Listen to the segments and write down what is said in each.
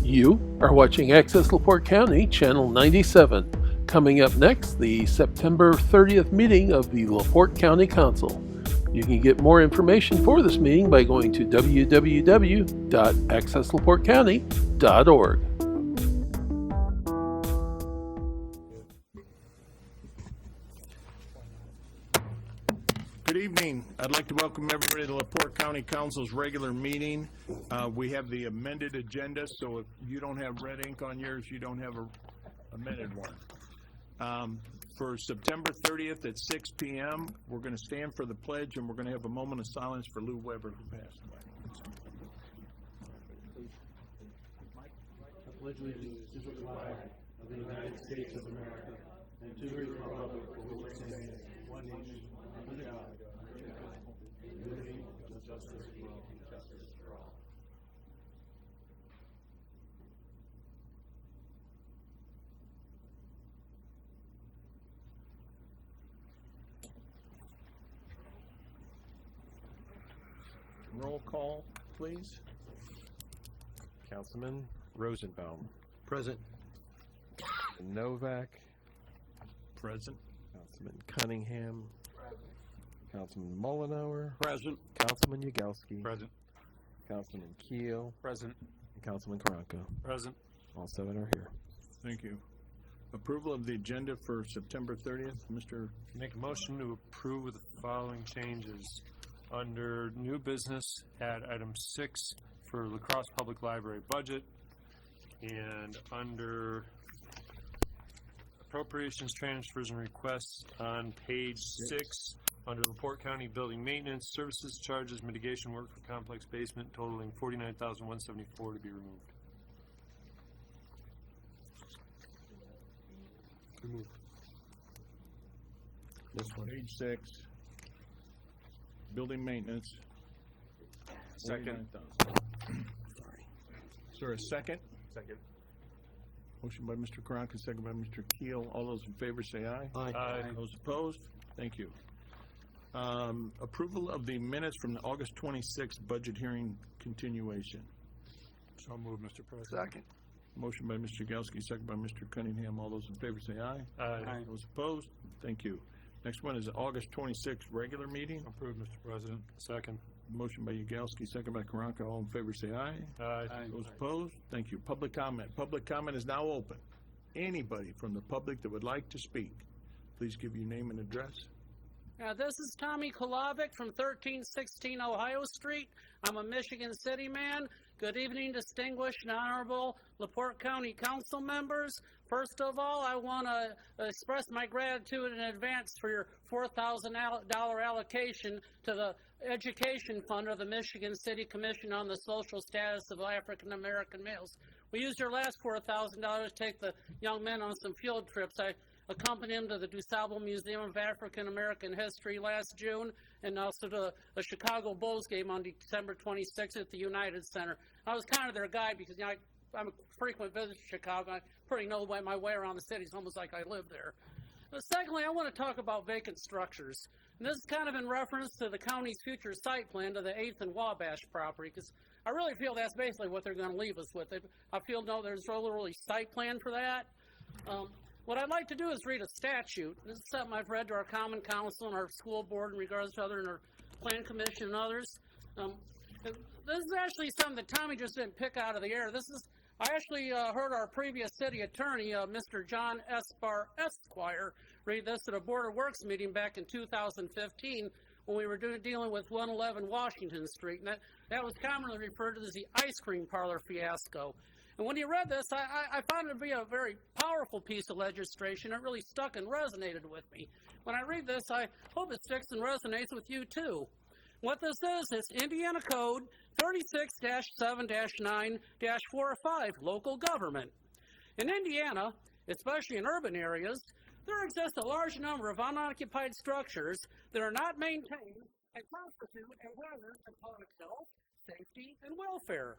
You are watching Access LaPorte County, Channel 97. Coming up next, the September 30th meeting of the LaPorte County Council. You can get more information for this meeting by going to www.accesslaportecounty.org. Good evening. I'd like to welcome everybody to LaPorte County Council's regular meeting. We have the amended agenda, so if you don't have red ink on yours, you don't have a amended one. For September 30th at 6 p.m., we're going to stand for the pledge, and we're going to have a moment of silence for Lou Weber, who passed away. I pledge allegiance to the flag of the United States of America and to the republic for which it stands, one nation, under God, indivisible, with liberty and justice for all. Roll call, please. Councilman Rosenbaum. Present. Novak. Present. Councilman Cunningham. Present. Councilman Mullenhour. Present. Councilman Yagelski. Present. Councilman Keel. Present. And Councilman Karanka. Present. All seven are here. Thank you. Approval of the agenda for September 30th. Mr. Make a motion to approve with the following changes. Under new business, add item 6 for La Crosse Public Library budget, and under appropriations, transfers, and requests on page 6, under LaPorte County Building Maintenance, Services, Charges, Mitigation Work for Complex Basement totaling $49,174 to be removed. This one. Page 6. Building maintenance. Second. Sorry. Is there a second? Second. Motion by Mr. Karanka, second by Mr. Keel. All those in favor say aye. Aye. Those opposed? Thank you. Approval of the minutes from the August 26th budget hearing continuation. So moved, Mr. President. Second. Motion by Mr. Yagelski, second by Mr. Cunningham. All those in favor say aye. Aye. Those opposed? Thank you. Next one is the August 26th regular meeting. Approved, Mr. President. Second. Motion by Yagelski, second by Karanka. All in favor say aye. Aye. Those opposed? Thank you. Public comment. Public comment is now open. Anybody from the public that would like to speak, please give your name and address. This is Tommy Kolovic from 1316 Ohio Street. I'm a Michigan City man. Good evening, distinguished and honorable LaPorte County Council members. First of all, I want to express my gratitude in advance for your $4,000 allocation to the Education Fund of the Michigan City Commission on the Social Status of African American Males. We used your last $4,000 to take the young men on some field trips. I accompanied them to the DuSable Museum of African American History last June, and also to a Chicago Bulls game on December 26th at the United Center. I was kind of their guide because, you know, I'm a frequent visitor to Chicago. I pretty know my way around the city. It's almost like I live there. But secondly, I want to talk about vacant structures. And this is kind of in reference to the county's future site plan to the 8th and Wabash property, because I really feel that's basically what they're going to leave us with. I feel there's no really site plan for that. What I'd like to do is read a statute. This is something I've read to our Common Council and our school board in regards to other, and our Plan Commission and others. This is actually something that Tommy just didn't pick out of the air. I actually heard our previous city attorney, Mr. John Esbar Esquire, read this at a Board of Works meeting back in 2015 when we were dealing with 111 Washington Street. And that was commonly referred to as the ice cream parlor fiasco. And when he read this, I found it to be a very powerful piece of legislation. It really stuck and resonated with me. When I read this, I hope it sticks and resonates with you too. What this is Indiana Code 36-7-9-45, local government. In Indiana, especially in urban areas, there exists a large number of unoccupied structures that are not maintained and constitute a hazard to public health, safety, and welfare.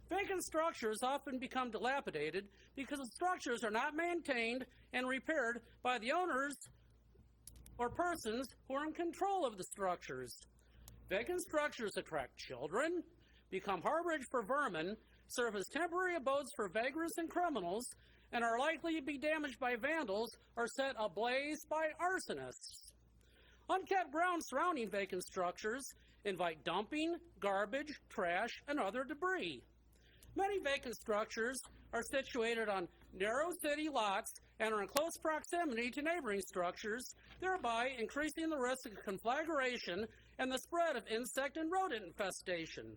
Vacant structures often become dilapidated because the structures are not maintained and repaired by the owners or persons who are in control of the structures. Vacant structures attract children, become harborage for vermin, serve as temporary abodes for vagrants and criminals, and are likely to be damaged by vandals or set ablaze by arsonists. Unkept grounds surrounding vacant structures invite dumping, garbage, trash, and other debris. Many vacant structures are situated on narrow city lots and are in close proximity to neighboring structures, thereby increasing the risk of conflagration and the spread of insect and rodent infestation.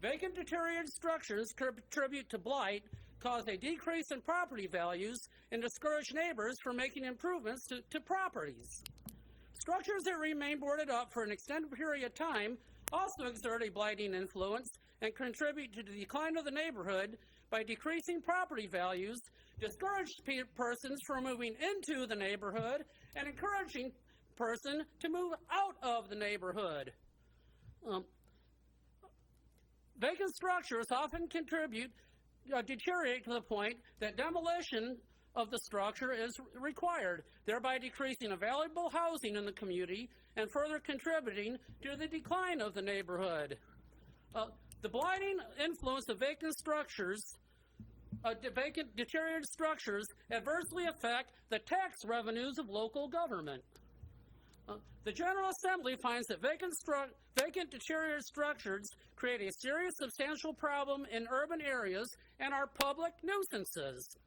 Vacant deteriorated structures contribute to blight, cause a decrease in property values, and discourage neighbors from making improvements to properties. Structures that remain boarded up for an extended period of time also exert a blighting influence and contribute to the decline of the neighborhood by decreasing property values, discourage persons from moving into the neighborhood, and encouraging person to move out of the neighborhood. Vacant structures often deteriorate to the point that demolition of the structure is required, thereby decreasing available housing in the community and further contributing to the decline of the neighborhood. The blighting influence of vacant deteriorated structures adversely affect the tax revenues of local government. The General Assembly finds that vacant deteriorated structures create a serious substantial problem in urban areas and are public nuisances.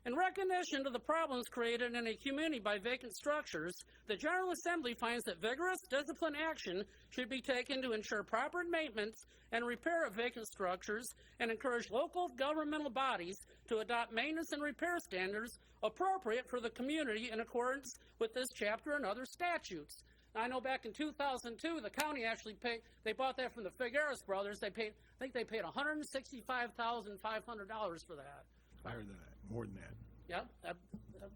In recognition of the problems created in a community by vacant structures, the General Assembly finds that vigorous discipline action should be taken to ensure proper maintenance and repair of vacant structures and encourage local governmental bodies to adopt maintenance and repair standards appropriate for the community in accordance with this chapter and other statutes. Now, I know back in 2002, the county actually they bought that from the Figueres brothers. I think they paid $165,500 for that. Higher than that, more than that. Yeah,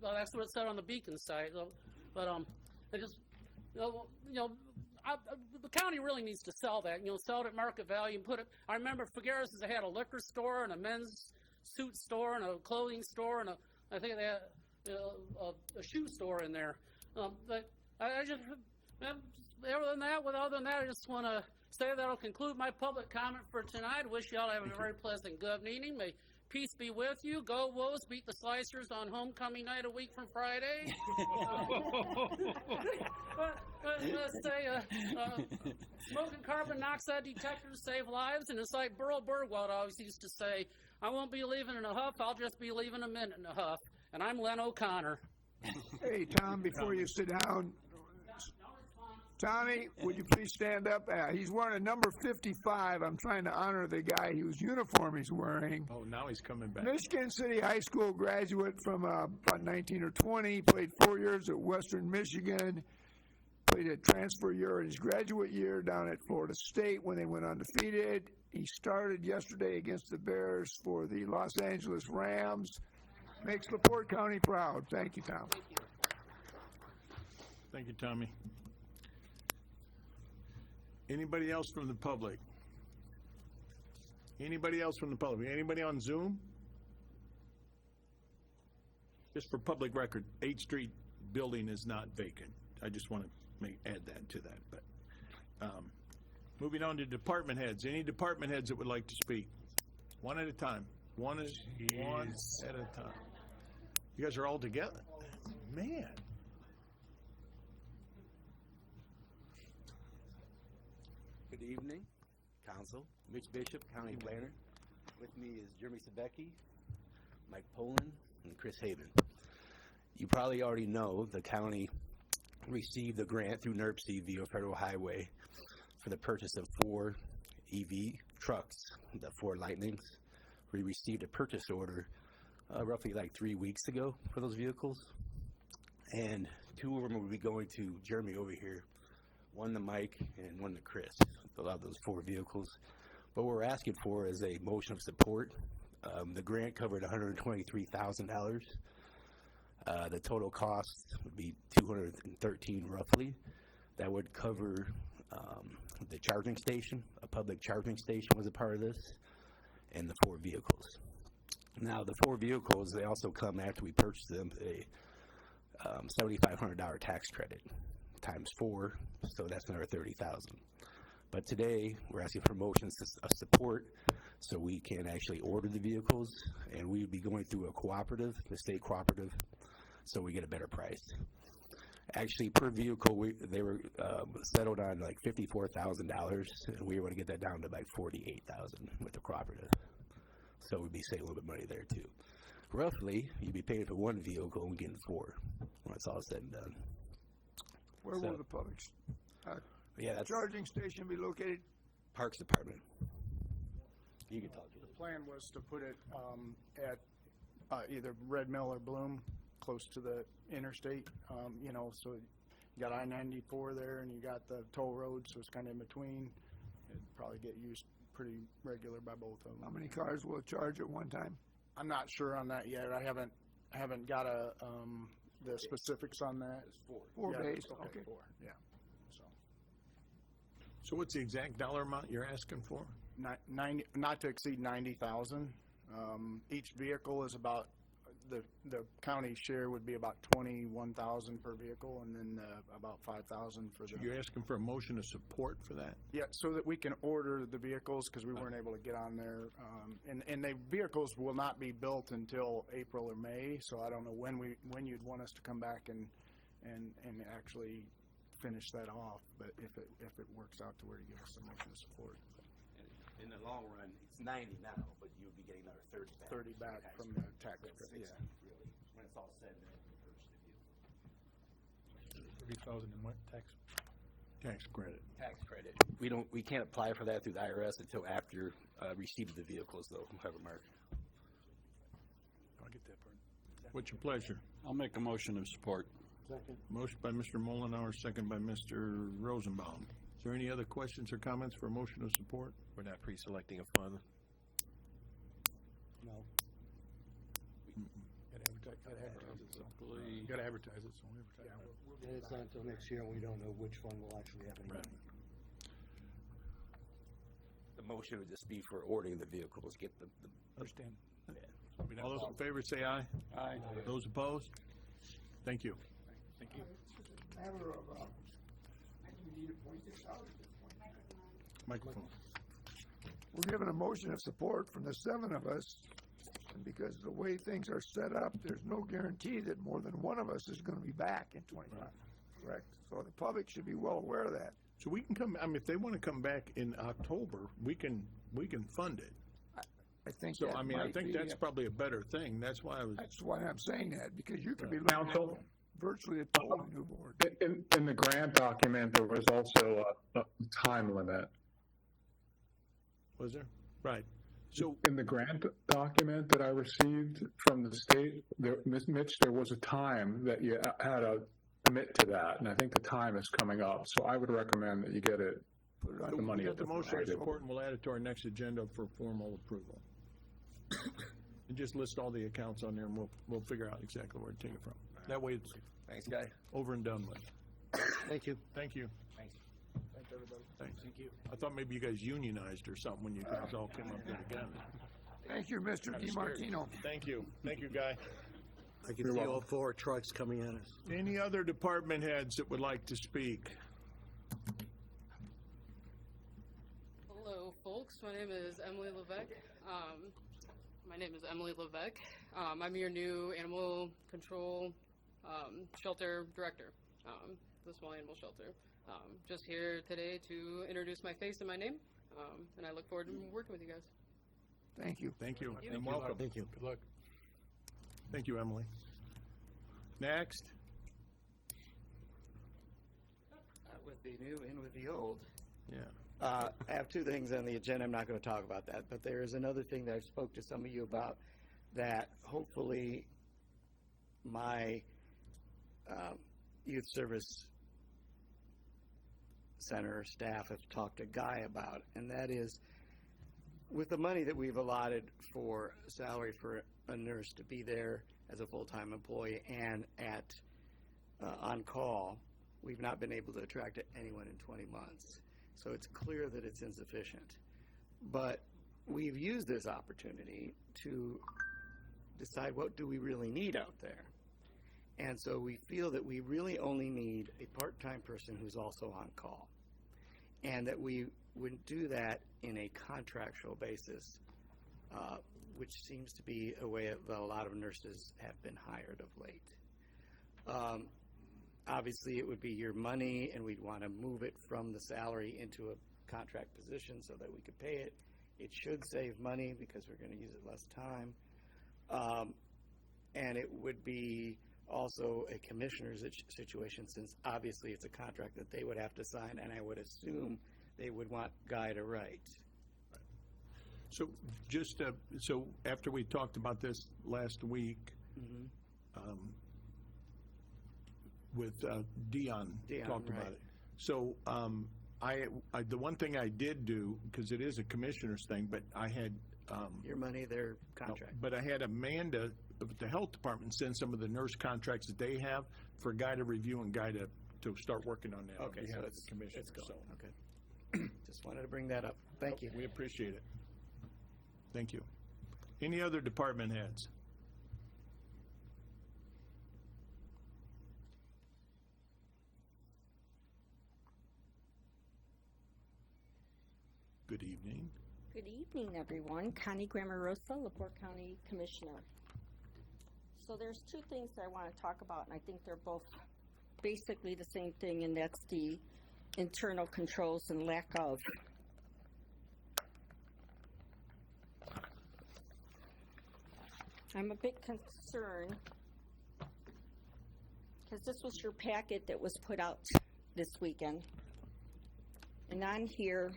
well, that's what it said on the Beacon site. But I just, the county really needs to sell that. Sell it at market value and put it. I remember Figueres had a liquor store and a men's suit store and a clothing store and I think they had a shoe store in there. But I just, other than that, I just want to say that'll conclude my public comment for tonight. Wish you all have a very pleasant good evening. May peace be with you. Go Wolves. Beat the Slicers on homecoming night a week from Friday. Let's say smoking carbon monoxide detectors save lives. And it's like Burl Burwald always used to say, I won't be leaving in a huff. I'll just be leaving a minute in a huff. And I'm Len O'Connor. Hey, Tom, before you sit down, Tommy, would you please stand up? He's wearing a number 55. I'm trying to honor the guy whose uniform he's wearing. Oh, now he's coming back. Michigan City High School graduate from about 19 or 20, played 4 years at Western Michigan, played a transfer year in his graduate year down at Florida State when they went undefeated. He started yesterday against the Bears for the Los Angeles Rams. Makes LaPorte County proud. Thank you, Tom. Thank you, Tommy. Anybody else from the public? Anybody else from the public? Anybody on Zoom? Just for public record, 8th Street building is not vacant. I just want to add that to that. But moving on to department heads. Any department heads that would like to speak? One at a time. One at a time. You guys are all together? Man. Good evening, Council. Mitch Bishop, County Planner. With me is Jeremy Sabecki, Mike Poland, and Chris Haven. You probably already know the county received a grant through NERC via Federal Highway for the purchase of 4 EV trucks, the 4 Lightnings. We received a purchase order roughly like 3 weeks ago for those vehicles. And 2 of them will be going to Jeremy over here, 1 to Mike and 1 to Chris. A lot of those 4 vehicles. What we're asking for is a motion of support. The grant covered $123,000. The total cost would be $213 roughly. That would cover the charging station. A public charging station was a part of this, and the 4 vehicles. Now, the 4 vehicles, they also come after we purchase them a $7,500 tax credit times 4, so that's another $30,000. But today, we're asking for motions of support so we can actually order the vehicles, and we would be going through a cooperative, the state cooperative, so we get a better price. Actually, per vehicle, they were settled on like $54,000, and we were going to get that down to like $48,000 with the cooperative. So we'd be saving a little bit of money there too. Roughly, you'd be paying for one vehicle and getting four when it's all said and done. Where So- will the public Yeah, that's charging station be located? Parks Department. You can talk to The it. plan was to put it at either Red Mill or Bloom, close to the interstate, you know, so you got I-94 there and you got the toll road, so it's kind of in between. It'd probably get used pretty regular by both of How them. many cars will it charge at one time? I'm not sure on that yet. I haven't got the specifics on that. It's four. 4 Yeah, bays, okay, okay. 4, yeah. So, So what's the exact dollar amount you're asking for? 90, not to exceed 90,000. Each vehicle is about, the county share would be about 21,000 per vehicle, and then about 5,000 for the. You're asking for a motion of support for that? Yeah, so that we can order the vehicles, because we weren't able to get on there. And the vehicles will not be built until April or May, so I don't know when you'd want us to come back and actually finish that off. But if it works out to where you give us the motion of support. In the long run, it's 90 now, but you would be getting another 30 back. 30 back from the tax That's credit, yeah. really, when it's all said and done, you purchase the vehicle. 30,000 in what tax? Tax credit. Tax credit. We can't apply for that through the IRS until after receipt of the vehicles, though, however, Mark. I'll get that part. What's your pleasure? I'll make a motion of support. Motion by Mr. Mullenhour, second by Mr. Rosenbaum. Is there any other questions or comments for a motion of support? We're not pre-selecting a fund. No. Gotta advertise it, so. Gotta advertise it, so we'll advertise it. And it's not until next year, and we don't know which fund will actually have any money. The motion would just be for ordering the vehicles, get the Understand. All those in favor say aye. Aye. Those opposed? Thank you. Thank you. Matter of, I think we need to point this out at this point. Microphone. We're given a motion of support from the 7 of us, and because the way things are set up, there's no guarantee that more than one of us is gonna be back in 25, correct? So the public should be well aware of that. So we can come, I mean, if they want to come back in October, we can fund it. I think So, that I mean, I might think be- that's probably a better thing. That's why I was, That's why I'm saying that, because you could be looking at Council? virtually a totally new board. In the grant document, there was also a time limit. was there? Right. So, In the grant document that I received from the state, Mitch, there was a time that you had to commit to that, and I think the time is coming up. So I would recommend that you get it, Put it on the money we at got the the motion of Friday. support, and we'll add it to our next agenda for formal approval. And just list all the accounts on there, and we'll figure out exactly where to take it from. That way it's Thanks, guy. over and done with. Thank you. Thank you. Thanks. Thanks, everybody. Thanks. Thank you. I thought maybe you guys unionized or something when you guys all came up there together. Thank you, Mr. DiMartino. Thank you. Thank you, Guy. I can see all 4 trucks coming at us. Any other department heads that would like to speak? Hello, folks. My name is Emily Levesque. I'm your new animal control shelter director, the small animal shelter. Just here today to introduce my face and my name, and I look forward to working with you guys. Thank you. Thank you, and welcome. Thank you. Good luck. Thank you, Emily. Next. With the new and with the old. Yeah. I have 2 things on the agenda. I'm not going to talk about that, but there is another thing that I spoke to some of you about that hopefully my youth service center staff have talked to Guy about, and that is with the money that we've allotted for salary for a nurse to be there as a full-time employee and at on call, we've not been able to attract anyone in 20 months. So it's clear that it's insufficient. But we've used this opportunity to decide what do we really need out there. And so we feel that we really only need a part-time person who's also on call. And that we wouldn't do that in a contractual basis, which seems to be a way that a lot of nurses have been hired of late. Obviously, it would be your money, and we'd want to move it from the salary into a contract position so that we could pay it. It should save money because we're going to use it less time. And it would be also a commissioner's situation, since obviously it's a contract that they would have to sign, and I would assume they would want Guy to write. So just, so after we talked about this last week, with Dion talked about it. So the one thing I did do, because it is a commissioner's thing, but I had your money, their contract. But I had Amanda of the health department send some of the nurse contracts that they have for Guy to review and Guy to start working on that. Okay, so it's commission. It's going. Okay. Just wanted to bring that up. Thank you. We appreciate it. Thank you. Any other department heads? Good evening. Good evening, everyone. Connie Grammarosa, LaPorte County Commissioner. So there's two things I want to talk about, and I think they're both basically the same thing, and that's the internal controls and lack of. I'm a bit concerned because this was your packet that was put out this weekend, and on here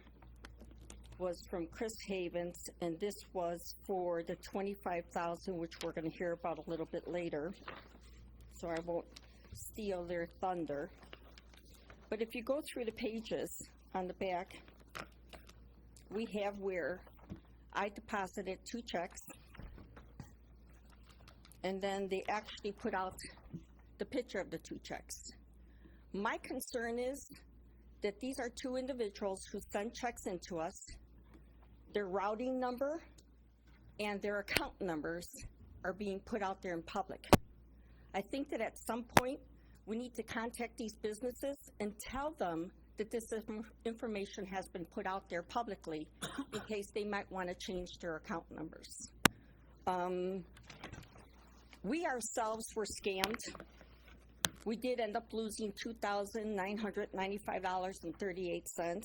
was from Chris Havens, and this was for the $25,000, which we're going to hear about a little bit later, so I won't steal their thunder. But if you go through the pages on the back, we have where I deposited 2 checks, and then they actually put out the picture of the 2 checks. My concern is that these are 2 individuals who send checks into us. Their routing number and their account numbers are being put out there in public. I think that at some point we need to contact these businesses and tell them that this information has been put out there publicly in case they might want to change their account numbers. We ourselves were scammed. We did end up losing $2,995.38.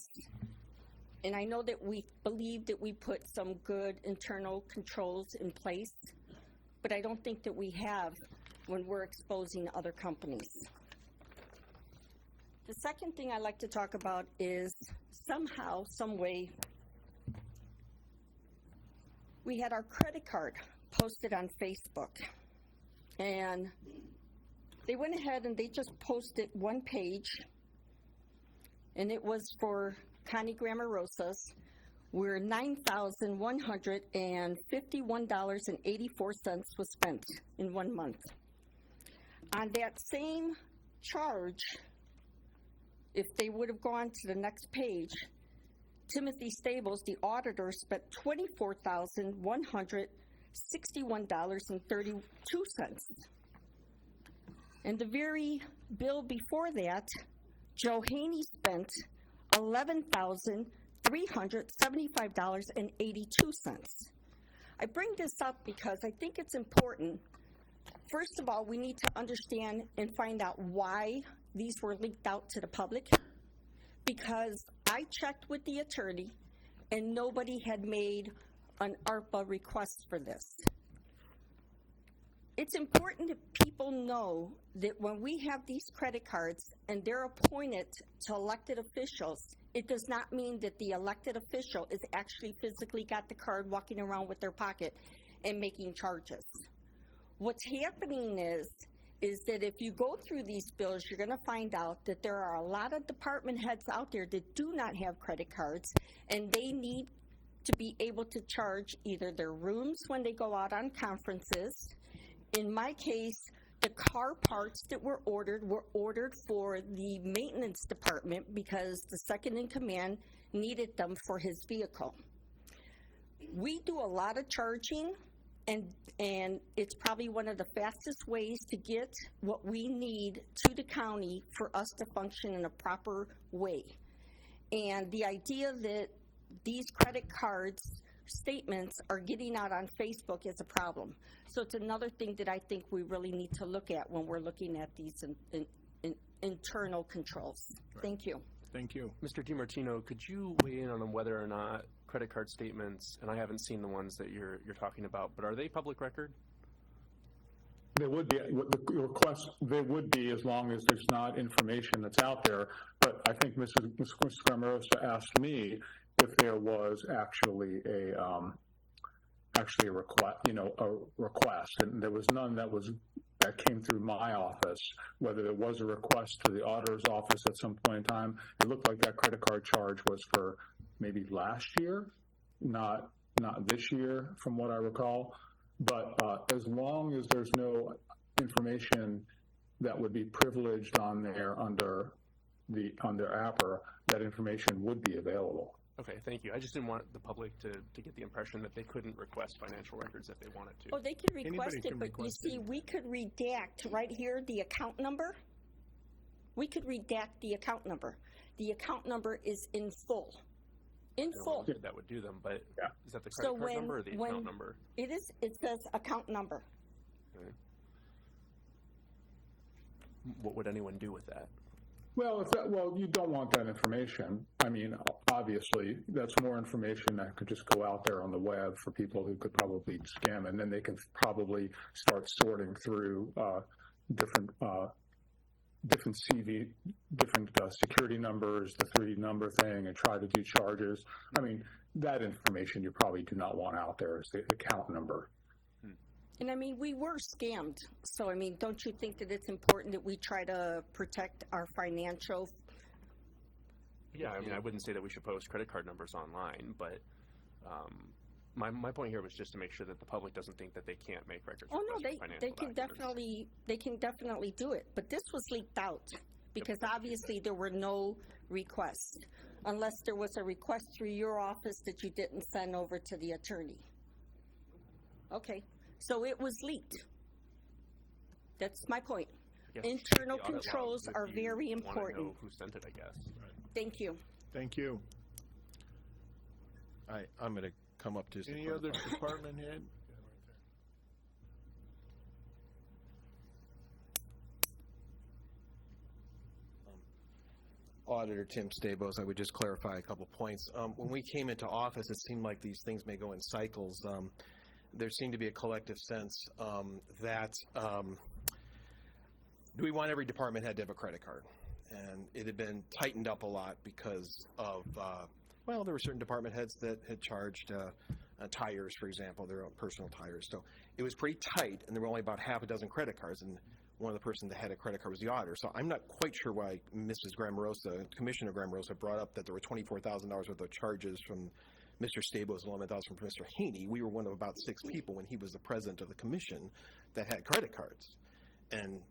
And I know that we believe that we put some good internal controls in place, but I don't think that we have when we're exposing other companies. The second thing I'd like to talk about is somehow, some way, we had our credit card posted on Facebook, and they went ahead and they just posted one page, and it was for Connie Grammarosa's, where $9,151.84 was spent in 1 month. On that same charge, if they would have gone to the next page, Timothy Stables, the auditor, spent $24,161.32. And the very bill before that, Joe Haney spent $11,375.82. I bring this up because I think it's important. First of all, we need to understand and find out why these were leaked out to the public, because I checked with the attorney and nobody had made an ARPA request for this. It's important that people know that when we have these credit cards and they're appointed to elected officials, it does not mean that the elected official is actually physically got the card walking around with their pocket and making charges. What's happening is that if you go through these bills, you're going to find out that there are a lot of department heads out there that do not have credit cards, and they need to be able to charge either their rooms when they go out on conferences. In my case, the car parts that were ordered for the maintenance department because the second in command needed them for his vehicle. We do a lot of charging, and it's probably one of the fastest ways to get what we need to the county for us to function in a proper way. And the idea that these credit cards statements are getting out on Facebook is a problem. So it's another thing that I think we really need to look at when we're looking at these internal controls. Right. Thank you. Thank you. Mr. DiMartino, could you weigh in on whether or not credit card statements, and I haven't seen the ones that you're talking about, but are they public record? They would be, the request, they would be as long as there's not information that's out there. But I think Ms. Grammarosa asked me if there was actually a request, a request, and there was none that came through my office. Whether there was a request to the auditor's office at some point in time, it looked like that credit card charge was for maybe last year, not this year, from what I recall. But as long as there's no information that would be privileged on there under APR, that information would be available. Okay, thank you. I just didn't want the public to get the impression that they couldn't request financial records if they wanted to. Oh, they could request Anybody it, can but you request see, we could redact right here the account number. We could redact the account number. The account number is in full. In full. That would do them, but Yeah. is that the credit card number or the account number? It is, it says account number. Okay. What would anyone do with that? Well, you don't want that information. I mean, obviously, that's more information that could just go out there on the web for people who could probably scam, and then they can probably start sorting through different security numbers, the 3 number thing, and try to do charges. I mean, that information you probably do not want out there as the account number. And I mean, we were scammed. So, I mean, don't you think that it's important that we try to protect our financial? Yeah, I mean, I wouldn't say that we should post credit card numbers online, but my point here was just to make sure that the public doesn't think that they can't make records. Oh, no, they can definitely do it. But this was leaked out because obviously there were no requests, unless there was a request through your office that you didn't send over to the attorney. Okay. So it was leaked. That's my point. Internal controls are very important. Know who sent it, I guess. Right. Thank you. Thank you. I'm going to come up to any other department head? Auditor Tim Stabos, I would just clarify a couple points. When we came into office, it seemed like these things may go in cycles. There seemed to be a collective sense that we want every department head to have a credit card. And it had been tightened up a lot because of, there were certain department heads that had charged tires, for example, their own personal tires. So it was pretty tight, and there were only about half a dozen credit cards, and one of the person that had a credit card was the auditor. So I'm not quite sure why Mrs. Grammarosa, Commissioner Grammarosa, brought up that there were $24,000 worth of charges from Mr. Stabos and $11,000 from Mr. Haney. We were one of about 6 people when he was the president of the commission that had credit cards, and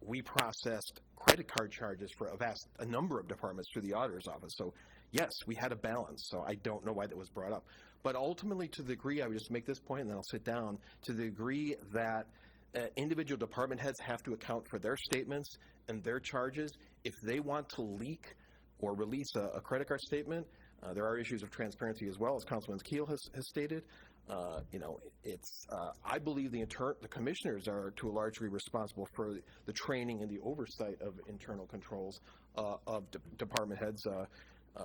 we processed credit card charges for a number of departments through the auditor's office. So yes, we had a balance. So I don't know why that was brought up, but ultimately, to the degree, I would just make this point and then I'll sit down. To the degree that individual department heads have to account for their statements and their charges, if they want to leak or release a credit card statement. There are issues of transparency as well, as Councilman Keel has stated. I believe the commissioners are to a large degree responsible for the training and the oversight of internal controls of department heads.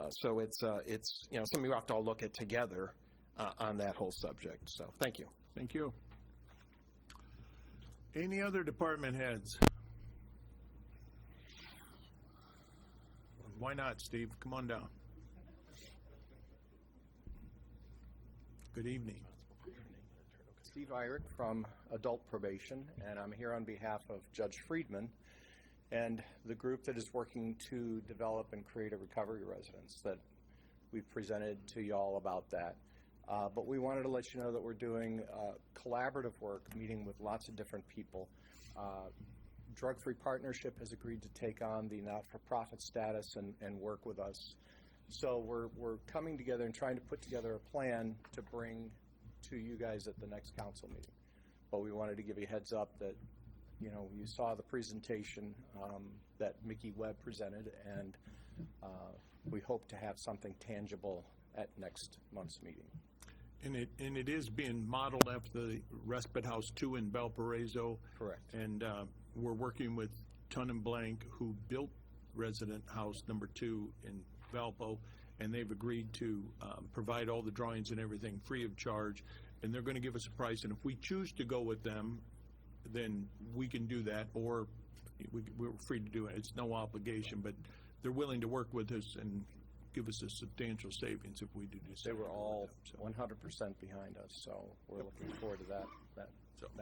So it's something we have to all look at together on that whole subject. So thank you. Thank you. Any other department heads? Why not, Steve? Come on down. Good evening. Steve Eyrich from Adult Probation, and I'm here on behalf of Judge Friedman and the group that is working to develop and create a recovery residence that we've presented to y'all about that. But we wanted to let you know that we're doing collaborative work, meeting with lots of different people. Drug Free Partnership has agreed to take on the not-for-profit status and work with us. So we're coming together and trying to put together a plan to bring to you guys at the next council meeting. But we wanted to give you a heads up that, you saw the presentation that Mickey Webb presented, and we hope to have something tangible at next month's meeting. And it is being modeled after the Respite House 2 in Valparaiso. Correct. And we're working with Ton and Blank, who built Resident House number 2 in Valpo, and they've agreed to provide all the drawings and everything free of charge, and they're going to give us a price. And if we choose to go with them, then we can do that, or we're free to do it. It's no obligation, but they're willing to work with us and give us a substantial savings if we do this. They were all 100% behind us, so we're looking forward to that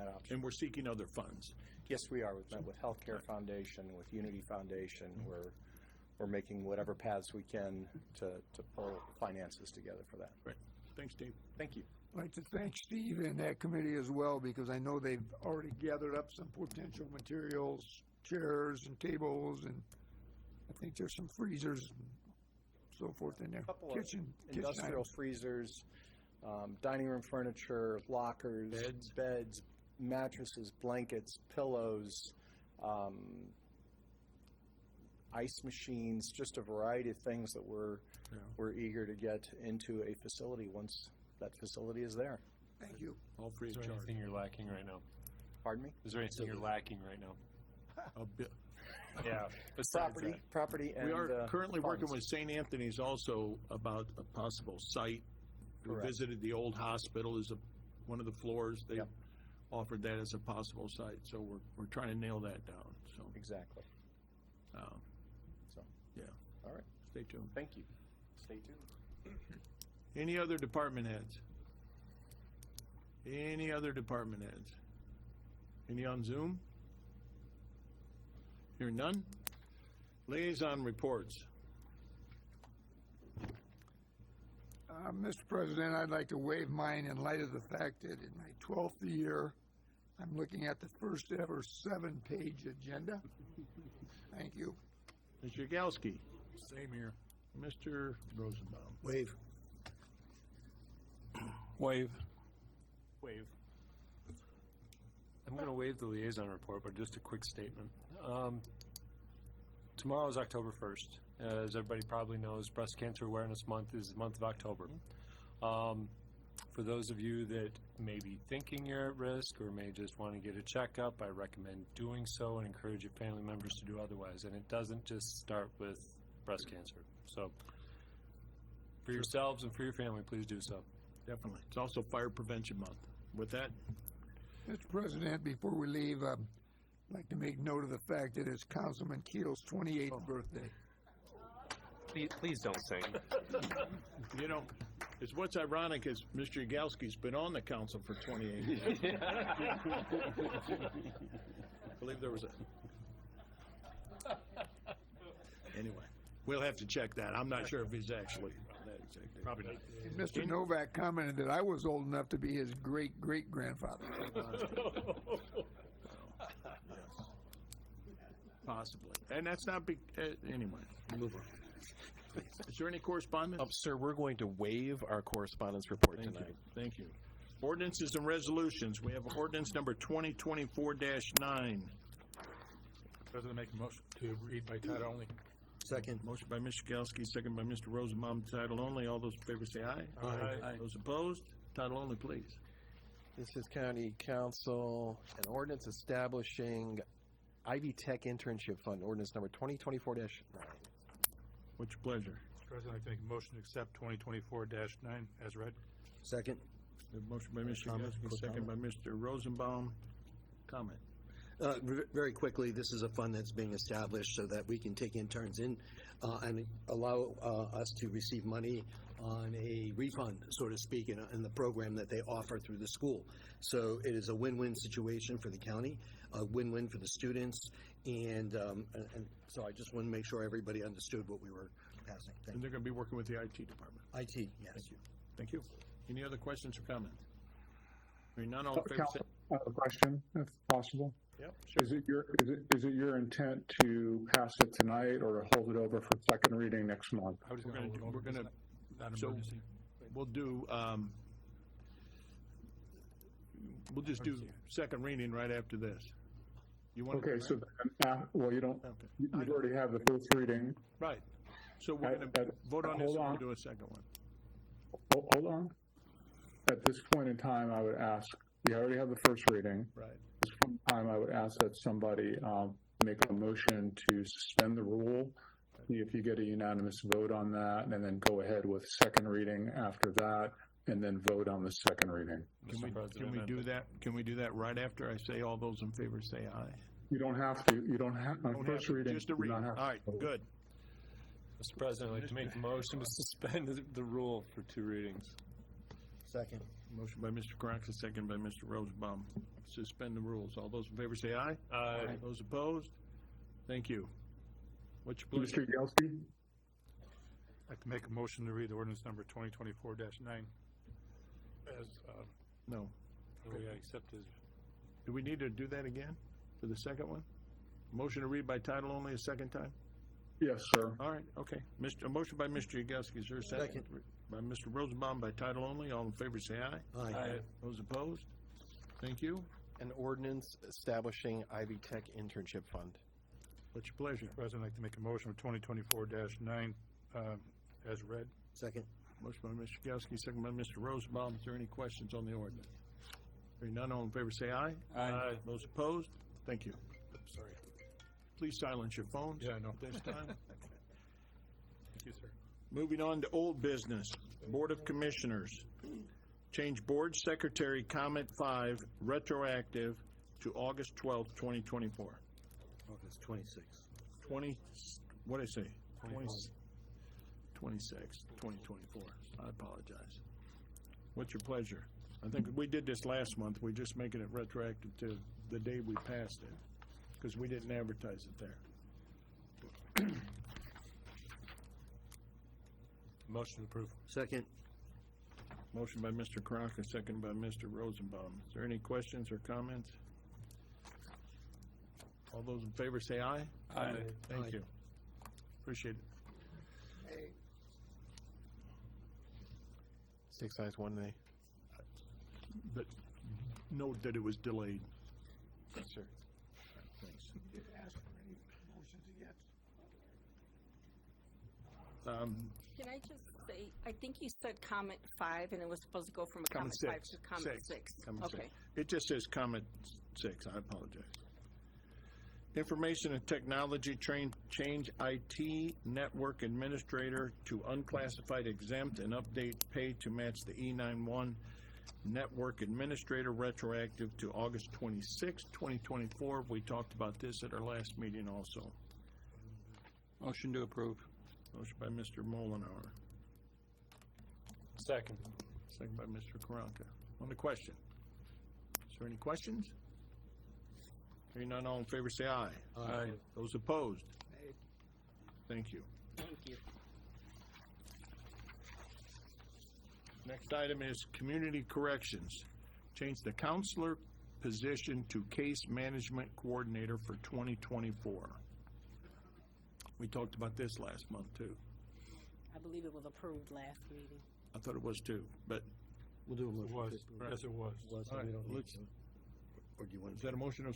option. And we're seeking other funds. Yes, we are. We've met with Healthcare Foundation, with Unity Foundation. We're making whatever paths we can to pull finances together for that. Right. Thanks, Dave. Thank you. I'd like to thank Steve and that committee as well, because I know they've already gathered up some potential materials, chairs and tables, and I think there's some freezers and so forth in there. Couple Kitchen of industrial items. freezers, dining room furniture, lockers, beds, mattresses, blankets, pillows, ice machines, just a variety of things that we're eager to get into a facility once that facility is there. Thank you. All free Is of there charge. anything you're lacking right now? Pardon me? Is there anything you're lacking right now? A bit. Yeah. Besides that. Property, and We are currently working funds. with St. Anthony's also about a possible site. Correct. We visited the old hospital as one of the floors. They offered that as a possible site, so we're trying to nail that down. So Exactly. So, yeah. all right. Stay tuned. Thank you. Stay tuned. Any other department heads? Any other department heads? Any on Zoom? Hearing none? Liaison reports. Mr. President, I'd like to waive mine in light of the fact that in my 12th year, I'm looking at the first ever 7-page agenda. Thank you. Mr. Yagowski. Same here. Mr. Rosenbaum. Wave. Wave. I'm going to waive the liaison report, but just a quick statement. Tomorrow is October 1st. As everybody probably knows, Breast Cancer Awareness Month is the month of October. For those of you that may be thinking you're at risk or may just want to get a checkup, I recommend doing so and encourage your family members to do otherwise. And it doesn't just start with breast cancer. So for yourselves and for your family, please do so. Definitely. It's also Fire Prevention Month. With that, Mr. President, before we leave, I'd like to make note of the fact that it's Councilman Keel's 28th birthday. Please don't sing. you know, it's what's ironic is Mr. Yagowski's been on the council for 28 years. I believe there was a... Anyway, we'll have to check that. I'm not sure if he's actually that exact. Probably not. And Mr. Novak commented that I was old enough to be his great-great-grandfather. Possibly. And that's not big. Anyway, move on. Is there any correspondence? Sir, we're going to waive our correspondence report Thank tonight. you. Thank you. Ordinances and resolutions. We have ordinance number 2024-9. President, make a motion to read by title only. Second. Motion by Mr. Yagowski, second by Mr. Rosenbaum, title only. All those in favor say aye. Aye. Those opposed, title only, please. This is County Council, an ordinance establishing Ivy Tech Internship Fund, ordinance number 2024-9. What's your pleasure? Mr. President, I'd like to make a motion to accept 2024-9 as read. Second. Motion by Mr. Yagowski, second by Mr. Rosenbaum. Comment. Very quickly, this is a fund that's being established so that we can take interns in and allow us to receive money on a refund, so to speak, in the program that they offer through the school. So it is a win-win situation for the county, a win-win for the students, and so I just want to make sure everybody understood what we were passing. Thank And they're going to be working with the IT department. IT, yes. Thank you. Thank you. Any other questions or comments? Hearing none, all in favor say... I have a question, if possible. Yep, sure. Is it your intent to pass it tonight or to hold it over for second reading next month? We're going to so we'll do we'll just do second reading right after this. You want Okay, so then, well, you don't. Okay. You already have the first reading. Right. So we're going to vote on this hold and on. we'll do a second one. Hold on. At this point in time, I would ask, we already have the first reading. Right. At this point in time, I would ask that somebody make a motion to suspend the rule, see if you get a unanimous vote on that, and then go ahead with second reading after that, and then vote on the second reading. Can we do that? Can we do that right after I say all those in favor say aye? You don't have to. You don't have, on Don't first have to, reading, just a you reading. don't All have to right, vote. good. Mr. President, I'd like to make a motion to suspend the rule for 2 readings. Second. Motion by Mr. Karanka, second by Mr. Rosenbaum. Suspend the rules. All those in favor say aye. Aye. Those opposed? Thank you. What's your Mr. pleasure? Yelsey? I'd like to make a motion to read ordinance number 2024-9 as, No. the way I accept is. Do we need to do that again for the second one? Motion to read by title only a second time? Yes, sir. All right, okay. A motion by Mr. Yagowski, is there a second? By Mr. Rosenbaum by title only. All in favor say aye. Aye. Those opposed? Thank you. An ordinance establishing Ivy Tech Internship Fund. What's your pleasure? President, I'd like to make a motion for 2024-9 as read. Second. Motion by Mr. Yagowski, second by Mr. Rosenbaum. Is there any questions on the ordinance? Hearing none, all in favor say aye. Aye. Those opposed? Thank you. Sorry. Please silence your phones. Yeah, I know. This time. Thank you, sir. Moving on to old business, Board of Commissioners. Change Board Secretary Comment 5 retroactive to August 12th, 2024. August 26. 20, what did I say? 26, 2024. I apologize. What's your pleasure? I think we did this last month. We're just making it retroactive to the day we passed it because we didn't advertise it there. Motion to approve. Second. Motion by Mr. Karanka, second by Mr. Rosenbaum. Is there any questions or comments? All those in favor say aye. Aye. Thank Aye. you. Appreciate it. 6 ayes, 1 nay. But note that it was delayed. Sure. Thanks. Ask for any motions against. Can I just say, I think you said comment 5, and it was supposed to go from a comment 5 to comment 6. Comment Okay. 6. It just says comment 6. I apologize. Information and Technology change IT network administrator to unclassified exempt and update pay to match the E91 network administrator retroactive to August 26, 2024. We talked about this at our last meeting also. Motion to approve. Motion by Mr. Molinauer. Second. Second by Mr. Karanka. On the question. Is there any questions? Hearing none, all in favor say aye. Aye. Those opposed? Thank you. Thank you. Next item is Community Corrections. Change the counselor position to Case Management Coordinator for 2024. We talked about this last month, too. I believe it was approved last meeting. I thought it was, too, but We'll do a motion. It was. to approve. Yes, it was. Was, so All right, we don't need let's- to. Or do you want is that a motion of...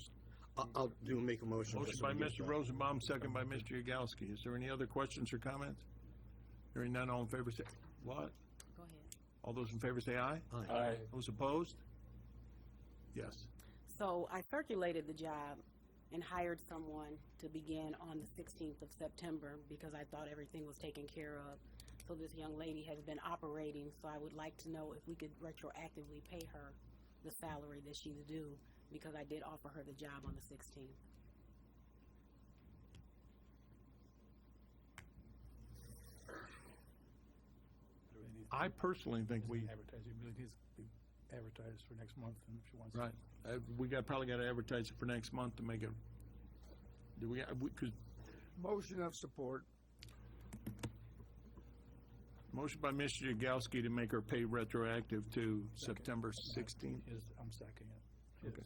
I'll make a motion. Motion by Mr. Rosenbaum, second by Mr. Yagowski. Is there any other questions or comments? Hearing none, all in favor say, what? Go ahead. All those in favor say aye. Aye. Those opposed? Yes. So I circulated the job and hired someone to begin on the 16th of September because I thought everything was taken care of. So this young lady has been operating, so I would like to know if we could retroactively pay her the salary that she's due because I did offer her the job on the 16th. I personally think we, Advertising really needs to be advertised for next month, and if she wants. right, we probably got to advertise it for next month to make it, do we, because Motion of support. motion by Mr. Yagowski to make her pay retroactive to September 16th. I'm seconding it. Okay.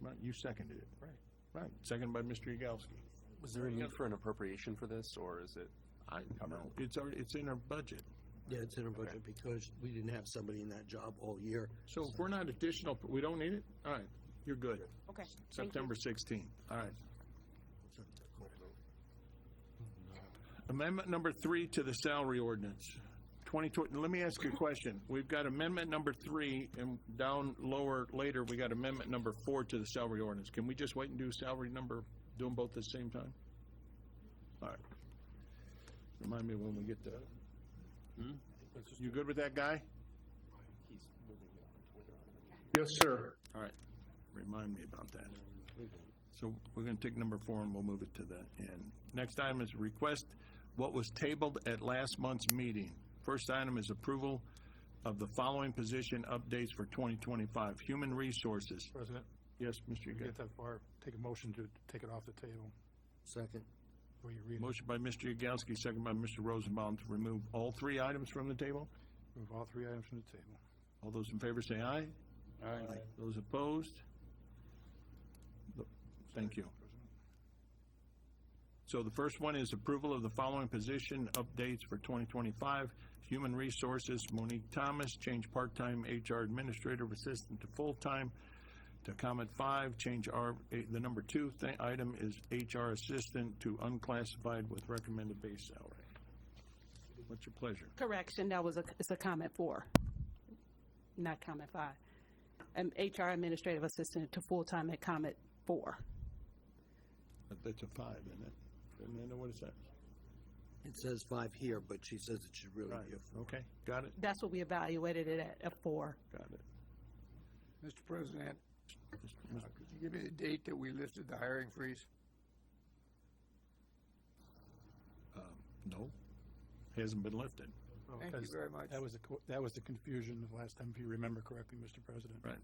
Right, you seconded it. Right, seconded by Mr. Yagowski. Was there a need for an appropriation for this, or is it? I don't know, it's in our budget. Yeah, it's in our budget because we didn't have somebody in that job all year. So if we're not additional, we don't need it? All right, you're good. Okay. September 16th, all right. Amendment number 3 to the salary ordinance. 2020, let me ask you a question. We've got amendment number 3, and down lower later, we got amendment number 4 to the salary ordinance. Can we just wait and do salary number, do them both at the same time? All right. Remind me when we get to. You good with that, guy? Yes, sir. All right. Remind me about that. So we're going to take number 4 and we'll move it to the end. Next item is request what was tabled at last month's meeting. First item is approval of the following position updates for 2025. Human Resources. President? Yes, Mr. You Yagowski. get that far, take a motion to take it off the table. Second. Before you read it. Motion by Mr. Yagowski, second by Mr. Rosenbaum to remove all 3 items from the table. Move all 3 items from the table. All those in favor say aye. Aye. Those opposed? Thank you. So the first one is approval of the following position updates for 2025. Human Resources, Monique Thomas, change part-time HR Administrative Assistant to full-time. To comment 5, change the number 2 item is HR Assistant to unclassified with recommended base salary. What's your pleasure? Correction, that was it's a comment 4, not comment 5. HR Administrative Assistant to full-time at comment 4. That's a 5, isn't it? Amanda, what is that? It says 5 here, but she says it should really be a 4. Okay, got it. That's what we evaluated it at, a 4. Got it. Mr. President, could you give me the date that we lifted the hiring freeze? No, hasn't been lifted. Thank you very much. That was the confusion the last time, if you remember correctly, Mr. President. Right.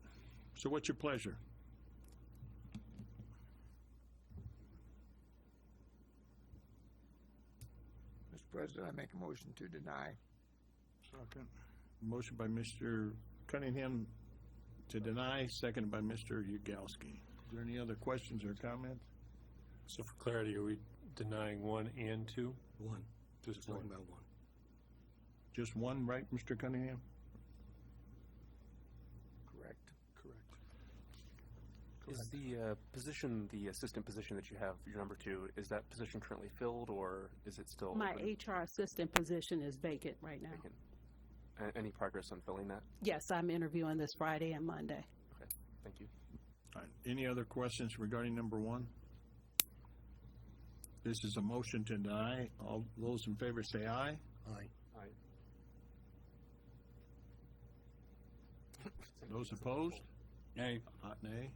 So what's your pleasure? Mr. President, I make a motion to deny. Second. Motion by Mr. Cunningham to deny, seconded by Mr. Yagowski. Is there any other questions or comments? So for clarity, are we denying 1 and 2? 1. Just Talking one. about 1. Just one, right, Mr. Cunningham? Correct. Is the position, the assistant position that you have, your number 2, is that position currently filled, or is it still My open? HR Assistant position is vacant right now. Vacant. Any progress on filling that? Yes, I'm interviewing this Friday and Monday. Okay, thank you. All right. Any other questions regarding number 1? This is a motion to deny. All those in favor say aye. Aye. Aye. Those opposed? Nay. Hot nay.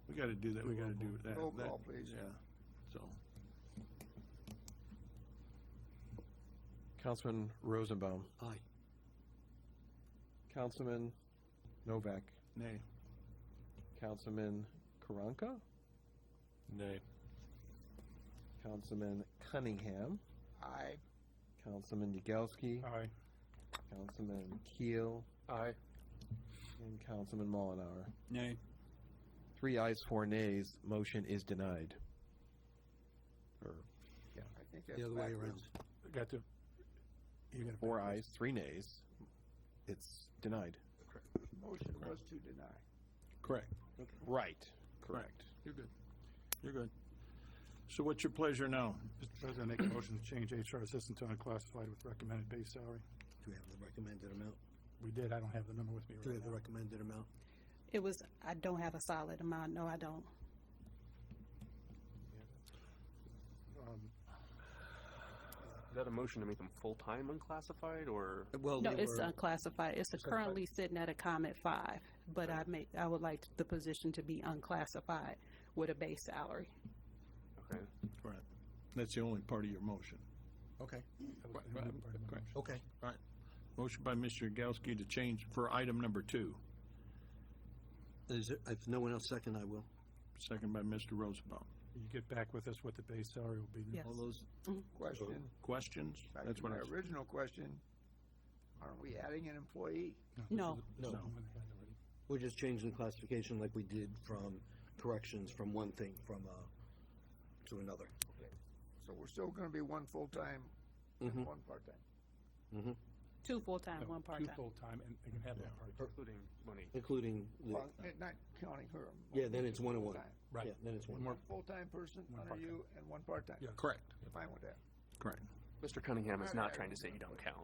We got to do that. We got to do that. Roll call, please. Yeah. So, Councilman Rosenbaum. Aye. Councilman Novak. nay. Councilman Karanka. Nay. Councilman Cunningham. Aye. Councilman Yagowski. Aye. Councilman Keel. Aye. And Councilman Mullenhour. Nay. 3 ayes, 4 nays. Motion is denied. Or, yeah. I think that's The other way backwards. around. Got to. You got 4 ayes, 3 nays. It's denied. Motion was to deny. Correct. Right. Correct. You're good. You're good. So what's your pleasure now? Mr. President, I make a motion to change HR Assistant to unclassified with recommended base salary. Do we have the recommended amount? We did, I don't have the number with me Do we right have the now. recommended amount? It was, I don't have a solid amount. No, I don't. Is that a motion to make them full-time unclassified, or? Well, No, they it's were- unclassified. It's currently sitting at a comment 5, but I would like the position to be unclassified with a base salary. Okay. Right. That's the only part of your motion. Okay. Correct. Okay. Right. Motion by Mr. Yagowski to change for item number 2. If no one else second, I will. Second by Mr. Rosenbaum. You get back with us what the base salary will be. Yes. All those Question. questions? Back That's to what my I was. original question. Aren't we adding an employee? No. No. We're just changing classification like we did from corrections from one thing to another. So we're still gonna be 1 full-time and 1 part-time? Mm-hmm. 2 full-time, No, 1 2 part-time. full-time, and they can have one part-time. Including money. Including the, Well, not counting her. yeah, then it's 1 and 1. Full-time. Right. Yeah, then it's one. One full-time person One under part-time. you and 1 part-time? Yeah. Correct. Fine with that. Correct. Mr. Cunningham is not trying to say you don't count.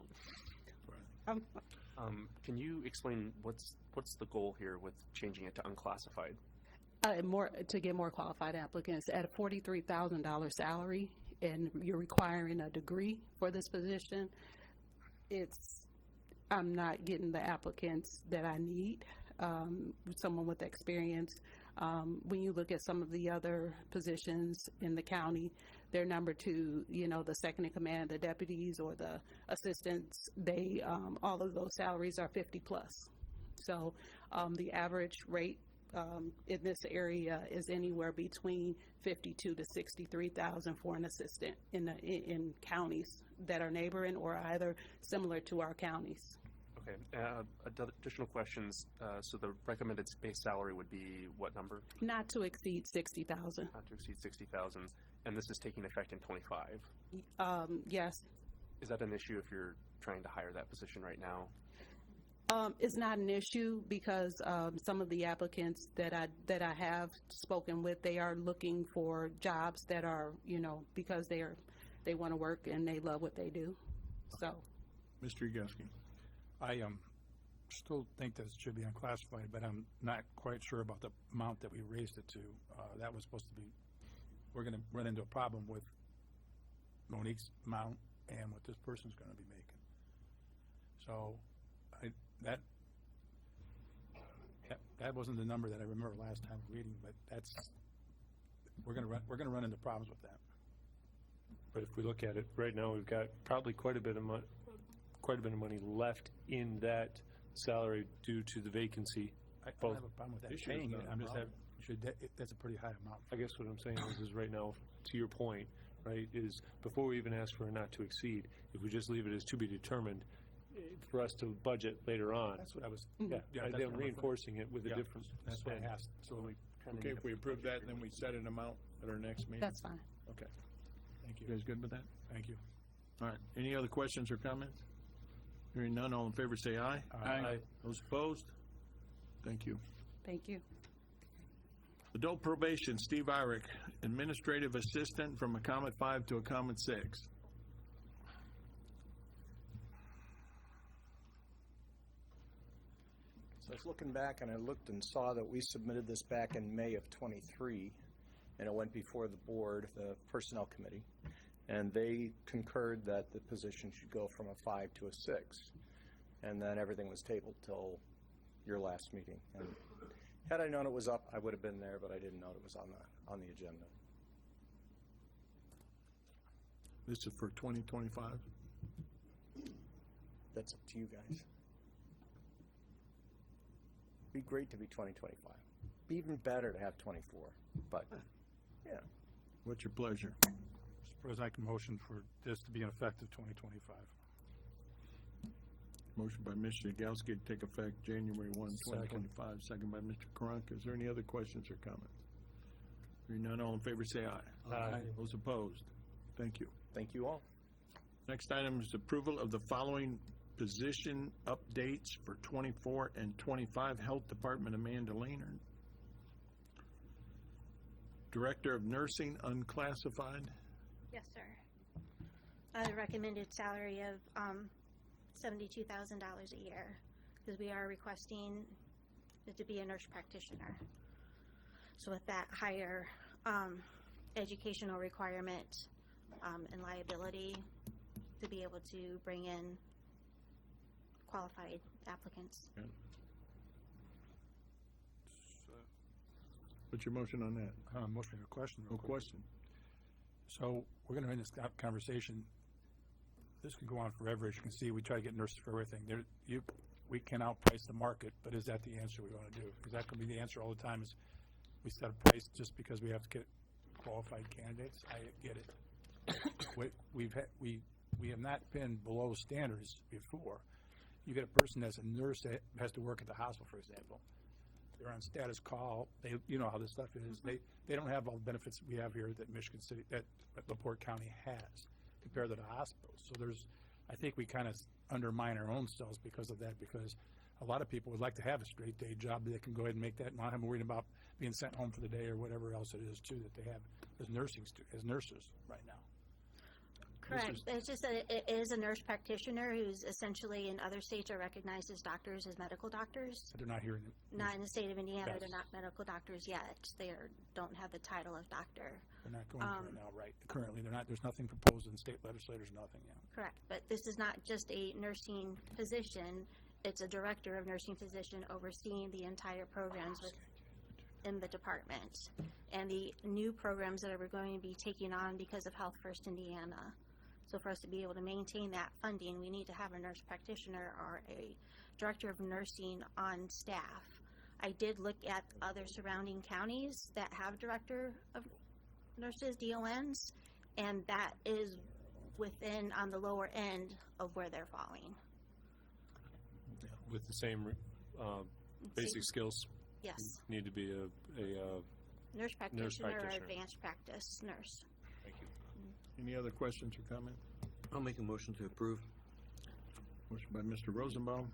Can you explain what's the goal here with changing it to unclassified? To get more qualified applicants at a $43,000 salary, and you're requiring a degree for this position. I'm not getting the applicants that I need. Someone with experience. When you look at some of the other positions in the county, they're number two, the second in command, the deputies or the assistants, all of those salaries are 50 plus. So the average rate in this area is anywhere between 52 to 63,000 for an assistant in counties that are neighboring or either similar to our counties. Okay. Additional questions. So the recommended base salary would be what number? Not to exceed 60,000. Not to exceed 60,000, and this is taking effect in 25. Yes. Is that an issue if you're trying to hire that position right now? It's not an issue because some of the applicants that I have spoken with, they are looking for jobs that are, because they want to work and they love what they do. So, Mr. Yagowski. I still think that it should be unclassified, but I'm not quite sure about the amount that we raised it to. That was supposed to be, we're going to run into a problem with Monique's amount and what this person's going to be making. So that wasn't the number that I remember last time reading, but we're going to run into problems with that. But if we look at it right now, we've got probably quite a bit of money left in that salary due to the vacancy. I don't have a problem with that paying it. I'm just that's a pretty high amount. I guess what I'm saying is right now, to your point, right, is before we even ask for a not to exceed, if we just leave it as to be determined, for us to budget later on. That's what I was. Yeah, then reinforcing it with a different. That's what I asked. So Okay, if we approve that, then we set an amount at our next meeting? That's fine. Okay. Thank you. You guys good with that? Thank you. All right. Any other questions or comments? Hearing none, all in favor say aye. Aye. Those opposed? Thank you. Thank you. Adult probation, Steve Irick, administrative assistant from a Comet 5 to a Comet 6. So I was looking back and I looked and saw that we submitted this back in May of '23, and it went before the board, the personnel committee, and they concurred that the position should go from a 5 to a 6. And then everything was tabled till your last meeting. And had I known it was up, I would have been there, but I didn't know it was on the agenda. This is for 2025? That's up to you guys. Be great to be 2025. Be even better to have 24. But yeah. What's your pleasure? Mr. President, I can motion for this to be in effective 2025. Motion by Mr. Yagowski to take effect January 1, 2025. Second by Mr. Karanka. Is there any other questions or comments? Hearing none, all in favor say aye. Aye. Those opposed? Thank you. Thank you all. Next item is approval of the following position updates for 24 and 25. Health Department, Amanda Laynard. Director of Nursing, unclassified. Yes, sir. A recommended salary of $72,000 a year, because we are requesting it to be a nurse practitioner. So with that higher educational requirement and liability, to be able to bring in qualified applicants. Okay. What's your motion on that? Motion or question? No question. So we're going to end this conversation. This can go on forever. As you can see, we try to get nurses for everything. We can outprice the market, but is that the answer we want to do? Is that going to be the answer all the time? Is we set a price just because we have to get qualified candidates? I get it. We have not been below standards before. You get a person that's a nurse that has to work at the hospital, for example. They're on status call. You know how this stuff is. They don't have all the benefits we have here that Michigan City, that LaPorte County has compared to the hospitals. So I think we kind of undermine our own selves because of that, because a lot of people would like to have a straight day job that they can go ahead and make that and not have them worried about being sent home for the day or whatever else it is too that they have as nurses right now. Correct. It's just that it is a nurse practitioner who's essentially in other states are recognized as doctors, as medical doctors. They're not here. Not in the state of Indiana, Yes. they're not medical doctors yet. They don't have the title of doctor. They're not going to right now, right? Currently, they're not. There's nothing proposed in state legislators. Nothing yet. Correct, but this is not just a nursing position. It's a director of nursing position overseeing the entire programs in the department and the new programs that we're going to be taking on because of Health First Indiana. So for us to be able to maintain that funding, we need to have a nurse practitioner or a director of nursing on staff. I did look at other surrounding counties that have director of nurses, DONs, and that is within on the lower end of where they're falling. With the same basic skills? Yes. Need to be a Nurse practitioner or practitioner. advanced practice nurse. Thank you. Any other questions or comments? I'll make a motion to approve. Motion by Mr. Rosenbaum,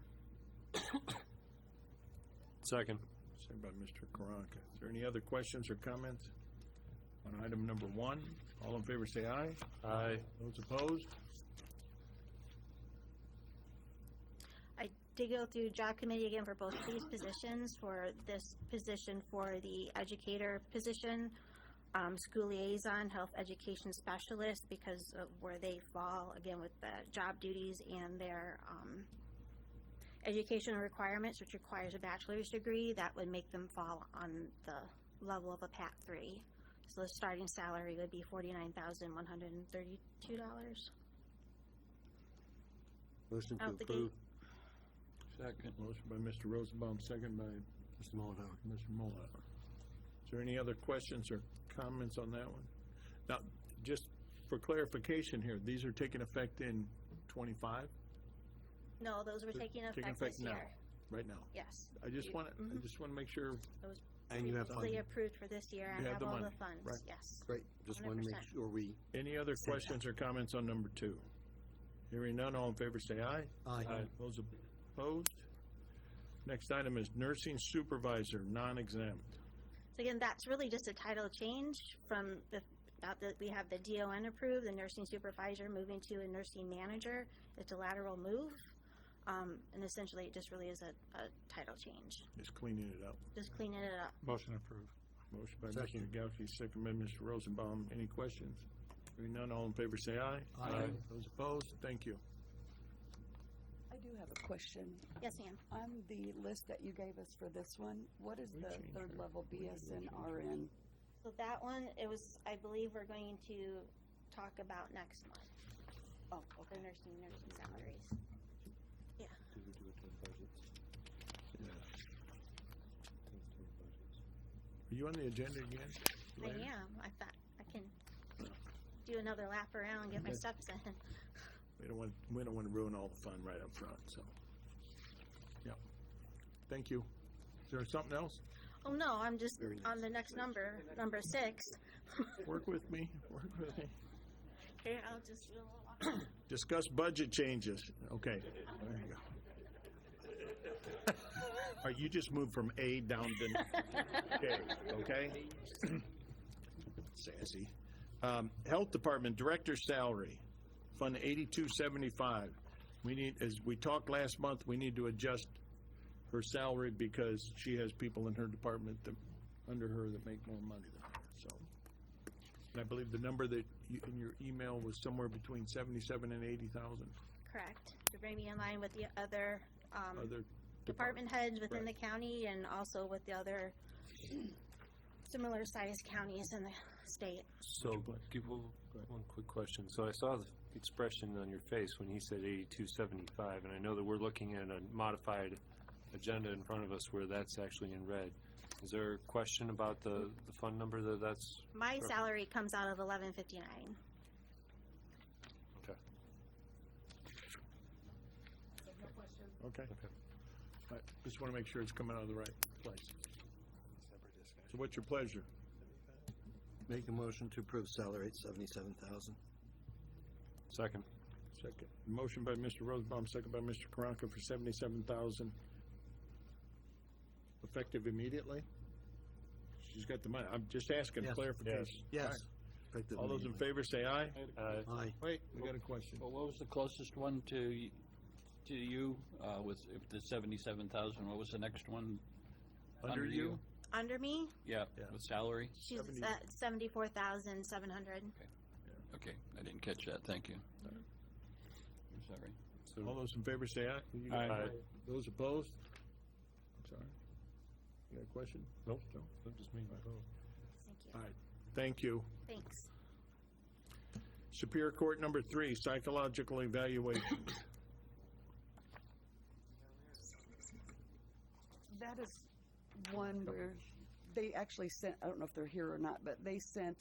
Second. second by Mr. Karanka. Is there any other questions or comments on item number 1? All in favor say aye. Aye. Those opposed? I did go through job committee again for both of these positions. For this position for the educator position, school liaison, health education specialist, because of where they fall, again, with the job duties and their educational requirements, which requires a bachelor's degree, that would make them fall on the level of a PAT 3. So the starting salary would be $49,132. Motion to Out the approve. Second. Motion by Mr. Rosenbaum, second by Mr. Mullenhour. Mr. Mullenhour. Is there any other questions or comments on that one? Now, just for clarification here, these are taking effect in 25? No, those were taking effect this now, year. right now? Yes. I just want to make sure. Those And you have previously funding. approved for this year and You have have the all money, the funds, right. yes. Great, just want to make 100%. sure we. Any other Say that. questions or comments on number 2? Hearing none, all in favor say aye. Aye. Those opposed? Next item is nursing supervisor, non-exempt. So again, that's really just a title change from we have the DON approved, the nursing supervisor moving to a nursing manager. It's a lateral move. And essentially, it just really is a title change. Just cleaning it up. Just cleaning it up. Motion approved. Motion by Second. Mr. Gauke, second by Mr. Rosenbaum. Any questions? Hearing none, all in favor say aye. Aye. Those opposed? Thank you. I do have a question. Yes, ma'am. On the list that you gave us for this one, what is the third level BSN RN? So that one, I believe we're going to talk about next month. Oh, For okay. nursing salaries. Yeah. Are you on the agenda again? I later? am. I thought I can do another lap around and get my Okay. steps in. We don't want to ruin all the fun right up front, so. Yeah. Thank you. Is there something else? Oh, no, I'm just on the next number 6. Work with me. Work with me. Here, I'll just do a little. Discuss budget changes. Okay. There you go. All right, you just moved from A down to K, okay? Sassy. Health Department Director Salary, Fund 8275. We need, as we talked last month, we need to adjust her salary because she has people in her department that, under her that make more money than her, so. And I believe the number that you, in your email was somewhere between 77 and 80,000. Correct. To bring me in line with the other Other department heads within Right. the county and also with the other similar sized counties in the state. So, give one quick question. So I saw the expression on your face when he said 8275, and I know that we're looking at a modified agenda in front of us where that's actually in red. Is there a question about the fund number that's? My salary comes out of 1159. Okay. Okay. I just want to make sure it's coming out of the right place. So what's your pleasure? Make a motion to approve salary at $77,000. Second. Second. Motion by Mr. Rosenbaum, second by Mr. Karanka for 77,000. Effective immediately? She's got the money. I'm just asking Yes. clarification. Yes. All right. effective All those in immediately. favor say aye. Aye. Wait, we got a question. Well, what was the closest one to you, with, if the 77,000, what was the next one? Under you? Under me, Yeah, with salary? she's at 74,700. Okay, I didn't catch that, thank you. I'm sorry. All those in favor say aye. You got- Aye. Those opposed? Sorry. You got a question? Nope. No? Just me. Thank you. All right, thank you. Thanks. Superior Court number 3, psychological evaluation. That is one where they actually sent, I don't know if they're here or not, but they sent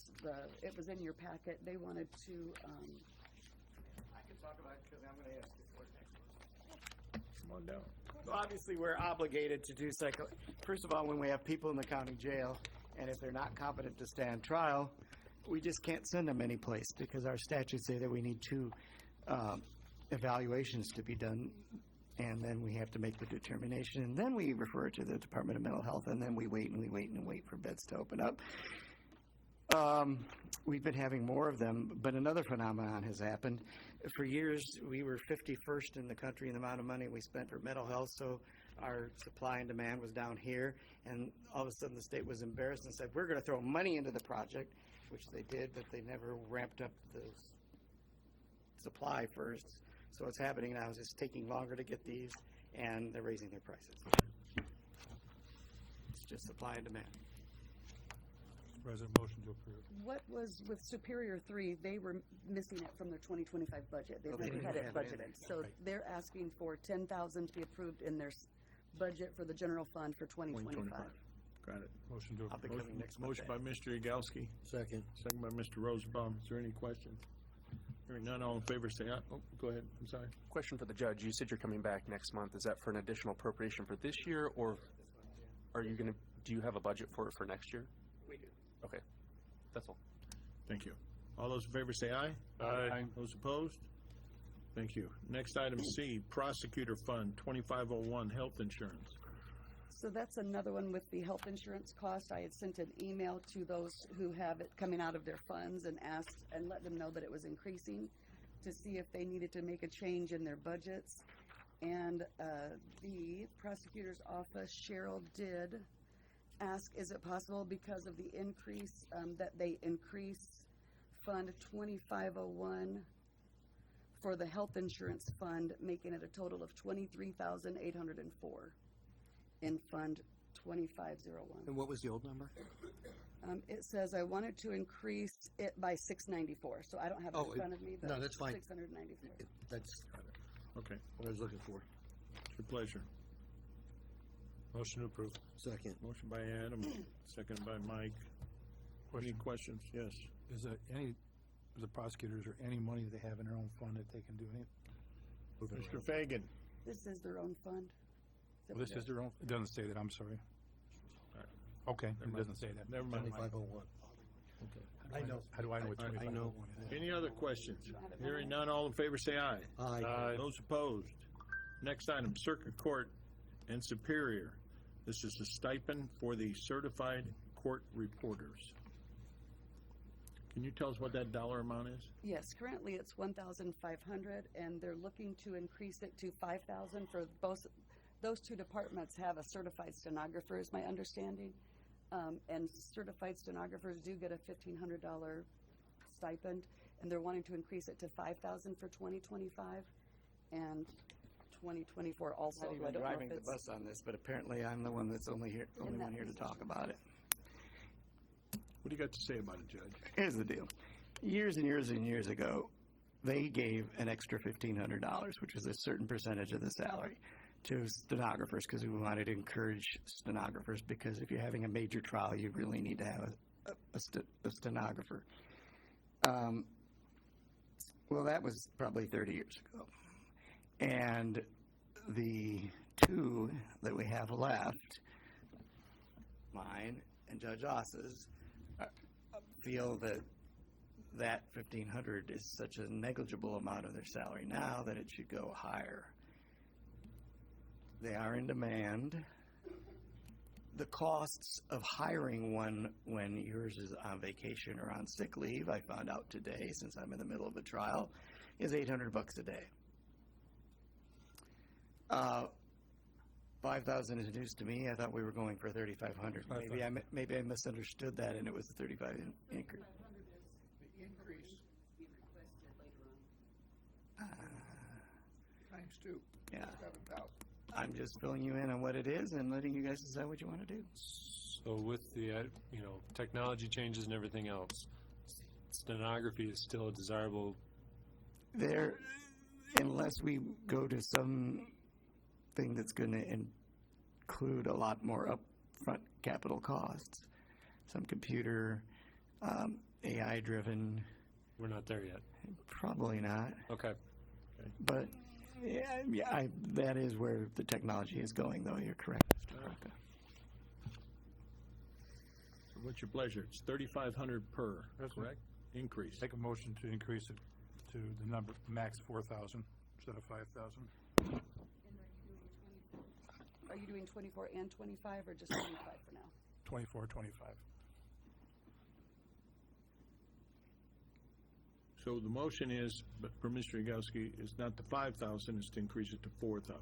it was in your packet, they wanted to, I can talk about it because I'm going to ask you for it next month. Come on down. Well, obviously, we're obligated to do first of all, when we have people in the county jail, and if they're not competent to stand trial, we just can't send them anyplace because our statutes say that we need 2 evaluations to be done, and then we have to make the determination, and then we refer it to the Department of Mental Health, and then we wait and we wait and wait for beds to open up. We've been having more of them, but another phenomenon has happened. For years, we were 51st in the country in the amount of money we spent for mental health, so our supply and demand was down here, and all of a sudden the state was embarrassed and said, we're going to throw money into the project, which they did, but they never ramped up the supply first. So what's happening now is it's taking longer to get these, and they're raising their prices. It's just supply and demand. President, motion to approve. what was with Superior 3, they were missing it from their 2025 budget. They Oh, they never didn't had it have it in budgeted. there. So Right. they're asking for 10,000 to be approved in their budget for the general fund for 2025. Got it. Motion to I'll be approve. coming next month. Motion by Mr. Yagowski. Second. Second by Mr. Rosenbaum. Is there any questions? Hearing none, all in favor say aye. Oh, go ahead. I'm sorry. Question for the judge. You said you're coming back next month. Is that for an additional appropriation for this year, or are you gonna, do you have a budget for it for next year? We do. Okay. That's all. Thank you. All those in favor say aye. Aye. Those opposed? Thank you. Next item C, Prosecutor Fund 2501, Health Insurance. So that's another one with the health insurance cost. I had sent an email to those who have it coming out of their funds and asked and let them know that it was increasing to see if they needed to make a change in their budgets. And the prosecutor's office, Cheryl, did ask, is it possible because of the increase that they increase Fund 2501 for the health insurance fund, making it a total of $23,804 in Fund 2501. And what was the old number? It says I wanted to increase it by 694, so I don't have it Oh, in front of me, but no, that's fine. 694. That's Okay. what I was looking for. It's your pleasure. Motion to approve. Second. Motion by Adam, second by Mike. Any questions? Yes. Is there any, the prosecutors, or any money they have in their own fund that they can do anything? Mr. Fagan. This is their own fund. Well, this is their own, it doesn't say that, I'm sorry. Okay, it mind. doesn't say that. Never mind. 2501. I know. How do I know what I know. 2501 is? Any other questions? Hearing none, all in favor say aye. Aye. Those opposed? Next item, Circuit Court and Superior. This is a stipend for the certified court reporters. Can you tell us what that dollar amount is? Yes, currently it's 1,500, and they're looking to increase it to 5,000 for both. Those two departments have a certified stenographer, is my understanding. And certified stenographers do get a $1,500 stipend, and they're wanting to increase it to 5,000 for 2025 and 2024 also. Not I even don't know driving if the it's- bus on this, but apparently I'm the one that's only that one here to talk about it. What do you got to say about it, Judge? Here's the deal. Years and years and years ago, they gave an extra $1,500, which is a certain percentage of the salary, to stenographers because we wanted to encourage stenographers, because if you're having a major trial, you really need to have a stenographer. Well, that was probably 30 years ago. And the two that we have left, mine and Judge Oss's, feel that that $1,500 is such a negligible amount of their salary now that it should go higher. They are in demand, the costs of hiring one when yours is on vacation or on sick leave, I found out today, since I'm in the middle of a trial, is $800 a day. 5,000 is news to me. I thought we were going for 3,500. Maybe I misunderstood that, and it was the 35 increase. The increase times two. Yeah. 7,000. I'm just filling you in on what it is and letting you guys decide what you want to do. So with the, technology changes and everything else, stenography is still a desirable. There, unless we go to some thing that's going to include a lot more upfront capital costs, some computer, AI driven. We're not there yet. Probably not. Okay. But that is where the technology is going, though. You're correct, Mr. Baca. So what's your pleasure? It's 3,500 per, correct? Increase. Take a motion to increase it to the number, max 4,000 instead of 5,000. Are you doing 24 and 25 or just 25 for now? 24, 25. So the motion is, for Mr. Yagowski, is not the 5,000, it's to increase it to 4,000,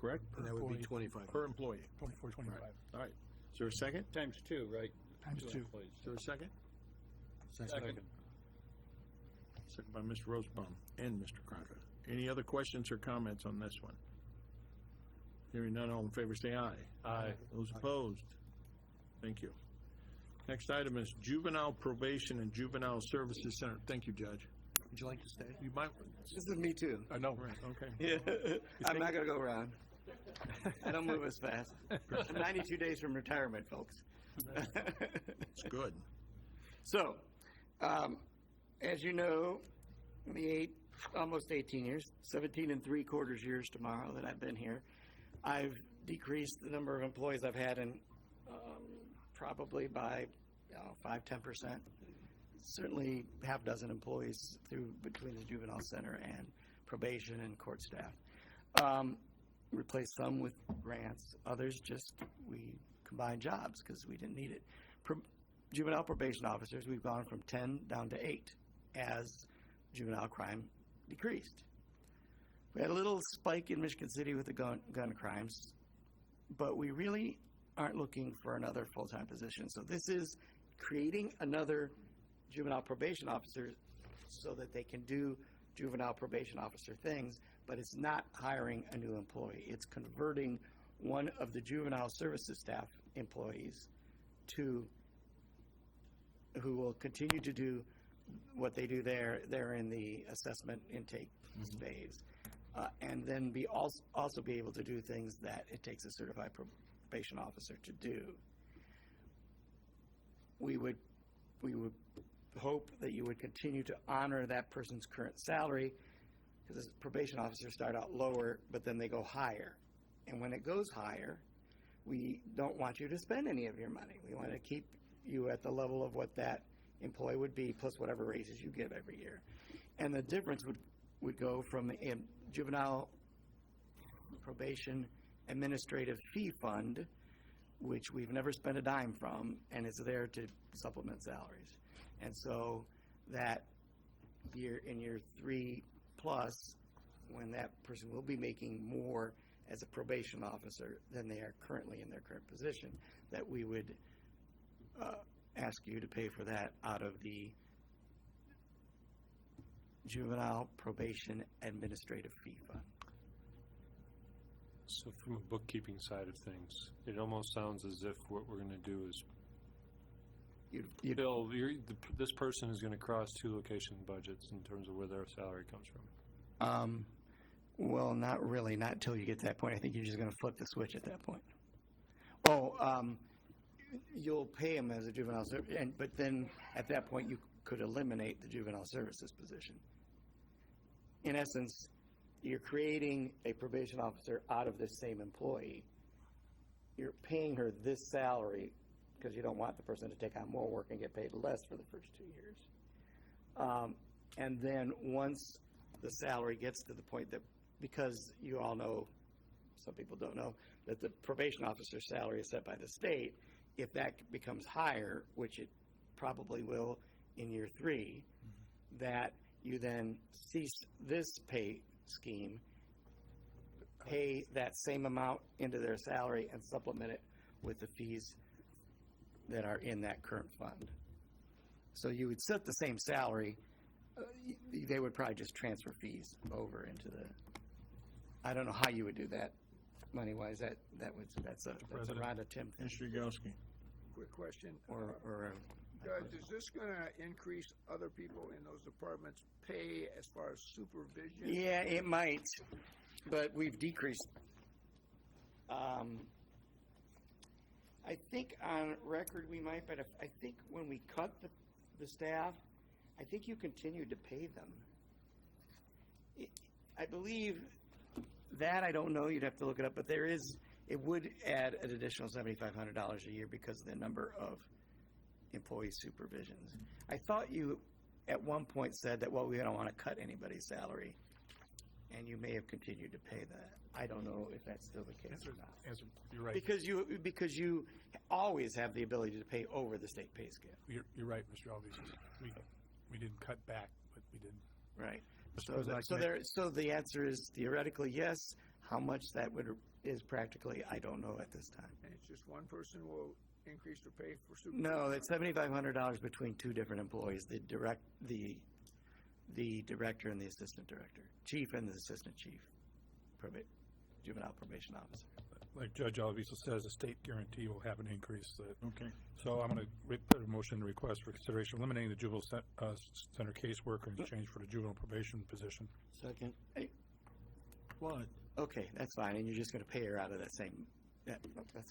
correct? And that would be 25. Per employee. 24, 25. All right. Is there a second? Times two, right? Times two. Employees. Is there a second? Second. Second by Mr. Rosenbaum and Mr. Kronka. Any other questions or comments on this one? Hearing none, all in favor say aye. Aye. Those opposed? Thank you. Next item is Juvenile Probation and Juvenile Services Center. Thank you, Judge. Would you like to stay? You might. This is me too. I know. Right. Okay. Yeah. I'm not going to go around. I don't move as fast. I'm 92 days from retirement, folks. It's good. So, as you know, in the almost 18 years, 17 3/4 years tomorrow that I've been here, I've decreased the number of employees I've had in probably by 5-10%. Certainly half dozen employees between the juvenile center and probation and court staff. Replaced some with grants, others just we combined jobs because we didn't need it. Juvenile probation officers, we've gone from 10 down to 8 as juvenile crime decreased. We had a little spike in Michigan City with the gun crimes, but we really aren't looking for another full-time position. So this is creating another juvenile probation officer so that they can do juvenile probation officer things, but it's not hiring a new employee. It's converting one of the juvenile services staff employees who will continue to do what they do there. They're in the assessment intake phase. And then also be able to do things that it takes a certified probation officer to do. We would hope that you would continue to honor that person's current salary, because probation officers start out lower, but then they go higher. And when it goes higher, we don't want you to spend any of your money. We want to keep you at the level of what that employee would be, plus whatever raises you give every year. And the difference would go from a juvenile probation administrative fee fund, which we've never spent a dime from, and it's there to supplement salaries. And so that in year 3+, when that person will be making more as a probation officer than they are currently in their current position, that we would ask you to pay for that out of the Juvenile Probation Administrative Fee Fund. So from a bookkeeping side of things, it almost sounds as if what we're going to do is Bill, this person is going to cross two location budgets in terms of where their salary comes from. Well, not really, not until you get to that point. I think you're just going to flip the switch at that point. You'll pay him as a juvenile service, but then at that point you could eliminate the juvenile services position. In essence, you're creating a probation officer out of this same employee. You're paying her this salary because you don't want the person to take on more work and get paid less for the first 2 years. And then once the salary gets to the point that, because you all know, some people don't know, that the probation officer's salary is set by the state. If that becomes higher, which it probably will in year 3, that you then cease this pay scheme, pay that same amount into their salary and supplement it with the fees that are in that current fund. So you would set the same salary, they would probably just transfer fees over into the, I don't know how you would do that money-wise, that's a Rhonda Tim thing. Mr. Yagowski. Quick question. Or Judge, is this gonna increase other people in those departments' pay as far as supervision? Yeah, it might, but we've decreased. I think on record we might, but I think when we cut the staff, I think you continued to pay them. I believe that, I don't know, you'd have to look it up, but it would add an additional $7,500 a year because of the number of employee supervisions. I thought you at one point said that, well, we don't want to cut anybody's salary, and you may have continued to pay that. I don't know if that's still the case or not. You're right. Because you always have the ability to pay over the state pay scale. You're right, Mr. Alves. We didn't cut back, but we did. Right. Mr. So the answer is theoretically yes. How much that is practically, I don't know at this time. And it's just one person will increase their pay for supervision? No, it's $7,500 between 2 different employees, the director and the assistant director, chief and the assistant chief, juvenile probation officer. Like Judge Alves says, the state guarantee will have an increase. Okay. So I'm going to put a motion to request for consideration eliminating the juvenile center caseworker in exchange for the juvenile probation position. Second. What? Okay, that's fine, and you're just going to pay her out of that same. That's perfect.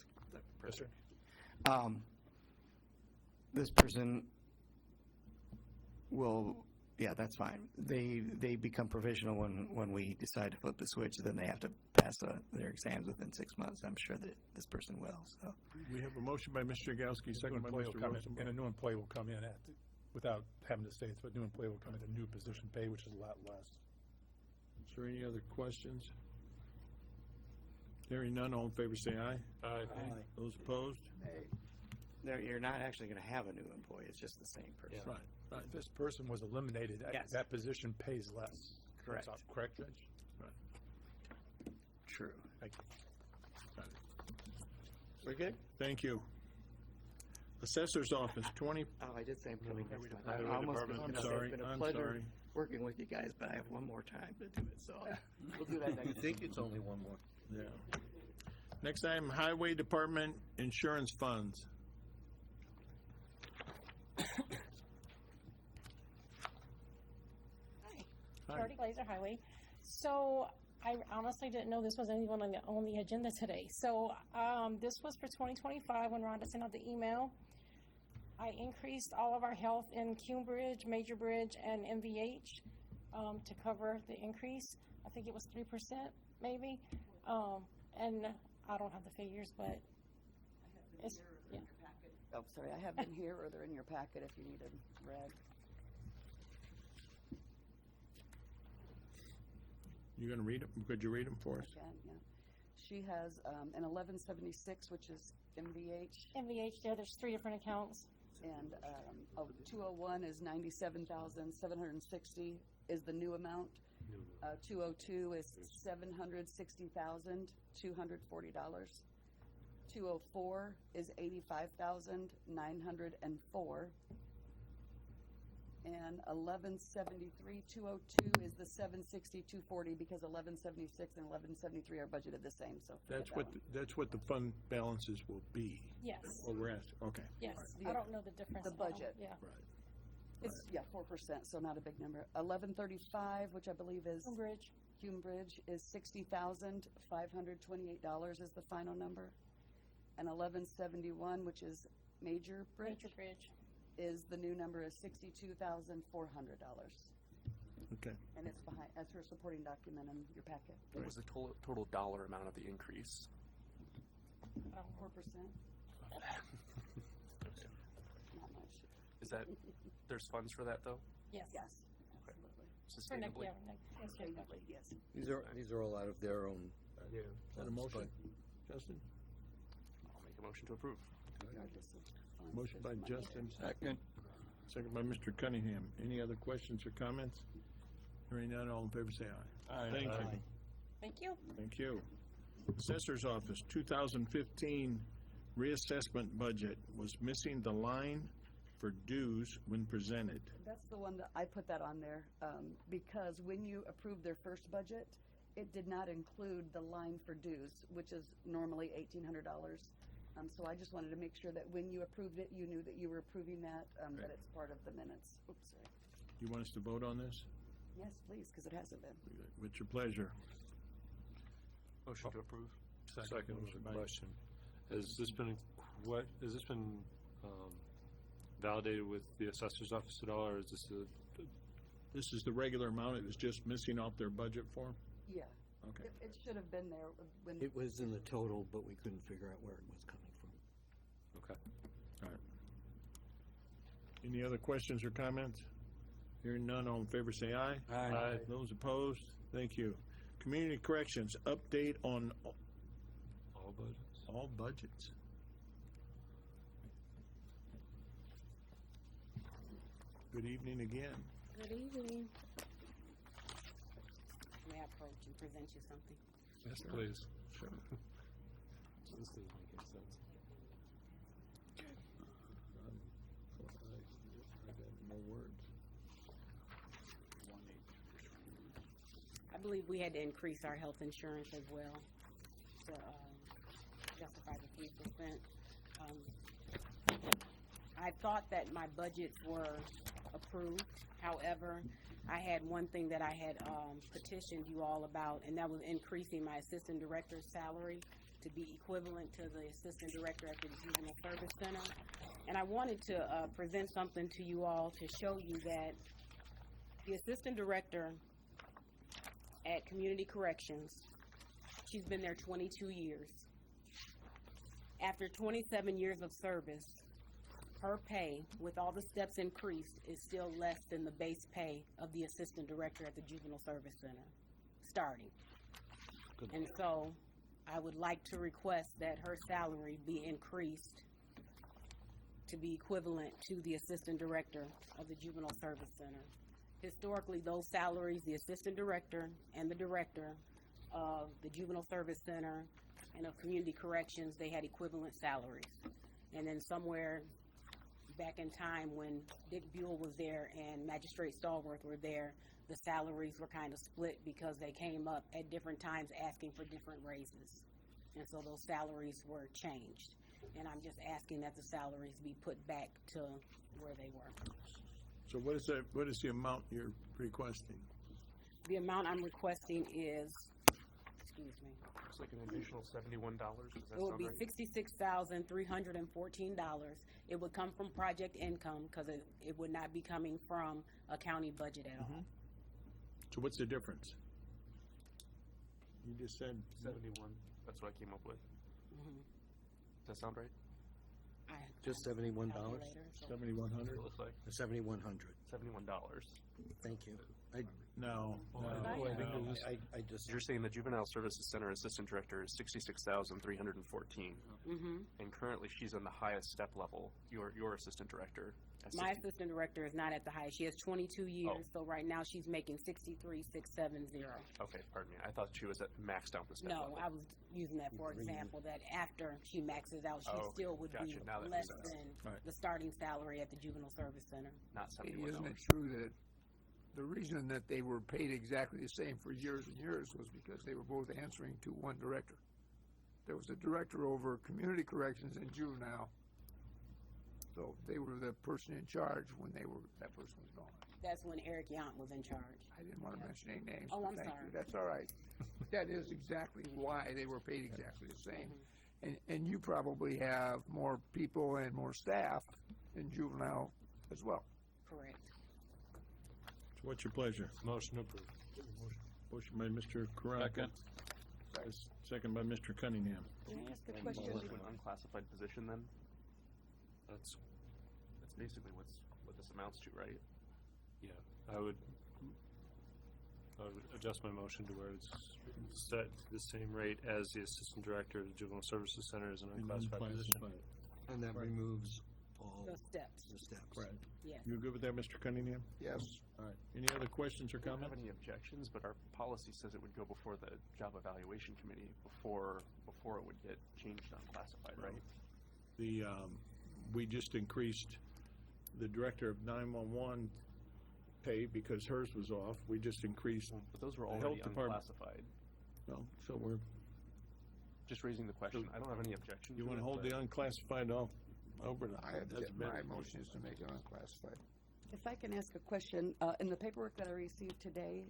This person will. Yeah, that's fine. They become provisional when we decide to flip the switch. Then they have to pass their exams within 6 months. I'm sure that this person will. So We have a motion by Mr. Yagowski, second by Mr. Rosenbaum. And a new employee will come in without having to state, but a new employee will come in at new position pay, which is a lot less. Is there any other questions? Hearing none, all in favor say aye. Aye. Those opposed? you're not actually going to have a new employee. It's just the same person. Right. If this person was eliminated, Yes. that position pays less. Correct. That's all correct, Judge? True. Thank you. We're good? Thank you. Assessor's Office, 20, Oh, I did say I'm coming next time. I Highway almost Department. was I'm gonna say sorry, It's been a I'm pleasure sorry. working with you guys, but I have one more time to do it, so we'll do that next. it's only one more? Yeah. Next item, Highway Department Insurance Funds. Hi. Charlie Glazer Highway. So I honestly didn't know this was anyone on the agenda today. So this was for 2025 when Rhonda sent out the email. I increased all of our health in Cume Bridge, Major Bridge, and MVH to cover the increase. I think it was 3% maybe. And I don't have the figures, but it's, yeah. Oh, sorry, I have them here, or they're in your packet if you need them read. You gonna read them? Could you read them for us? I can, yeah. She has an 1176, which is MVH, MVH, there's 3 different accounts. and 201 is 97,760 is the new amount. 202 is $760,240. 204 is $85,904. And 1173, 202 is the 760,240 because 1176 and 1173 are budgeted the same. So That's what the fund balances will be. Yes. What we're asking. Okay. Yes, Right. I don't know the difference. The budget. Yeah. Right. It's, 4%, so not a big number. 1135, which I believe is Hume Bridge is $60,528 is the final number. And 1171, which is Major Bridge. Major Bridge. Is the new number is $62,400. Okay. And it's behind, as her supporting document in your packet. What was the total dollar amount of the increase? 4%. Not much. Is that, there's funds for that, though? Yes. Yes. Sustainably? Sustainably, yes. These are all out of their own. Is that a motion? Justin? I'll make a motion to approve. Regardless of funds, Motion by there's money. Justin. Second by Mr. Cunningham. Any other questions or comments? Hearing none, all in favor say aye. Aye. Thank you. Thank you. Thank you. Assessor's Office, 2015 reassessment budget was missing the line for dues when presented. That's the one that I put that on there, because when you approved their first budget, it did not include the line for dues, which is normally $1,800. So I just wanted to make sure that when you approved it, you knew that you were approving that, that it's part of the minutes. Oops, sorry. You want us to vote on this? Yes, please, because it hasn't been. With your pleasure. Motion to approve. Second Motion by- question. Has this been, validated with the assessor's office at all, or is this This is the regular amount, it was just missing off their budget form? Yeah. Okay. It should have been there when. It was in the total, but we couldn't figure out where it was coming from. Okay. All right. Any other questions or comments? Hearing none, all in favor say aye. Aye. Those opposed? Thank you. Community Corrections, update on All budgets? all budgets. Good evening again. Good evening. May I approach and present you something? Yes, please. Sure. This doesn't make any sense. I got no words. I believe we had to increase our health insurance as well to justify the 3%. I thought that my budgets were approved. However, I had one thing that I had petitioned you all about, and that was increasing my assistant director's salary to be equivalent to the assistant director at the Juvenile Service Center. And I wanted to present something to you all to show you that the assistant director at Community Corrections, she's been there 22 years. After 27 years of service, her pay, with all the steps increased, is still less than the base pay of the assistant director at the Juvenile Service Center, starting. And so, I would like to request that her salary be increased to be equivalent to the assistant director of the Juvenile Service Center. Historically, those salaries, the assistant director and the director of the Juvenile Service Center and of Community Corrections, they had equivalent salaries. And then somewhere back in time when Dick Buell was there and Magistrate Stallworth were there, the salaries were kind of split because they came up at different times asking for different raises. And so those salaries were changed. And I'm just asking that the salaries be put back to where they were. So what is the amount you're requesting? The amount I'm requesting is, excuse me, It's like an additional $71. Does that it would sound be right? $66,314. It would come from project income because it would not be coming from a county budget at all. So what's the difference? You just said 71. That's what I came up with. Does that sound right? Just $71? Calculator, so- 7,100? It looks like $7,100. $71. Thank you. No. I just. You're saying the Juvenile Services Center Assistant Director is $66,314. And currently she's on the highest step level, your Assistant Director. at My 60 assistant director is not at the highest. She has 22 years, so right now she's making $63,670. Okay, pardon me. I thought she was at maxed out the step No, level. I was using that for example, that after she maxes out, she Oh, still would be gotcha. Now that less makes sense. than the starting salary at the Juvenile Service Center. Not Isn't $71. it true that the reason that they were paid exactly the same for years and years was because they were both answering to one director? There was a director over Community Corrections and Juvenile. So they were the person in charge when that person was gone. That's when Eric Yount was in charge. I didn't want to mention any names. Oh, but I'm thank sorry. you. That's all right. That is exactly why they were paid exactly the same. And you probably have more people and more staff in Juvenile as well. Correct. So what's your pleasure? Motion approved. Motion by Mr. Karanka. Second by Mr. Cunningham. Can I ask a And question? to an unclassified position then? That's, That's basically what this amounts to, right? yeah, I would, I would adjust my motion to where it's set to the same rate as the Assistant Director of the Juvenile Services Center as an unclassified position. And that removes all The steps. the steps. Right. Yes. You good with that, Mr. Cunningham? Yes. All right. Any other questions or I don't have comments? any objections, but our policy says it would go before the Job Evaluation Committee before it would get changed unclassified, right? The, we just increased the Director of 911 pay because hers was off. We just increased But those were the already Health Department. unclassified. Well, so we're, Just raising the question. I don't have any objection. you to want to it, hold but- the unclassified off over? I have, That's my better. motion is to make it unclassified. If I can ask a question, in the paperwork that I received today,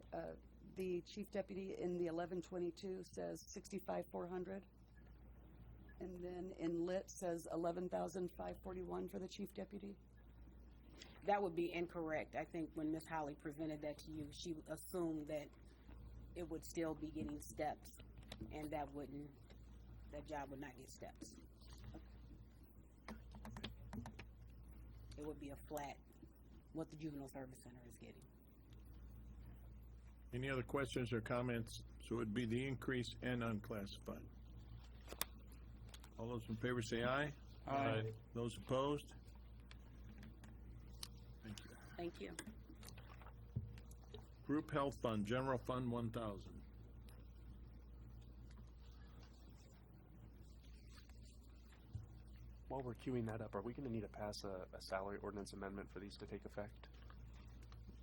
the chief deputy in the 1122 says 65,400. And then in lit says 11,541 for the chief deputy. That would be incorrect. I think when Ms. Holly presented that to you, she assumed that it would still be getting steps, and that job would not get steps. It would be a flat, what the Juvenile Service Center is getting. Any other questions or comments? So it would be the increase and unclassified. All those in favor say aye. Aye. Those opposed? Thank you. Thank you. Group Health Fund, General Fund 1,000. While we're queuing that up, are we going to need to pass a salary ordinance amendment for these to take effect?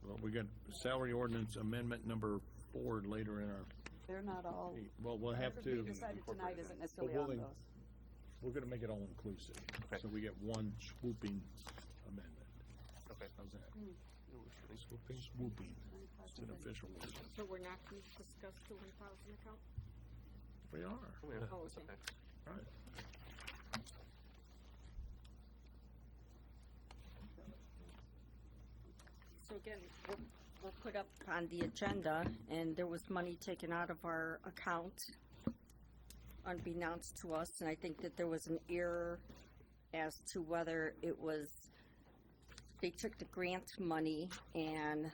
Well, we got salary ordinance amendment number 4 later in our, They're not all. well, we'll have whatever we to, decided tonight isn't necessarily But on we'll- those. we're gonna make it all inclusive. So we get one swooping amendment. Okay. How's that? Hmm. Swooping? Swooping. It's an official word. So we're not going to discuss the 1,000 account? We are. Oh, yeah, Oh, that's okay. Right. So again, we're put up on the agenda, and there was money taken out of our account unbeknownst to us, and I think that there was an error as to whether it was, they took the grant money and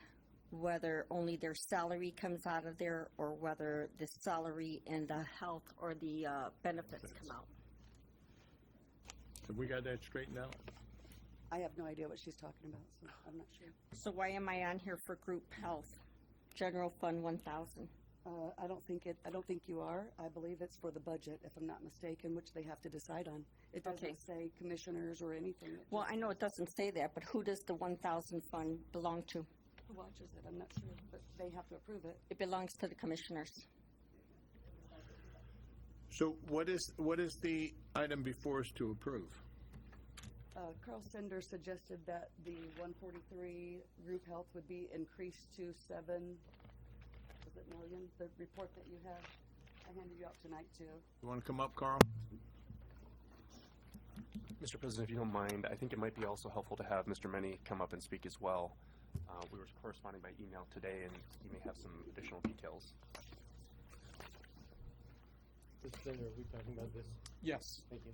whether only their salary comes out of there or whether the salary and the health or the benefits come out. Have we got that straightened out? I have no idea what she's talking about, so I'm not sure. So why am I on here for group health? General Fund 1,000. I don't think you are. I believe it's for the budget, if I'm not mistaken, which they have to decide on. It Okay. doesn't say commissioners or anything. It Well, just I know it doesn't say that, but who does the 1,000 fund belong to? Who watches it? I'm not sure, but they have to approve it. It belongs to the commissioners. So what is the item before us to approve? Carl Sender suggested that the 143 group health would be increased to 7 million, the report that you have. I handed you out tonight too. You wanna come up, Carl? Mr. President, if you don't mind, I think it might be also helpful to have Mr. Meny come up and speak as well. We were corresponding by email today, and he may have some additional details. Mr. Senator, are we talking about this? Yes. Thank you.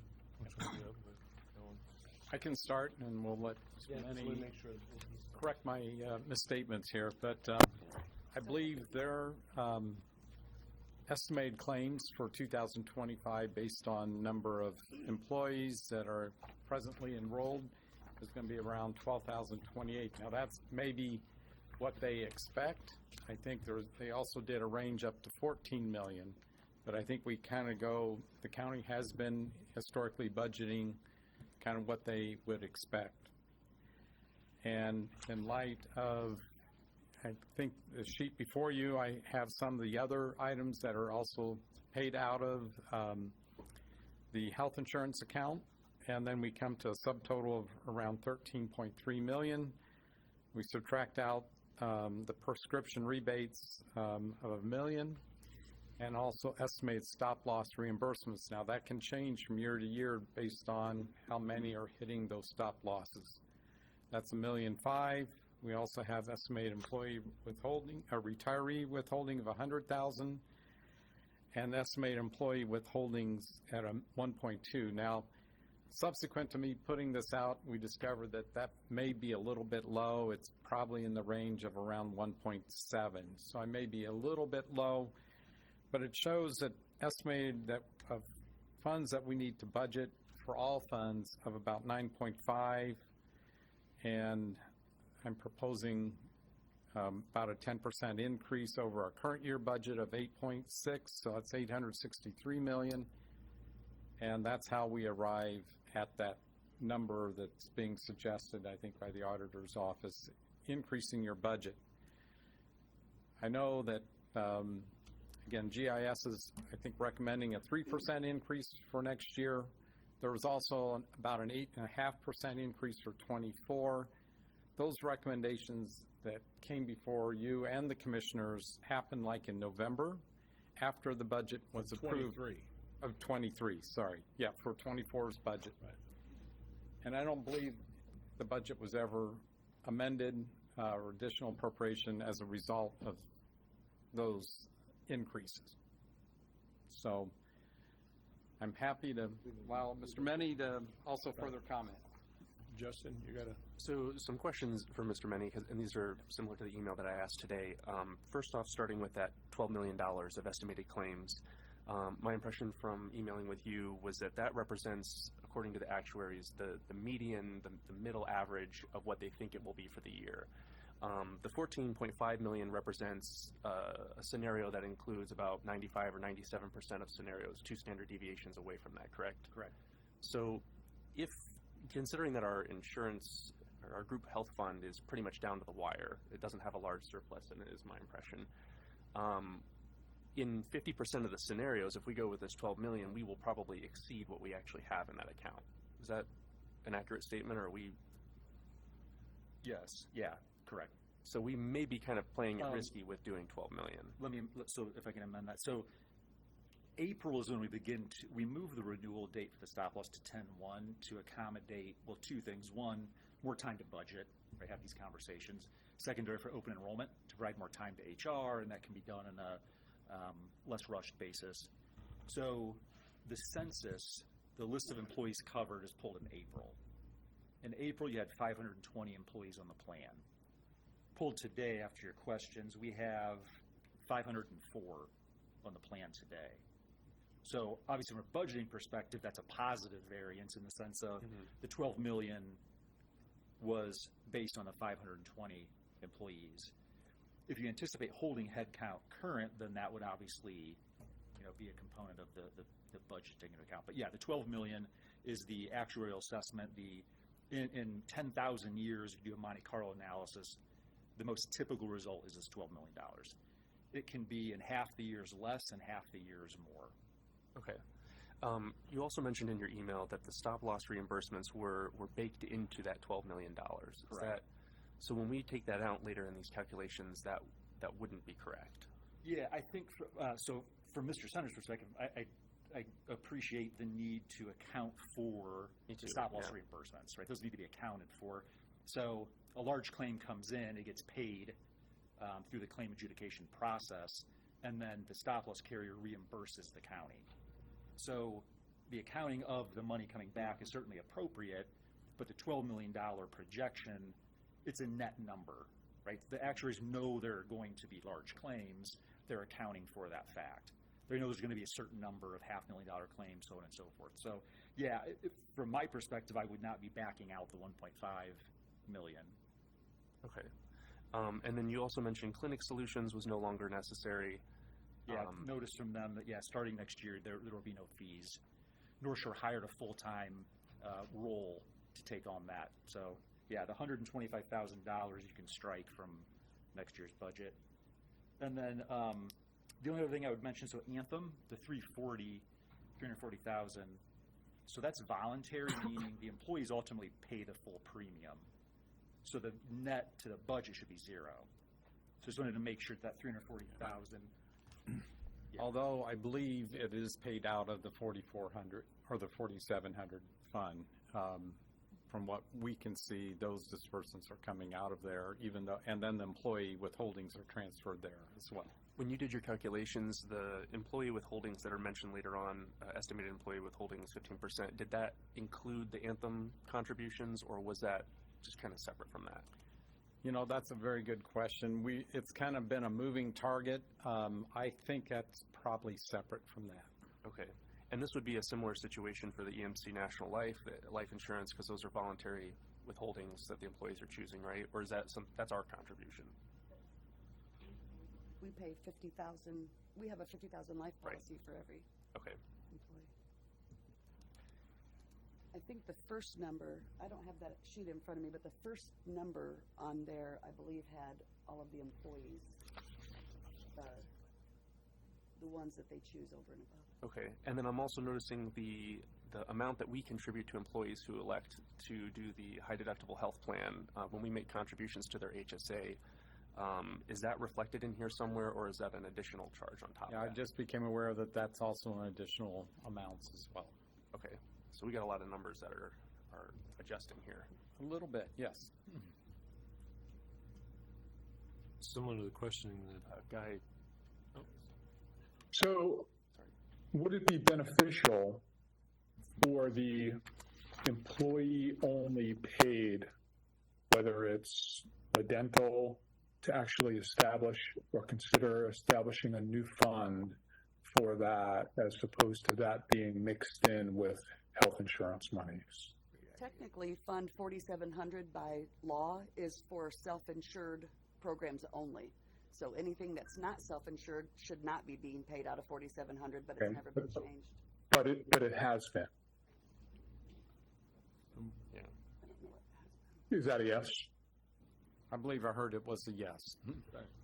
I can start, and we'll let Yeah, Mr. just Meny wanna make sure that he's- correct my misstatements here, but I believe their estimated claims for 2025 based on number of employees that are presently enrolled is going to be around 12,028. Now, that's maybe what they expect. I think they also did a range up to 14 million, but I think we kind of go, the county has been historically budgeting kind of what they would expect. And in light of, I think the sheet before you, I have some of the other items that are also paid out of the health insurance account, and then we come to a subtotal of around 13.3 million. We subtract out the prescription rebates of $1 million, and also estimated stop-loss reimbursements. Now, that can change from year to year based on how many are hitting those stop-losses. That's $1.5 million. We also have estimated employee withholding, a retiree withholding of $100,000, and estimated employee withholdings at 1.2. Now, Subsequent to me putting this out, we discovered that that may be a little bit low. It's probably in the range of around 1.7. So I may be a little bit low, but it shows that estimated that of funds that we need to budget for all funds of about 9.5, and I'm proposing about a 10% increase over our current year budget of 8.6, so that's 863 million. And that's how we arrive at that number that's being suggested, I think, by the auditor's office, increasing your budget. I know that, again, GIS is, I think, recommending a 3% increase for next year. There was also about an 8.5% increase for 24. Those recommendations that came before you and the commissioners happened like in November, after the budget was approved. 23. Of 23, sorry. Yeah, for 24's budget. Right. And I don't believe the budget was ever amended or additional appropriation as a result of those increases. So I'm happy to allow Mr. Meny to also further comment. Justin, you got to... So some questions for Mr. Meny, and these are similar to the email that I asked today. First off, starting with that $12 million of estimated claims, my impression from emailing with you was that that represents, according to the actuaries, the median, the middle average of what they think it will be for the year. The 14.5 million represents a scenario that includes about 95 or 97% of scenarios, 2 standard deviations away from that, correct? Correct. So if, considering that our insurance, or our group health fund is pretty much down to the wire, it doesn't have a large surplus in it, is my impression. In 50% of the scenarios, if we go with this 12 million, we will probably exceed what we actually have in that account. Is that an accurate statement, or are we? Yes, yeah, correct. So we may be kind of playing it risky with doing 12 million. So if I can amend that. So April is when we move the renewal date for the stop loss to 10/1 to accommodate, well, 2 things. One, more time to budget, right, have these conversations. Secondary, for open enrollment, to provide more time to HR, and that can be done on a less rushed basis. So the census, the list of employees covered, is pulled in April. In April, you had 520 employees on the plan. Pulled today, after your questions, we have 504 on the plan today. So obviously, from a budgeting perspective, that's a positive variance in the sense of the 12 million was based on the 520 employees. If you anticipate holding headcount current, then that would obviously, be a component of the budgeting into account. But yeah, the 12 million is the actuarial assessment. In 10,000 years, if you do a Monte Carlo analysis, the most typical result is this $12 million. It can be in half the years less and half the years more. Okay. You also mentioned in your email that the stop loss reimbursements were baked into that $12 million. Is that, so when we take that out later in these calculations, that wouldn't be correct? Yeah, I think, so from Mr. Center's perspective, I appreciate the need to account for the stop loss reimbursements, right? Those need to be accounted for. So a large claim comes in, it gets paid through the claim adjudication process, and then the stop loss carrier reimburses the county. So the accounting of the money coming back is certainly appropriate, but the $12 million projection, it's a net number, right? The actuaries know there are going to be large claims. They're accounting for that fact. They know there's going to be a certain number of $500,000 claims, so on and so forth. So, yeah, from my perspective, I would not be backing out the 1.5 million. Okay. And then you also mentioned Clinic Solutions was no longer necessary. Yeah, notice from them that, starting next year, there will be no fees. North Shore hired a full-time role to take on that. So, yeah, the $125,000 you can strike from next year's budget. And then the only other thing I would mention, so Anthem, the $340,000, so that's voluntary, meaning the employees ultimately pay the full premium. So the net to the budget should be zero. So just wanted to make sure that $340,000. Although I believe it is paid out of the 4,400 or the 4,700 fund. From what we can see, those disbursements are coming out of there, even though, and then the employee withholdings are transferred there as well. When you did your calculations, the employee withholdings that are mentioned later on, estimated employee withholdings 15%, did that include the Anthem contributions, or was that just kind of separate from that? You know, that's a very good question. It's kind of been a moving target. I think that's probably separate from that. Okay. And this would be a similar situation for the EMC National Life Insurance, because those are voluntary withholdings that the employees are choosing, right? Or is that that's our contribution? We pay 50,000, we have a 50,000 life policy for every Okay. employee. I think the first number, I don't have that sheet in front of me, but the first number on there, I believe, had all of the employees, the ones that they choose over and above. Okay. And then I'm also noticing the amount that we contribute to employees who elect to do the high deductible health plan when we make contributions to their HSA. Is that reflected in here somewhere, or is that an additional charge on top of that? I just became aware that that's also an additional amounts as well. Okay. So we got a lot of numbers that are adjusting here. A little bit, yes. Similar to the questioning that Guy. So, would it be beneficial for the employee-only paid, whether it's a dental, to actually establish or consider establishing a new fund for that, as opposed to that being mixed in with health insurance monies? Technically, Fund 4700 by law is for self-insured programs only. So anything that's not self-insured should not be being paid out of 4700, but it's never been changed. But it has been. Yeah. Is that a yes? I believe I heard it was a yes.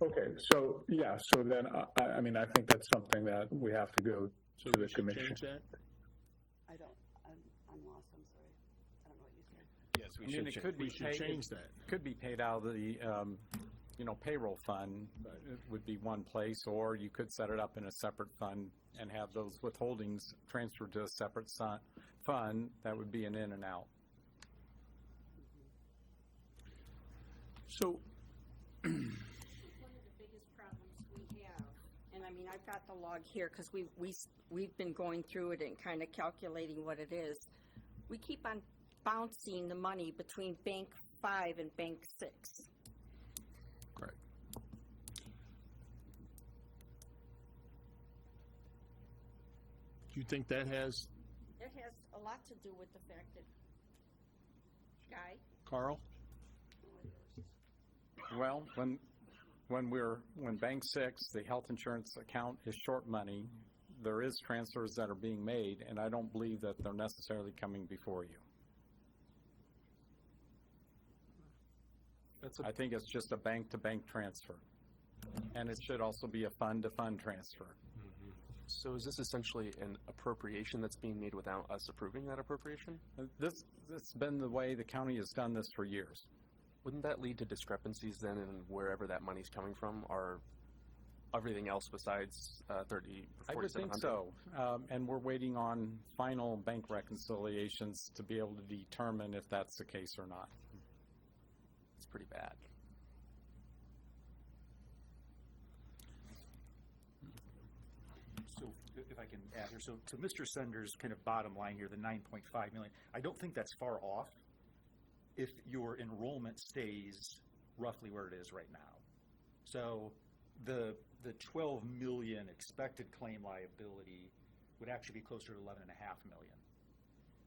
Okay, so, yeah, so then, I mean, I think that's something that we have to go to the commission. Change that? I'm lost, I'm sorry. I don't know what you said. Yes, I mean, We should change that. Could be paid out of the, payroll fund. It would be one place, or you could set it up in a separate fund and have those withholdings transferred to a separate fund. That would be an in and out. So, One of the biggest problems we have, and I mean, I've got the log here because we've been going through it and kind of calculating what it is. We keep on bouncing the money between Bank 5 and Bank 6. correct. Do you think that has, It has a lot to do with the fact that, Guy? Carl? Well, when Bank 6, the health insurance account is short money, there is transfers that are being made, and I don't believe that they're necessarily coming before you. I think it's just a bank-to-bank transfer. And it should also be a fund-to-fund transfer. So is this essentially an appropriation that's being made without us approving that appropriation? This has been the way the county has done this for years. Wouldn't that lead to discrepancies then in wherever that money's coming from, or everything else besides 30 I would think 4700? so. And we're waiting on final bank reconciliations to be able to determine if that's the case or not. It's pretty bad. So if I can add here, so to Mr. Sender's kind of bottom line here, the 9.5 million, I don't think that's far off if your enrollment stays roughly where it is right now. So the 12 million expected claim liability would actually be closer to 11.5 million.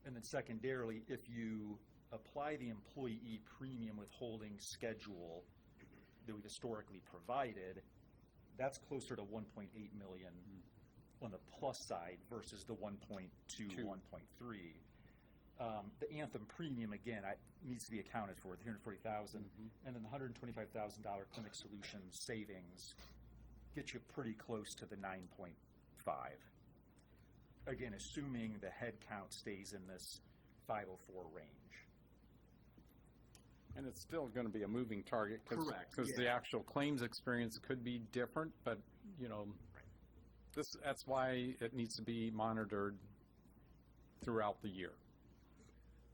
And then secondarily, if you apply the employee premium withholding schedule that we've historically provided, that's closer to 1.8 million on the plus side versus the 1.2, 1.3. The Anthem premium, again, needs to be accounted for, the $340,000, and then the $125,000 Clinic Solutions savings gets you pretty close to the 9.5. Again, assuming the head count stays in this 504 range. And it's still going to be a moving target Correct, because the actual claims experience could be different, but, that's why it needs to be monitored throughout the year.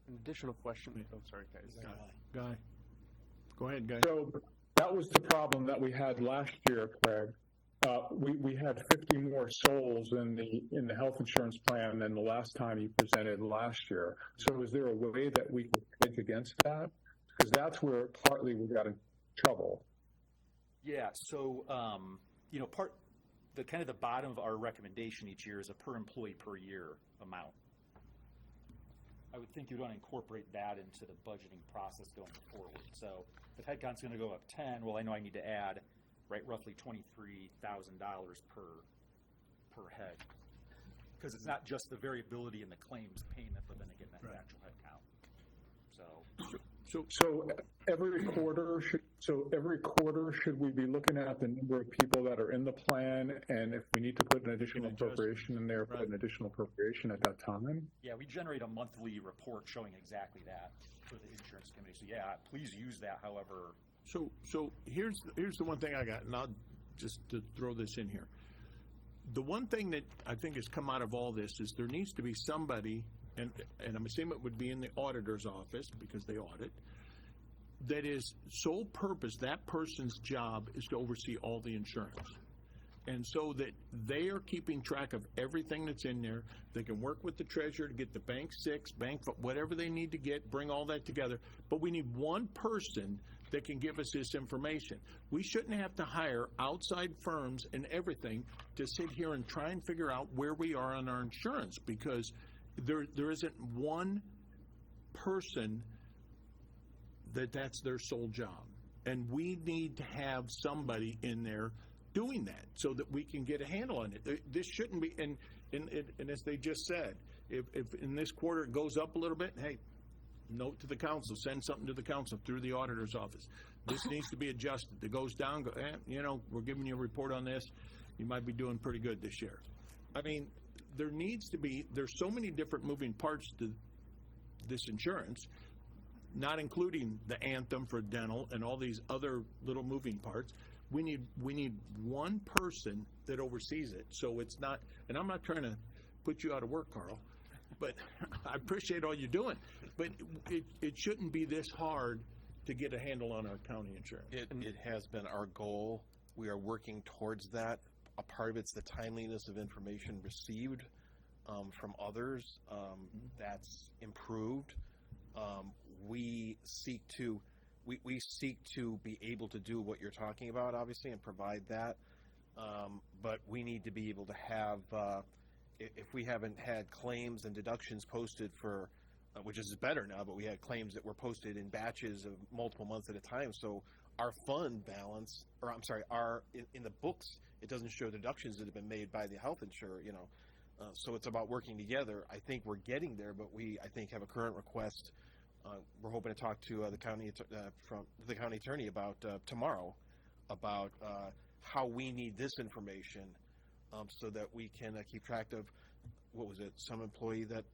An additional question. Oh, sorry, guys. Guy. Go ahead, Guy. So that was the problem that we had last year, Craig. we had 50 more souls in the health insurance plan than the last time you presented last year. So is there a way that we could hedge against that? Because that's where partly we got in trouble. Yeah, so, the bottom of our recommendation each year is a per employee per year amount. I would think you'd want to incorporate that into the budgeting process going forward. So if headcount's going to go up 10, well, I know I need to add, right, roughly $23,000 per head. Because it's not just the variability in the claims payment, but then again, that actual headcount. So every quarter should we be looking at the number of people that are in the plan, and if we need to put an additional appropriation in there, put an additional appropriation at that time? Yeah, we generate a monthly report showing exactly that for the insurance committee. So yeah, please use that. However, So here's the one thing I got, and I'll just to throw this in here. The one thing that I think has come out of all this is there needs to be somebody, and I'm assuming it would be in the auditor's office because they audit, that is sole purpose, that person's job is to oversee all the insurance. And so that they are keeping track of everything that's in there. They can work with the treasurer to get the bank whatever they need to get, bring all that together. But we need one person that can give us this information. We shouldn't have to hire outside firms and everything to sit here and try and figure out where we are on our insurance, because there isn't one person that's their sole job. And we need to have somebody in there doing that so that we can get a handle on it. This shouldn't be, and as they just said, if in this quarter it goes up a little bit, hey, note to the council, send something to the council through the auditor's office. This needs to be adjusted. It goes down, we're giving you a report on this. You might be doing pretty good this year. I mean, there's so many different moving parts to this insurance, not including the Anthem for dental and all these other little moving parts. We need one person that oversees it. So it's not, and I'm not trying to put you out of work, Carl, but I appreciate all you're doing. But it shouldn't be this hard to get a handle on our county insurance. It has been our goal. We are working towards that. A part of it's the timeliness of information received from others. That's improved. We seek to be able to do what you're talking about, obviously, and provide that. But we need to be able to have, if we haven't had claims and deductions posted for, which is better now, but we had claims that were posted in batches of multiple months at a time. So our fund balance, in the books, it doesn't show deductions that have been made by the health insurer, so it's about working together. I think we're getting there, but I think have a current request. We're hoping to talk to the county attorney about tomorrow about how we need this information so that we can keep track of, some employee that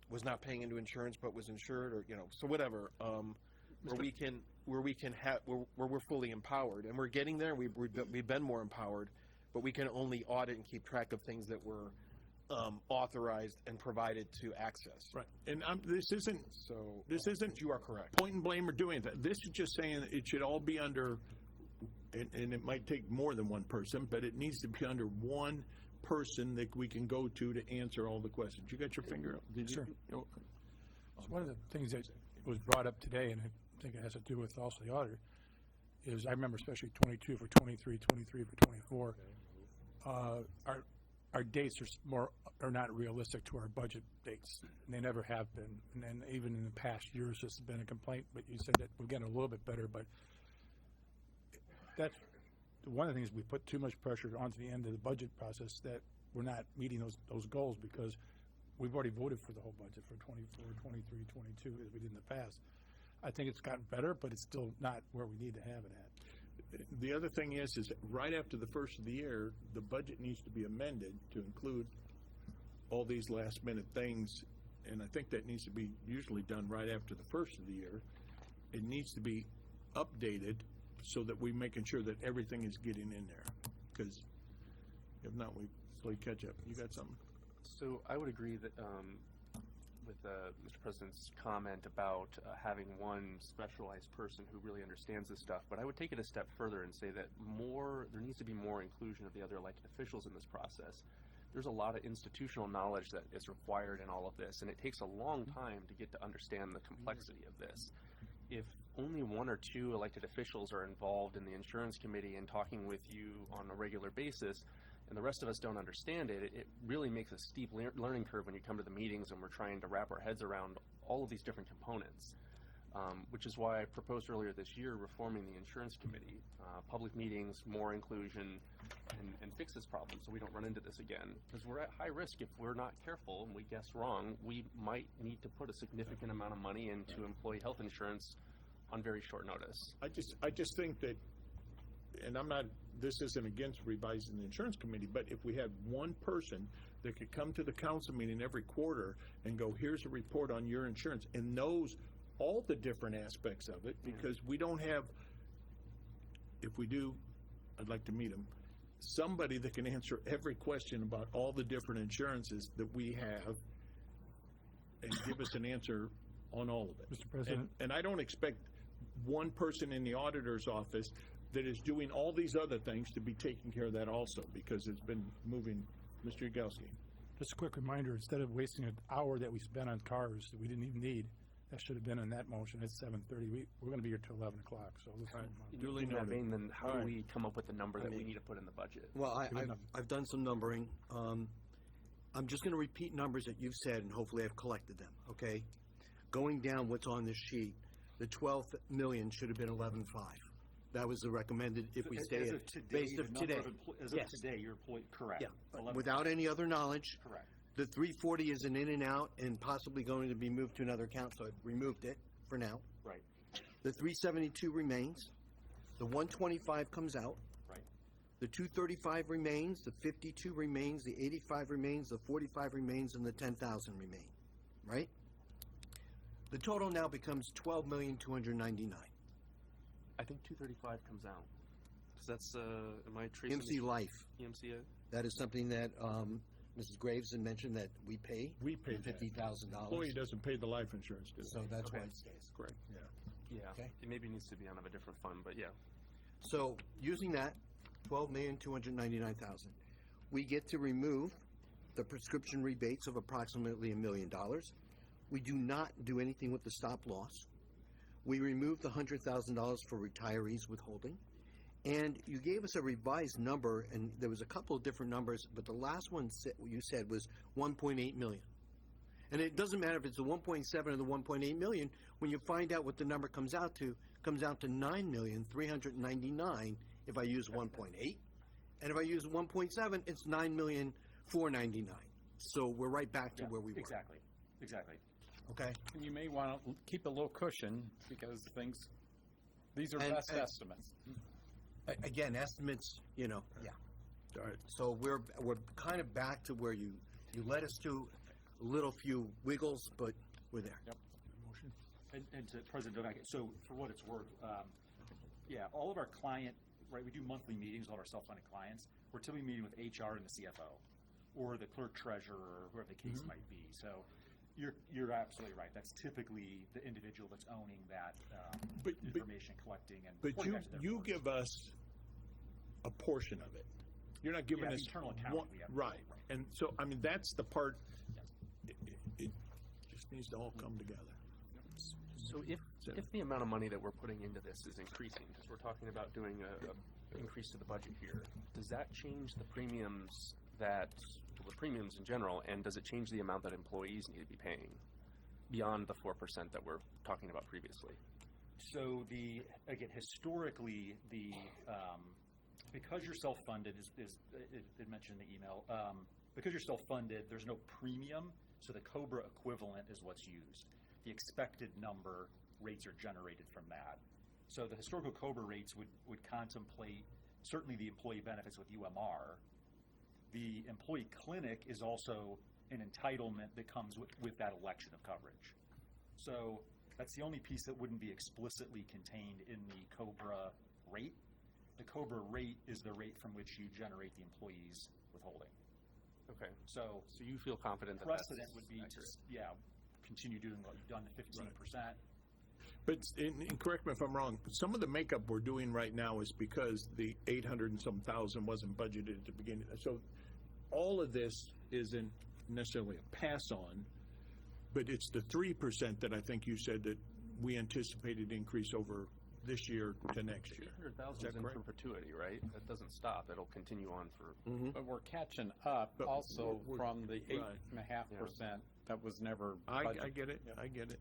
was not paying into insurance but was insured, or so whatever, where we're fully empowered, and we're getting there. We've been more empowered, but we can only audit and keep track of things that were authorized and provided to access. Right, and this isn't. You are correct. Point and blame or doing that. This is just saying that it should all be under, and it might take more than one person, but it needs to be under one person that we can go to answer all the questions. You got your finger up? Sure. One of the things that was brought up today, and I think it has to do with also the auditor, is I remember especially 22 for 23, 23 for 24. Our dates are not realistic to our budget dates, and they never have been. And then even in the past years, this has been a complaint. But you said that we're getting a little bit better. But that's one of the things, we put too much pressure onto the end of the budget process that we're not meeting those goals, because we've already voted for the whole budget for 24, 23, 22 as we did in the past. I think it's gotten better, but it's still not where we need to have it at. The other thing is right after the first of the year, the budget needs to be amended to include all these last minute things, and I think that needs to be usually done right after the first of the year. It needs to be updated so that we're making sure that everything is getting in there, because if not, we play catch up. You got something? So I would agree that with Mr. President's comment about having one specialized person who really understands this stuff, but I would take it a step further and say that there needs to be more inclusion of the other elected officials in this process. There's a lot of institutional knowledge that is required in all of this, and it takes a long time to get to understand the complexity of this. If only one or two elected officials are involved in the insurance committee and talking with you on a regular basis, and the rest of us don't understand it, it really makes a steep learning curve when you come to the meetings and we're trying to wrap our heads around all of these different components. Which is why I proposed earlier this year reforming the insurance committee, public meetings, more inclusion, and fix this problem so we don't run into this again. Because we're at high risk if we're not careful and we guess wrong, we might need to put a significant amount of money into employee health insurance on very short notice. I just think that, and this isn't against revising the insurance committee, but if we had one person that could come to the council meeting every quarter and go, here's a report on your insurance, and knows all the different aspects of it, because we don't have, if we do, I'd like to meet them, somebody that can answer every question about all the different insurances that we have and give us an answer on all of it. Mr. President. And I don't expect one person in the auditor's office that is doing all these other things to be taking care of that also, because it's been moving. Mr. Yagowski. Just a quick reminder, instead of wasting an hour that we spent on cars that we didn't even need, that should have been in that motion. It's 7:30. We're going to be here till 11 o'clock, so let's move on. Duly In that noted. vein, then how All do right. we come up with the number that we need to put in the budget? Well, I've done some numbering. I'm just going to repeat numbers that you've said, and hopefully I've collected them, okay? Going down what's on this sheet, the 12 million should have been 11.5. That was the recommended if we stay As at, of today, based the of number today. of as Yes. of today, you're correct. Yeah, 11. without any other knowledge. Correct. The 340 is an in and out and possibly going to be moved to another account, so I've removed it for now. Right. The 372 remains. The 125 comes out. Right. The 235 remains, the 52 remains, the 85 remains, the 45 remains, and the 10,000 remain, right? The total now becomes 12,299,000. I think 235 comes out. Because that's, am I tracing? EMC Life. EMC? That is something that Mrs. Graves had mentioned that we pay. We pay that. $50,000. Employee doesn't pay the life insurance, do they? So that's why Okay. it stays. Correct. Yeah. Yeah. Okay. It maybe needs to be out of a different fund, but yeah. So using that, 12,299,000, we get to remove the prescription rebates of approximately $1 million. We do not do anything with the stop loss. We remove the $100,000 for retirees withholding. And you gave us a revised number, and there was a couple of different numbers, but the last one you said was 1.8 million. And it doesn't matter if it's the 1.7 or the 1.8 million, when you find out what the number comes out to 9,399,000 if I use 1.8. And if I use 1.7, it's 9,499,000. So we're right back to where we were. Exactly. Okay? And you may want to keep a little cushion because these are best estimates. Again, estimates, yeah. All right. So we're kind of back to where you led us to, a little few wiggles, but we're there. Yep. And to President Novak, so for what it's worth, all of our client, right, we do monthly meetings with all our self-funded clients. We're typically meeting with HR and the CFO, or the clerk treasurer, or whoever the case might be. So you're absolutely right. That's typically the individual that's owning that information collecting and. But reporting back to their you board. give us a portion of it. You're not giving Yeah, us internal accounting one, we have. right. And so, I mean, that's the part. It just needs to all come together. So if the amount of money that we're putting into this is increasing, because we're talking about doing a increase to the budget here, does that change the premiums in general, and does it change the amount that employees need to be paying beyond the 4% that we're talking about previously? So historically, because you're self-funded, is it mentioned in the email, because you're self-funded, there's no premium, so the COBRA equivalent is what's used. The expected number rates are generated from that. So the historical COBRA rates would contemplate certainly the employee benefits with UMR. The employee clinic is also an entitlement that comes with that election of coverage. So that's the only piece that wouldn't be explicitly contained in the COBRA rate. The COBRA rate is the rate from which you generate the employee's withholding. Okay. So you feel confident that precedent that's would be accurate. continue doing what you've done, the 15%. But, and correct me if I'm wrong, but some of the makeup we're doing right now is because the 800 and some thousand wasn't budgeted at the beginning. So all of this isn't necessarily a pass-on, but it's the 3% that I think you said that we anticipated increase over this year to next year. 800,000 Is that is in correct? perpetuity, right? That doesn't stop. It'll continue on for. But we're catching up But also we're- from the right. 8.5% that was never I budgeted. get it, I get it.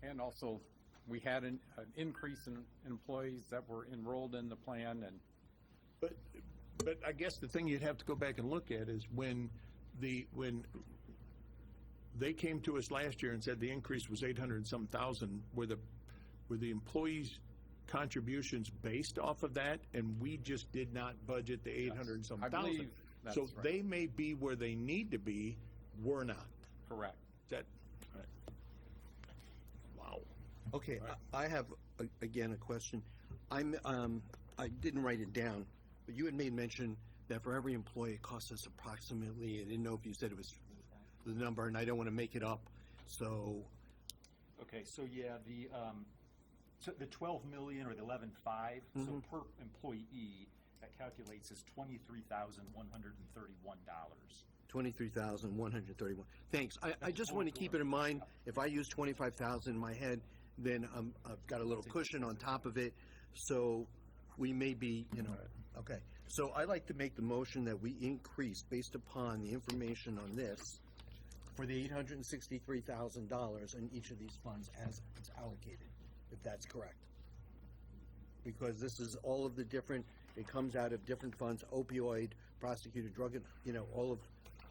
And also, we had an increase in employees that were enrolled in the plan, and But I guess the thing you'd have to go back and look at is when they came to us last year and said the increase was 800 and some thousand, were the employees' contributions based off of that, and we just did not budget the 800 and some I thousand? believe that's So right. they may be where they need to be, we're not. Correct. That, right. Wow. Okay, I have, again, a question. I didn't write it down, but you had made mention that for every employee, it costs us approximately, I didn't know if you said it was the number, and I don't want to make it up, so, Okay, so yeah, the 12 million or the 11.5, so per employee, that calculates as $23,131. 23,131. Thanks. I just want to keep it in mind, if I use 25,000 in my head, then I've got a little cushion on top of it, so we may be, okay. So I'd like to make the motion that we increase, based upon the information on this, for the $863,000 in each of these funds as it's allocated, if that's correct. Because this is all of the different, it comes out of different funds, opioid, prosecutor, drug,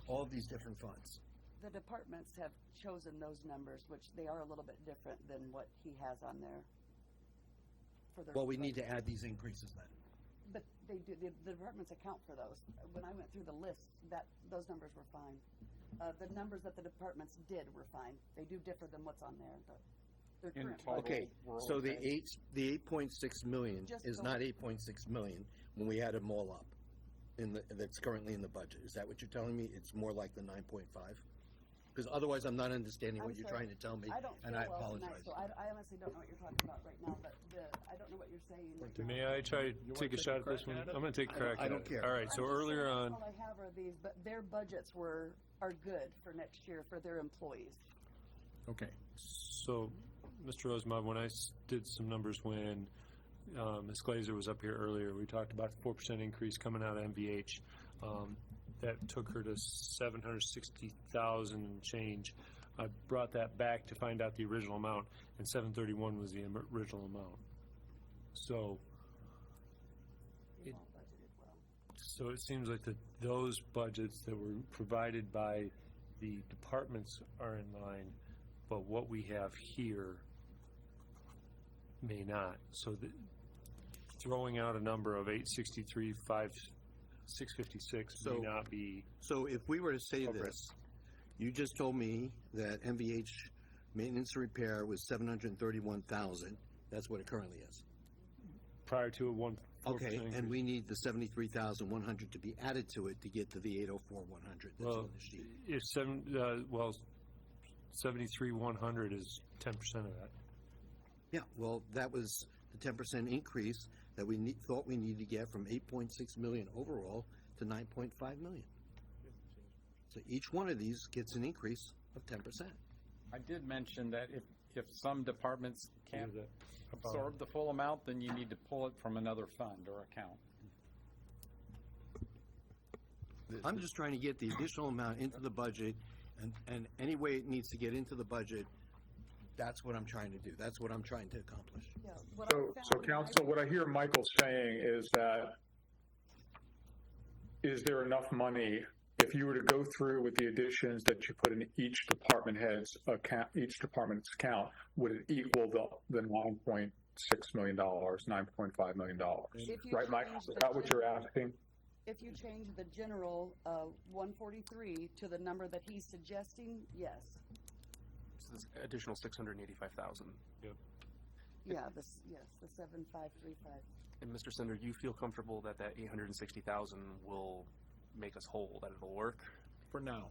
all of these different funds. The departments have chosen those numbers, which they are a little bit different than what he has on there. For their Well, we need to add these increases then. But they do, the departments account for those. When I went through the list, those numbers were fine. The numbers that the departments did were fine. They do differ than what's on there, but they're current. Okay, so the 8.6 million Just is go- not 8.6 million when we add them all up that's currently in the budget. Is that what you're telling me? It's more like the 9.5? Because otherwise I'm not understanding what I'm you're sorry. trying to tell me, I don't and feel I well apologize. tonight, so I honestly don't know what you're talking about right now, but I don't know what you're saying. right now. May I try to take a shot at this one? I'm going to take a crack at it. I don't care. All right, so I'm just earlier saying on, All I have are these, but their budgets are good for next year for their employees. Okay. so, Mr. Rosemont, when I did some numbers when Ms. Glazer was up here earlier, we talked about the 4% increase coming out of MVH. That took her to 760,000 and change. I brought that back to find out the original amount, and 731 was the original amount. So, so it seems like those budgets that were provided by the departments are in line, but what we have here may not. So throwing out a number of 863, 656 may not be. So if we were to say appropriate. this, you just told me that MVH maintenance and repair was 731,000. That's what it currently is. Prior to a 1%. Okay, and we need the 73,100 to be added to it to get to the 804,100 that's Well, on the sheet. if 73,100 is 10% of that. Yeah, well, that was the 10% increase that we thought we needed to get from 8.6 million overall to 9.5 million. So each one of these gets an increase of 10%. I did mention that if some departments can't absorb the full amount, then you need to pull it from another fund or account. I'm just trying to get the additional amount into the budget, and any way it needs to get into the budget, that's what I'm trying to do. That's what I'm trying to accomplish. Yeah, what I So found- council, what I hear Michael saying is that, is there enough money, if you were to go through with the additions that you put in each department head's account, each department's account, would it equal the $9.6 million, $9.5 million? If you Right, Mike? change Is the that what you're asking? If you change the general 143 to the number that he's suggesting, yes. So this additional 685,000. Yep. Yeah, the 7535. And Mr. Senator, you feel comfortable that 860,000 will make us whole, that it'll work? For now.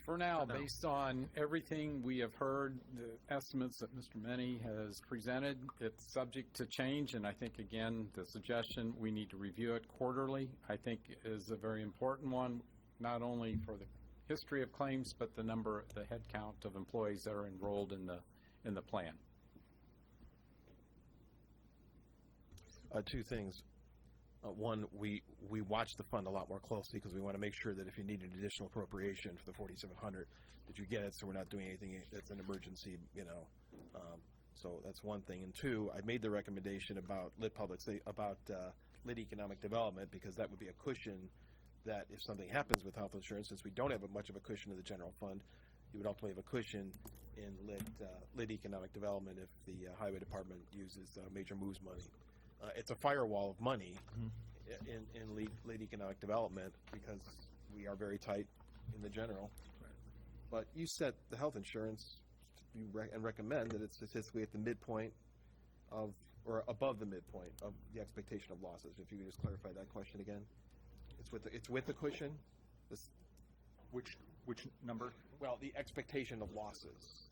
For now, based on everything we have heard, the estimates that Mr. Meny has presented, it's subject to change, and I think, again, the suggestion, we need to review it quarterly, I think is a very important one, not only for the history of claims, but the head count of employees that are enrolled in the plan. Two things. One, we watch the fund a lot more closely because we want to make sure that if you need an additional appropriation for the 4,700, that you get it, so we're not doing anything that's an emergency, so that's one thing. And two, I made the recommendation about lit economic development, because that would be a cushion that if something happens with health insurance, since we don't have much of a cushion in the general fund, you would ultimately have a cushion in lit economic development if the highway department uses Major Moves money. It's a firewall of money in lit economic development because we are very tight in the general. But you set the health insurance and recommend that it's statistically at the midpoint of, or above the midpoint of the expectation of losses. If you could just clarify that question again. It's with the cushion? Which number? Well, the expectation of losses.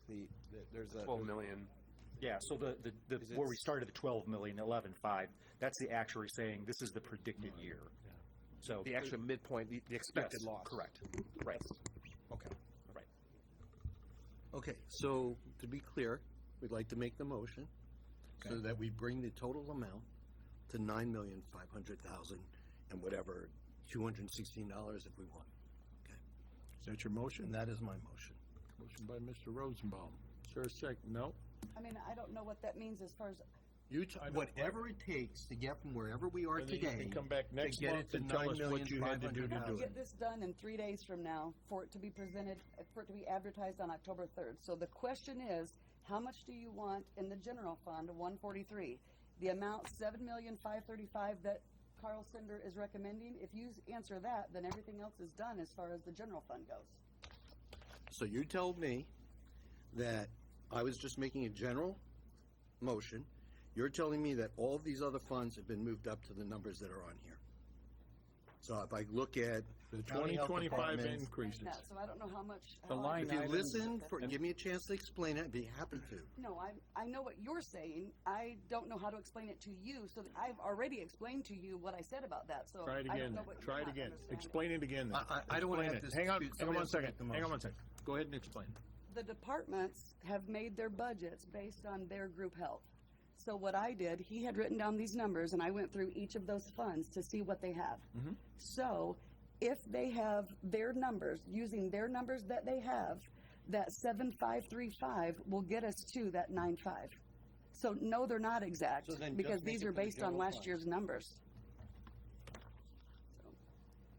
There's a 12 million. Yeah, so where we started the 12 million, 11.5, that's the actuary saying this is the predicted year. So the actual midpoint, the expected loss. Correct. Right. Okay. Right. Okay, so to be clear, we'd like to make the motion so that we bring the total amount to $9,500,000 and whatever, $216 if we want. Okay. Is that your motion? And that is my motion. Motion by Mr. Rosenbaum. Is there a second? No? I mean, I don't know what that means as far as, Whatever it takes to get from wherever we are And then you today. can come back next to get month it to and tell us what you had to do to do it. get this done in 3 days from now for it to be presented, for it to be advertised on October 3rd. So the question is, how much do you want in the general fund, 143? The amount, $7,535,000 that Carl Sender is recommending? If you answer that, then everything else is done as far as the general fund goes. So you told me that I was just making a general motion. You're telling me that all of these other funds have been moved up to the numbers that are on here. So if I look at The county health 2025 departments- increases. Now, so I don't know how much. The how line If you items- listen, give me a chance to explain it, I'd be happy to. No, I know what you're saying. I don't know how to explain it to you, so that I've already explained to you what I said about that, so. Try it I don't again know then. what you're Try it not again. understanding. Explain it again then. I don't wanna Explain have it. this Hang on, dispute. hang on one Somebody else second. make the Hang on motion. one second. Go ahead and explain. The departments have made their budgets based on their group health. So what I did, he had written down these numbers, and I went through each of those funds to see what they have. So if they have their numbers, using their numbers that they have, that 7,535 will get us to that 9,500. So no, they're not exact, So then because just make these it are for the based on general last fund. year's numbers.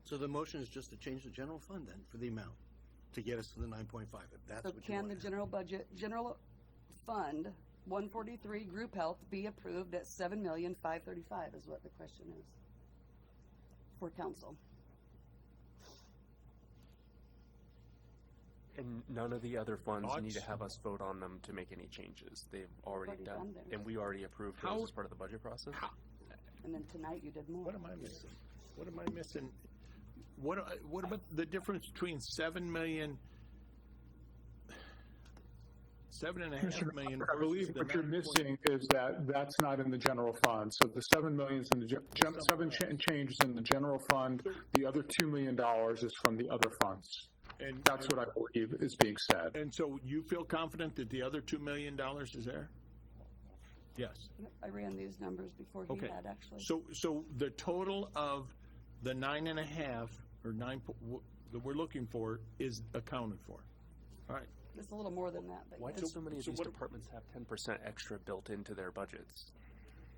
So the motion is just to change the general fund then for the amount, to get us to the 9.5, if that's So what you can the want. general fund, 143 group health, be approved at 7,535,000 is what the question is for council. And none of the other funds need to Thoughts? have us vote on them to make any changes. They've already Already done, done theirs. and we already approved How- those as part of the budget process. And then tonight you did more. What am I missing? What am I missing? What about the difference between 7 million, 7.5 million? I believe versus what the you're 9 missing is that that's not in the general fund. So the 7 million is in the change is in the general fund. The other $2 million is from the other funds. And That's what I believe is being said. And so you feel confident that the other $2 million is there? Yes. I ran these numbers before he Okay. had, actually. So the total of the 9.5 or 9 that we're looking for is accounted for. All right. It's a little more than that, but Why yes. did so many of so these what- departments have 10% extra built into their budgets?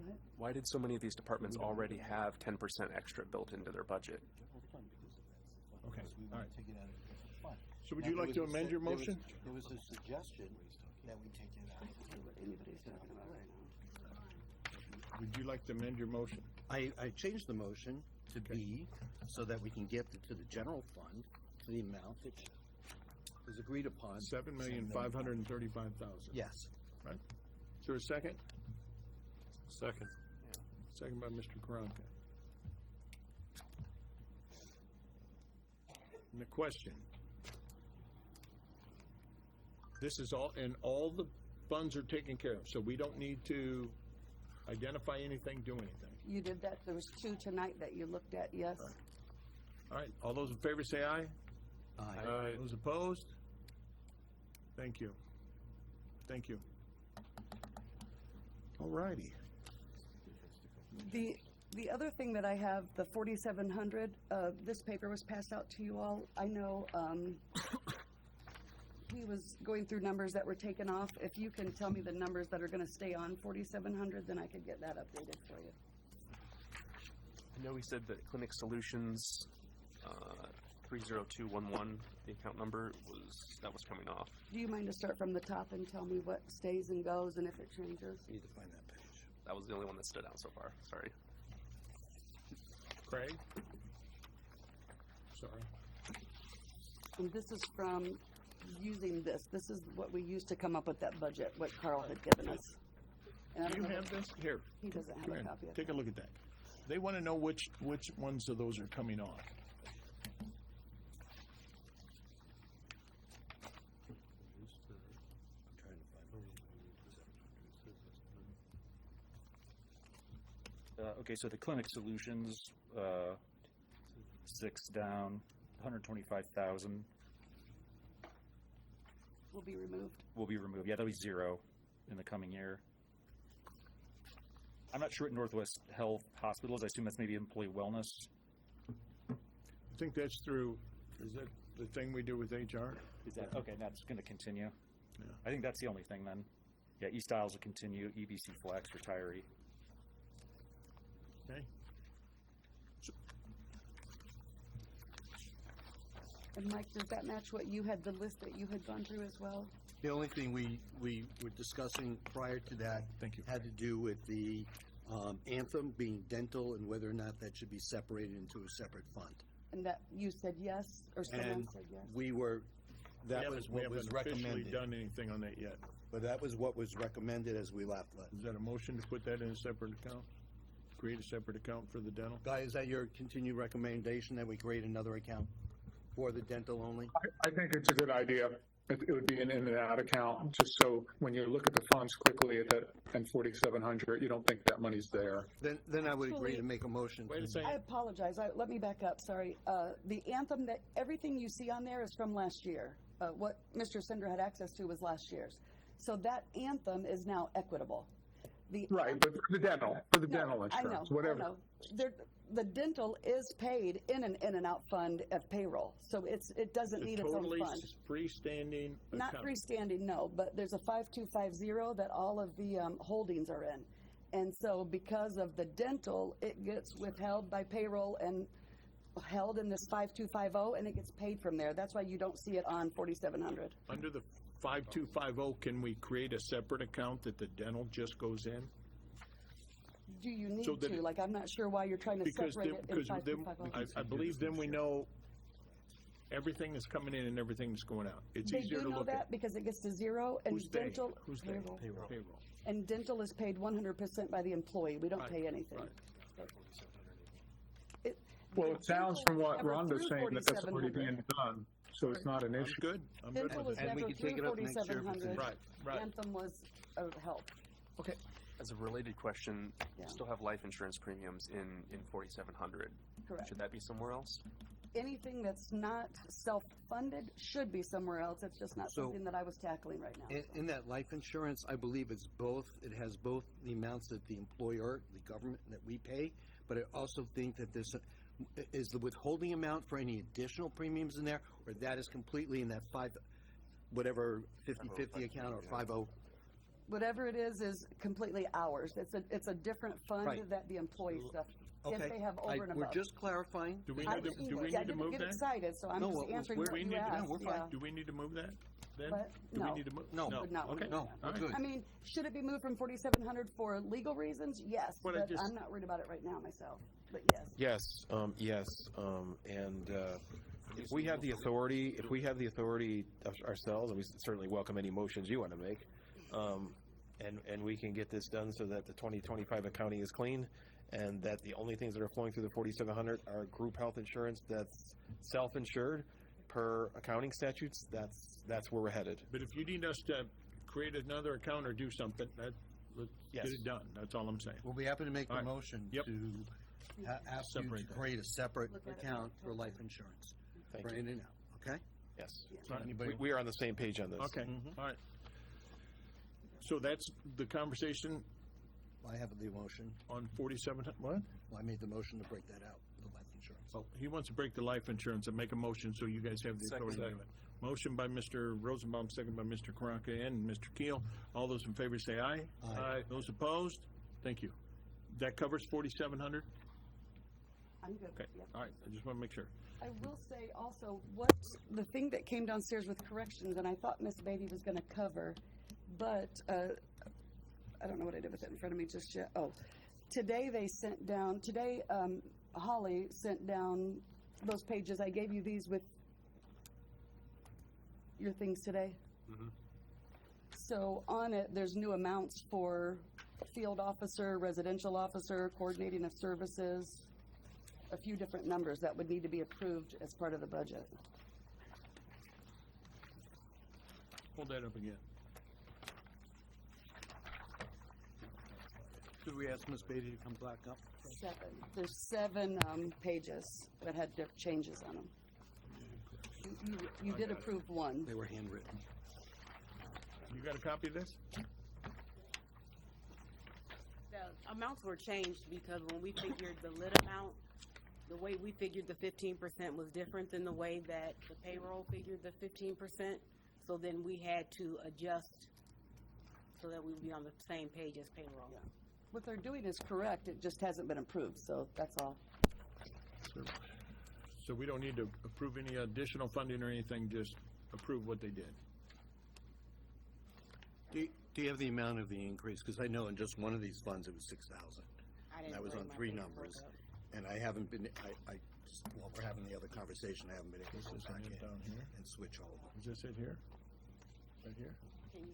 What? Why did so many of these departments already have 10% extra built into their budget? Okay. All right. So would you like to amend your motion? There was a suggestion that we take it out. What anybody's talking about right now. Would you like to amend your motion? I changed the motion to be so that we can get to the general fund to the amount that was agreed upon. 7,535,000. Yes. Right. Is there a second? Second. Second by Mr. Karanka. And the question, This is all, and all the funds are taken care of, so we don't need to identify anything, do anything. You did that, there was 2 tonight that you looked at, yes? All right, all those in favor say aye. Aye. Those opposed? Thank you. Thank you. All righty. The other thing that I have, the 4,700, this paper was passed out to you all. I know, he was going through numbers that were taken off. If you can tell me the numbers that are gonna stay on 4,700, then I could get that updated for you. I know we said that Clinic Solutions, 30211, the account number was coming off. Do you mind to start from the top and tell me what stays and goes and if it changes? Need to find that page. That was the only one that stood out so far, sorry. Craig? Sorry. And this is from using this. This is what we used to come up with that budget, what Carl had given us. And I Do don't you know- have this? Here. He doesn't have Come a here. copy of Take a look at that. They want to know which ones of those are coming off. Okay, so the Clinic Solutions, 6 down, 125,000 Will be removed. will be removed. Yeah, that'll be 0 in the coming year. I'm not sure what Northwest Health Hospitals, I assume that's maybe employee wellness. I think that's through, is that the thing we do with HR? Is that, okay, that's gonna continue. Yeah. I think that's the only thing then. Yeah, East Isles will continue, EBC Flex, retiree. Okay. And Mike, does that match what you had, the list that you had gone through as well? The only thing we were discussing prior to that had to do with the Anthem being dental and whether or not that should be separated into a separate fund. And that you said yes, or someone And said yes? we were, that was We what was haven't officially recommended. done anything on that yet. But that was what was recommended as we left. Is that a motion to put that in a separate account? Create a separate account for the dental? Guy, is that your continued recommendation that we create another account for the dental only? I think it's a good idea. It would be an in and out account, just so when you look at the funds quickly at that, and 4,700, you don't think that money's there. Then I would agree to make a motion. Wait a to- second. I apologize. Let me back up, sorry. The Anthem, that everything you see on there is from last year. What Mr. Cinder had access to was last year's. So that Anthem is now equitable. Right, but for the dental insurance, whatever. I know. The dental is paid in an in and out fund of payroll, so it doesn't need its own Totally fund. freestanding Not account. freestanding, no, but there's a 5250 that all of the holdings are in. And so because of the dental, it gets withheld by payroll and held in this 5250, and it gets paid from there. That's why you don't see it on 4700. Under the 5250, can we create a separate account that the dental just goes in? Do you need So that to? it- Like, I'm not sure why you're trying to Because separate then, it in because then, 5250. I believe then we know everything is coming in and everything is going out. It's They easier do to know look that at. because it gets to zero, and Who's they? dental, Who's they? payroll. Payroll. And dental is paid 100% by the employee. We don't Right, pay anything. right. Well, it sounds from what never Rhonda's through saying that that's already 4,700. being done, so it's not an I'm issue. good. I'm good Dental with is it. never through 4700. Right. Anthem was of help. Okay. As a related question, Yeah. you still have life insurance premiums in 4,700. Correct. Should that be somewhere else? Anything that's not self-funded should be somewhere else. It's just not So- something that I was tackling right now. In that life insurance, I believe it has both the amounts that the employer, the government, that we pay, but I also think that is the withholding amount for any additional premiums in there, or that is completely in that 50/50 account or 50? Whatever it is completely ours. It's a different fund Right. that the employee stuff, if Okay. they have over and above. We're just clarifying. Do we I need to, didn't- do we I need to didn't move get that? excited, so I'm No, just answering Do what we you need to, asked. Yeah. do we need to move that then? But Do we no. need to move? No. Would not Okay. move No, that. we're good. I mean, should it be moved from 4700 for legal reasons? Yes, What I but just- I'm not worried about it right now myself. But yes. Yes, and if we have the authority, ourselves, and we certainly welcome any motions you want to make, and we can get this done so that the 2025 accounting is clean, and that the only things that are flowing through the 4,700 are group health insurance that's self-insured per accounting statutes, that's where we're headed. But if you need us to create another account or do something, let's Yes. get it done. That's all I'm saying. We'll be happy to make All the right. motion Yep. to ask you to Separate that. create a separate Look at it account like for life insurance. Thank For you. in and out, okay? Yes. All right. We are on the same page on this. Okay, all right. So that's the conversation I have the motion. on 47, what? Well, I made the motion to break that out, the life insurance. Oh, he wants to break the life insurance and make a motion, so you guys have the authority to do it. Motion by Mr. Rosenbaum, second by Mr. Karanka and Mr. Keel. All those in favor say aye. Aye. Those opposed? Thank you. That covers 4,700? I'm good. Okay, Yep. all right, I just want to make sure. I will say also, what, the thing that came downstairs with corrections, and I thought Miss Beatty was gonna cover, but, I don't know what I did with it in front of me just yet. Oh, today they sent down, Holly sent down those pages. I gave you these with your things today. So on it, there's new amounts for field officer, residential officer, coordinating of services, a few different numbers that would need to be approved as part of the budget. Hold that up again. Should we ask Ms. Beatty to come back up? There's seven pages that had changes on them. You did approve one. They were handwritten. You got a copy of this? The amounts were changed because when we figured the lit amount, the way we figured the 15% was different than the way that the payroll figured the 15%. So then we had to adjust so that we would be on the same page as payroll. What they're doing is correct, it just hasn't been approved, so that's all. So we don't need to approve any additional funding or anything, just approve what they did. Do you have the amount of the increase? Because I know in just one of these funds, it was 6,000. I didn't That was bring on my three paperwork numbers. up. And I haven't been, well, we're having the other conversation, I haven't been able to Is go back it in down here? and switch all of them. Is this it here? Right here? Can you,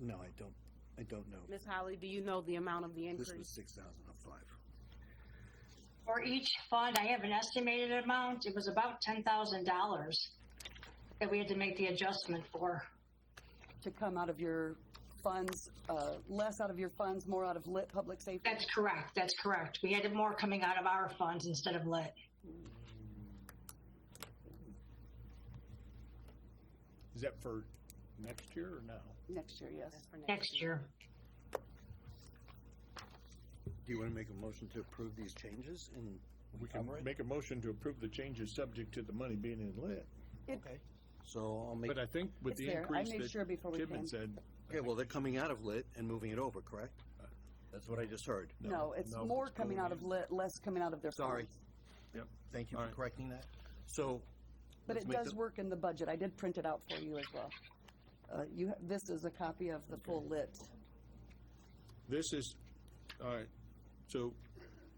No, I don't know. Ms. Holly, do you know the amount of the This was increase? 6,000 of 5. For each fund, I have an estimated amount. It was about $10,000 that we had to make the adjustment for. To come out of your funds, less out of your funds, more out of lit public safety? That's correct. That's correct. We had more coming out of our funds instead of lit. Is that for next year or now? Next year, yes. Next year. Do you want to make a motion to approve these changes and We can cover it? make a motion to approve the changes subject to the money being in lit. Okay. So I'll make. But I think with It's the there. I increase made sure before we that Tim came. had said. Okay, well, they're coming out of lit and moving it over, correct? That's what I just heard. No, it's no, more it's coming going out of lit, less coming out of their funds. Sorry. Yep. Thank you All for right. correcting that. So. But let's it make does the- work in the budget. I did print it out for you as well. This is a copy of the full lit. This is, all right, so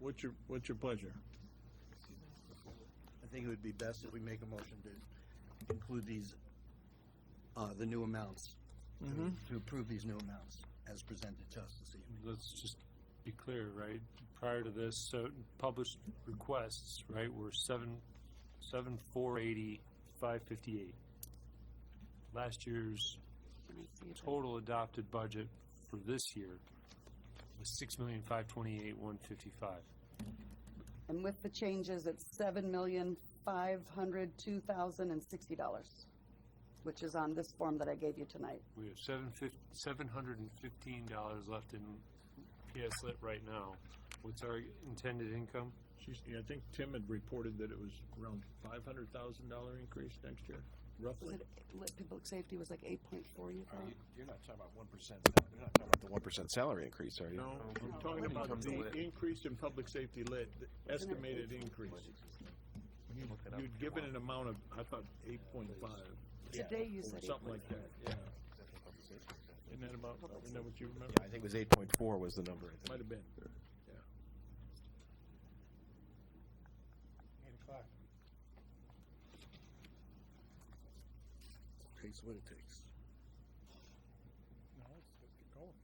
what's your pleasure? I think it would be best if we make a motion to include these, the new amounts, to approve these new amounts as presented to us this evening. Let's just be clear, right? Prior to this, so published requests, right, were 7,480, 558. Last year's total adopted budget for this year was 6,528,155. And with the changes, it's $7,502,060, which is on this form that I gave you tonight. We have $715 left in PS Lit right now. What's our intended income? I think Tim had reported that it was around $500,000 increase next year, Was roughly. it, lit public safety was like 8.4, you thought? You're not talking about 1%, you're not talking about the 1% salary increase, are you? No, I'm talking about the increase in public safety lit, the estimated increase. You'd given an amount of, I thought, 8.5. Today you said Something like that, yeah. Isn't that about, isn't that what you remember? I think it was 8.4 was the number, I think. Might have been, yeah. 8 o'clock. Takes what it takes. No, let's get going.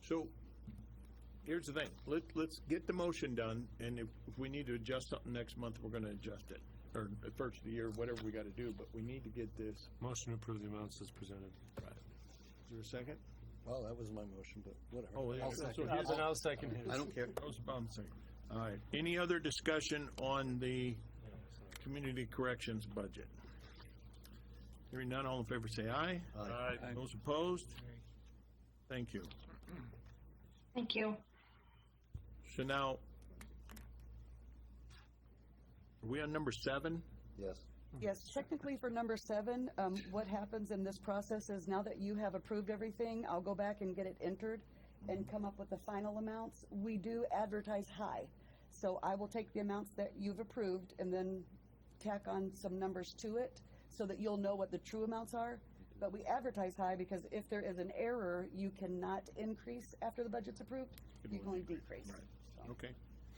So here's the thing, let's get the motion done, and if we need to adjust something next month, we're gonna adjust it. Or the first of the year, whatever we gotta do, but we need to get this. Motion to approve the amounts as presented. Right. Is there a second? Well, that was my motion, but whatever. Oh, yeah. I'll So second. here's- I'll second his. I don't care. That was Bob's second. All right, any other discussion on the community corrections budget? Hearing none, all in favor say aye. Aye. Those opposed? Thank you. Thank you. So now, are we on number 7? Yes. Yes, technically for number 7, what happens in this process is now that you have approved everything, I'll go back and get it entered and come up with the final amounts. We do advertise high, so I will take the amounts that you've approved and then tack on some numbers to it so that you'll know what the true amounts are. But we advertise high because if there is an error, you cannot increase after the budget's approved, you can only decrease. So. Okay.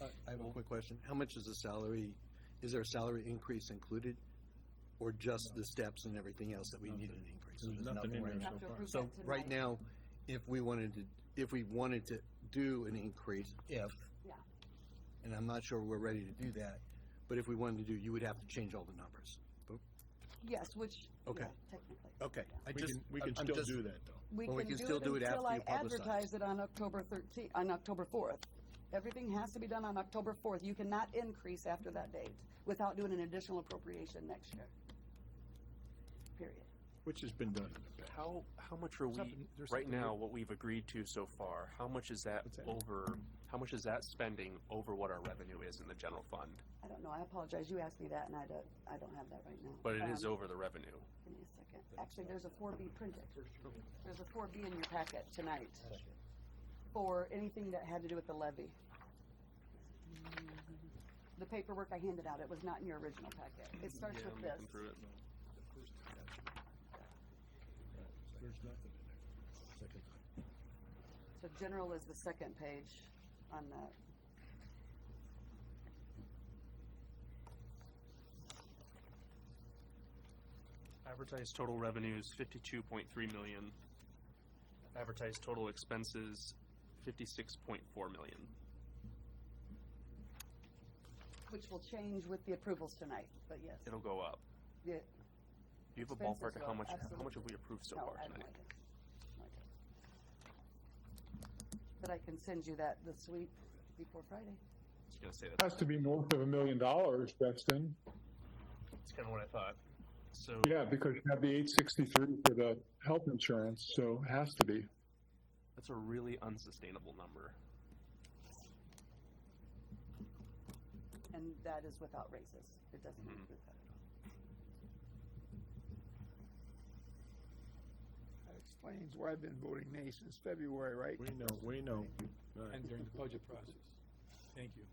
I have a quick question. How much is is there a salary increase included? Or just the steps and everything else that we need an increase? There's nothing in there We have so to far. approve So that right tonight. now, if we wanted to do an increase, Yeah. and I'm not sure we're ready to do that, but if we wanted to do, you would have to change all the numbers. Yes, which, Okay. yeah, technically. Okay. We can still do that, though. We Well, we can can still do it until after I you publicize. advertise it on October 13th, on October 4th. Everything has to be done on October 4th. You cannot increase after that date without doing an additional appropriation next year. Period. Which has been done in the past. How much are we, There's right something now, here. what we've agreed to so far, how much is that how much is that spending over what our revenue is in the general fund? I don't know. I apologize. You asked me that and I don't have that right now. But it is Um, over the revenue. Give me a second. Actually, there's a 4B printed. There's a 4B in your packet tonight for anything that had to do with the levy. The paperwork I handed out, it was not in your original packet. It starts with this. Through it. There's nothing in there. So general is the second page on that. Advertised total revenues, 52.3 million. Advertised total expenses, 56.4 million. Which will change with the approvals tonight, but yes. It'll go up. Yeah. Do you have a Expenses ballpark of how will, much absolutely. have we approved so No, far I have no tonight? idea. No idea. But I can send you that this week before Friday. I was gonna say Has to be north of $1 million, Justin. that's kind of what I thought. So Yeah, because you have the 863 for the health insurance, so it has to be. that's a really unsustainable number. And that is without raises. It doesn't include that at all. That explains why I've been voting nay since February, right? We know. And during the budget process. Thank you.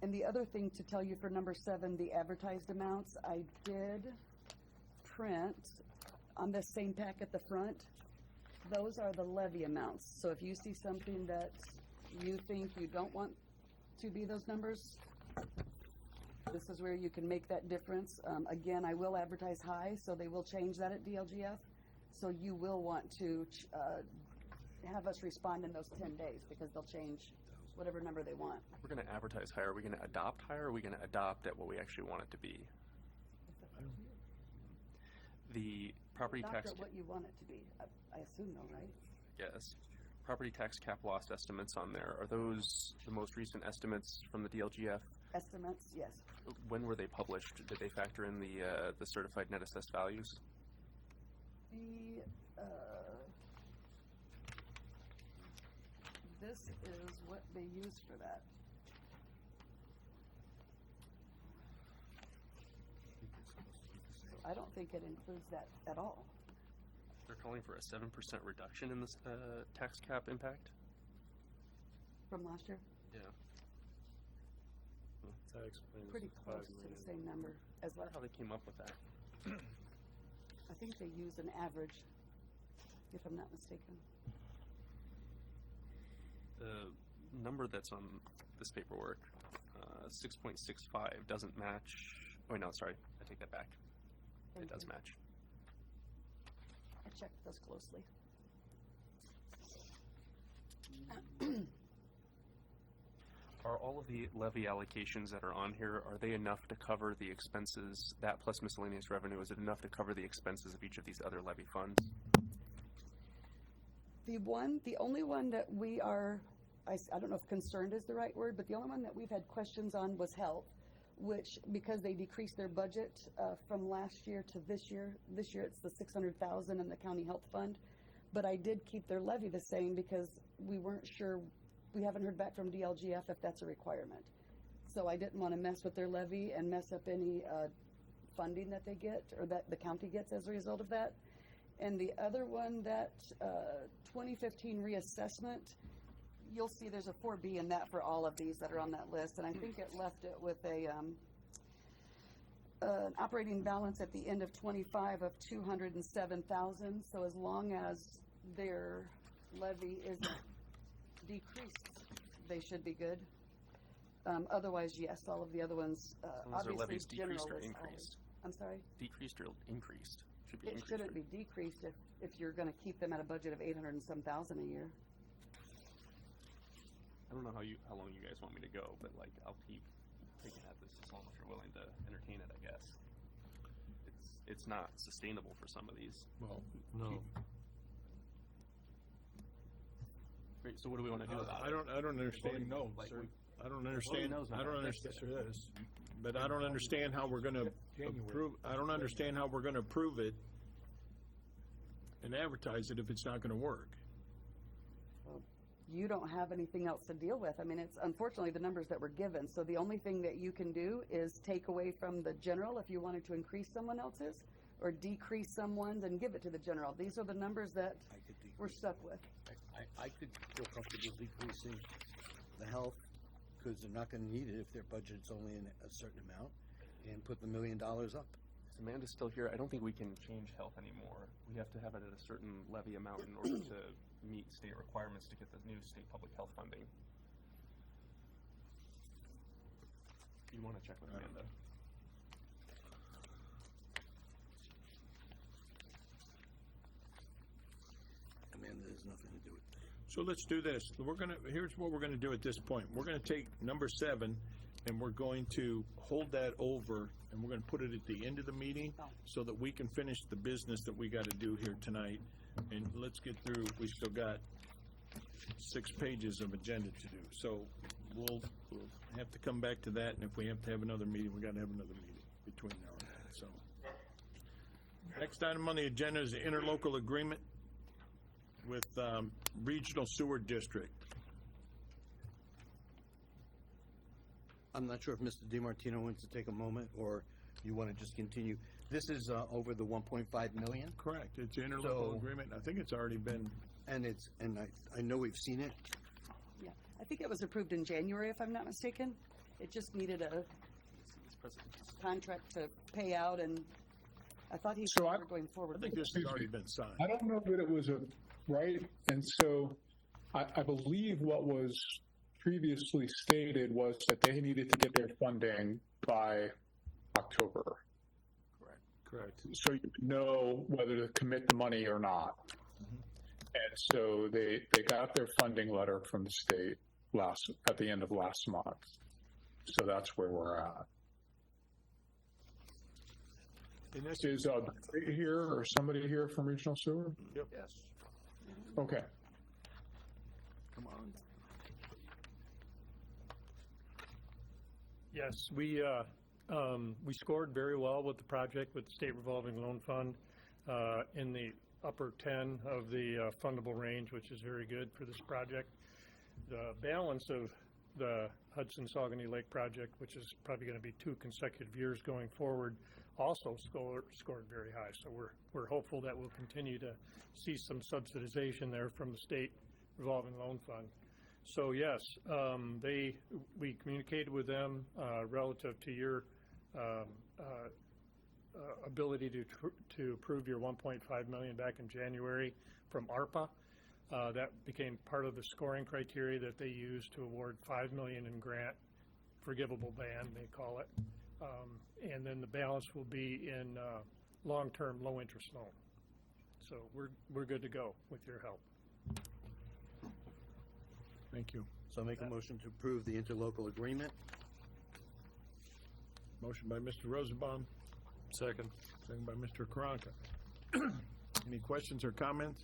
And the other thing to tell you for number 7, the advertised amounts, I did print on this same pack at the front. Those are the levy amounts. So if you see something that you think you don't want to be those numbers, this is where you can make that difference. Again, I will advertise high, so they will change that at DLGF. So you will want to have us respond in those 10 days because they'll change whatever number they want. We're going to advertise higher. Are we going to adopt higher? Or are we going to adopt at what we actually want it to be? The property Adopt tax, it what you want it to be. I assume though, right? yes. Property tax cap loss estimates on there. Are those the most recent estimates from the DLGF? Estimates, yes. When were they published? Did they factor in the certified net assessed values? This is what they use for that. I don't think it includes that at all. They're calling for a 7% reduction in the tax cap impact? From last year? Yeah. That explains Pretty the close 5 to million. the same number as last. How they came up with that? I think they use an average, if I'm not mistaken. The number that's on this paperwork, 6.65, doesn't match. Oh, no, sorry. I take that back. It does match. I checked those closely. Are all of the levy allocations that are on here, are they enough to cover the expenses, that plus miscellaneous revenue, is it enough to cover the expenses of each of these other levy funds? The only one that we are, I don't know if concerned is the right word, but the only one that we've had questions on was health, which, because they decreased their budget from last year to this year it's the $600,000 in the county health fund, but I did keep their levy the same because we weren't sure, we haven't heard back from DLGF if that's a requirement. So I didn't want to mess with their levy and mess up any funding that they get, or that the county gets as a result of that. And the other one, that 2015 reassessment, you'll see there's a 4B in that for all of these that are on that list, and I think it left it with an operating balance at the end of 25 of $207,000. So as long as their levy isn't decreased, they should be good. Otherwise, yes, all of the other ones, Those are levies obviously general decreased or is increased? I'm sorry? Decreased or increased? Should be It increased. shouldn't be decreased if you're gonna keep them at a budget of 800 and some thousand a year. I don't know how long you guys want me to go, but like I'll keep picking at this as long as you're willing to entertain it, I guess. It's not sustainable for some of these. Well, no. Great, so what do we want to do about it? I don't understand. No, Like, sir. I don't understand. knows not I don't to understand. fix it. But I don't understand how we're gonna approve, I don't understand how we're gonna approve it and advertise it if it's not gonna work. You don't have anything else to deal with. I mean, it's unfortunately the numbers that were given. So the only thing that you can do is take away from the general if you wanted to increase someone else's, or decrease someone's and give it to the general. These are the numbers that we're stuck with. I could feel comfortable decreasing the health, because they're not gonna need it if their budget's only in a certain amount, and put the $1 million up. Is Amanda still here? I don't think we can change health anymore. We have to have it at a certain levy amount in order to meet state requirements to get the new state public health funding. You want to check with Amanda? Amanda has nothing to do with it. So let's do this. Here's what we're gonna do at this point. We're gonna take number 7 and we're going to hold that over and we're gonna put it at the end of the meeting so that we can finish the business that we gotta do here tonight. And let's get through, we still got 6 pages of agenda to do. So we'll have to come back to that, and if we have to have another meeting, we gotta have another meeting between now and then, so. Next item on the agenda is the interlocal agreement with Regional Sewer District. I'm not sure if Mr. DiMartino wants to take a moment, or you want to just continue. This is over the 1.5 million? Correct, it's an interlocal agreement, I think it's already been. And I know we've seen it. Yeah, I think it was approved in January, if I'm not mistaken. It just needed a contract to pay out, and I thought he So were going forward. I think this has already been signed. I don't know that it was right, and so I believe what was previously stated was that they needed to get their funding by October. Correct. So you know whether to commit the money or not. And so they got their funding letter from the state at the end of last month. So that's where we're at. And this is Barry here or somebody here from Regional Sewer? Yep. Yes. Okay. Come on. Yes, we scored very well with the project with the State Revolving Loan Fund in the upper 10 of the fundable range, which is very good for this project. The balance of the Hudson-Saugony Lake project, which is probably going to be 2 consecutive years going forward, also scored very high. So we're hopeful that we'll continue to see some subsidization there from the State Revolving Loan Fund. So yes, we communicated with them relative to your ability to approve your $1.5 million back in January from ARPA. That became part of the scoring criteria that they used to award $5 million in grant forgivable band, they call it. And then the balance will be in long-term, low-interest loan. So we're good to go with your help. Thank you. So I make a motion to approve the interlocal agreement. Motion by Mr. Rosenbaum, Second. second by Mr. Karanka. Any questions or comments?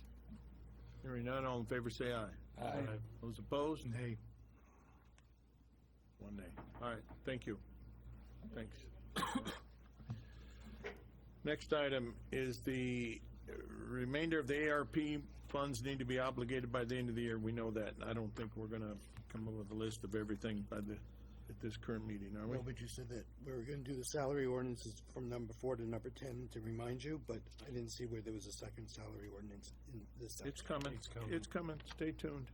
Hearing none, all in favor say aye. Aye. Those opposed? Nay. One nay. All right, thank you. Thanks. Next item is the remainder of the ARP funds need to be obligated by the end of the year. We know that. I don't think we're gonna come up with a list of everything at this current meeting, are we? No, but you said that we were going to do the salary ordinances from number 4 to number 10 to remind you, but I didn't see where there was a second salary ordinance in this section. It's coming. It's coming. Stay tuned.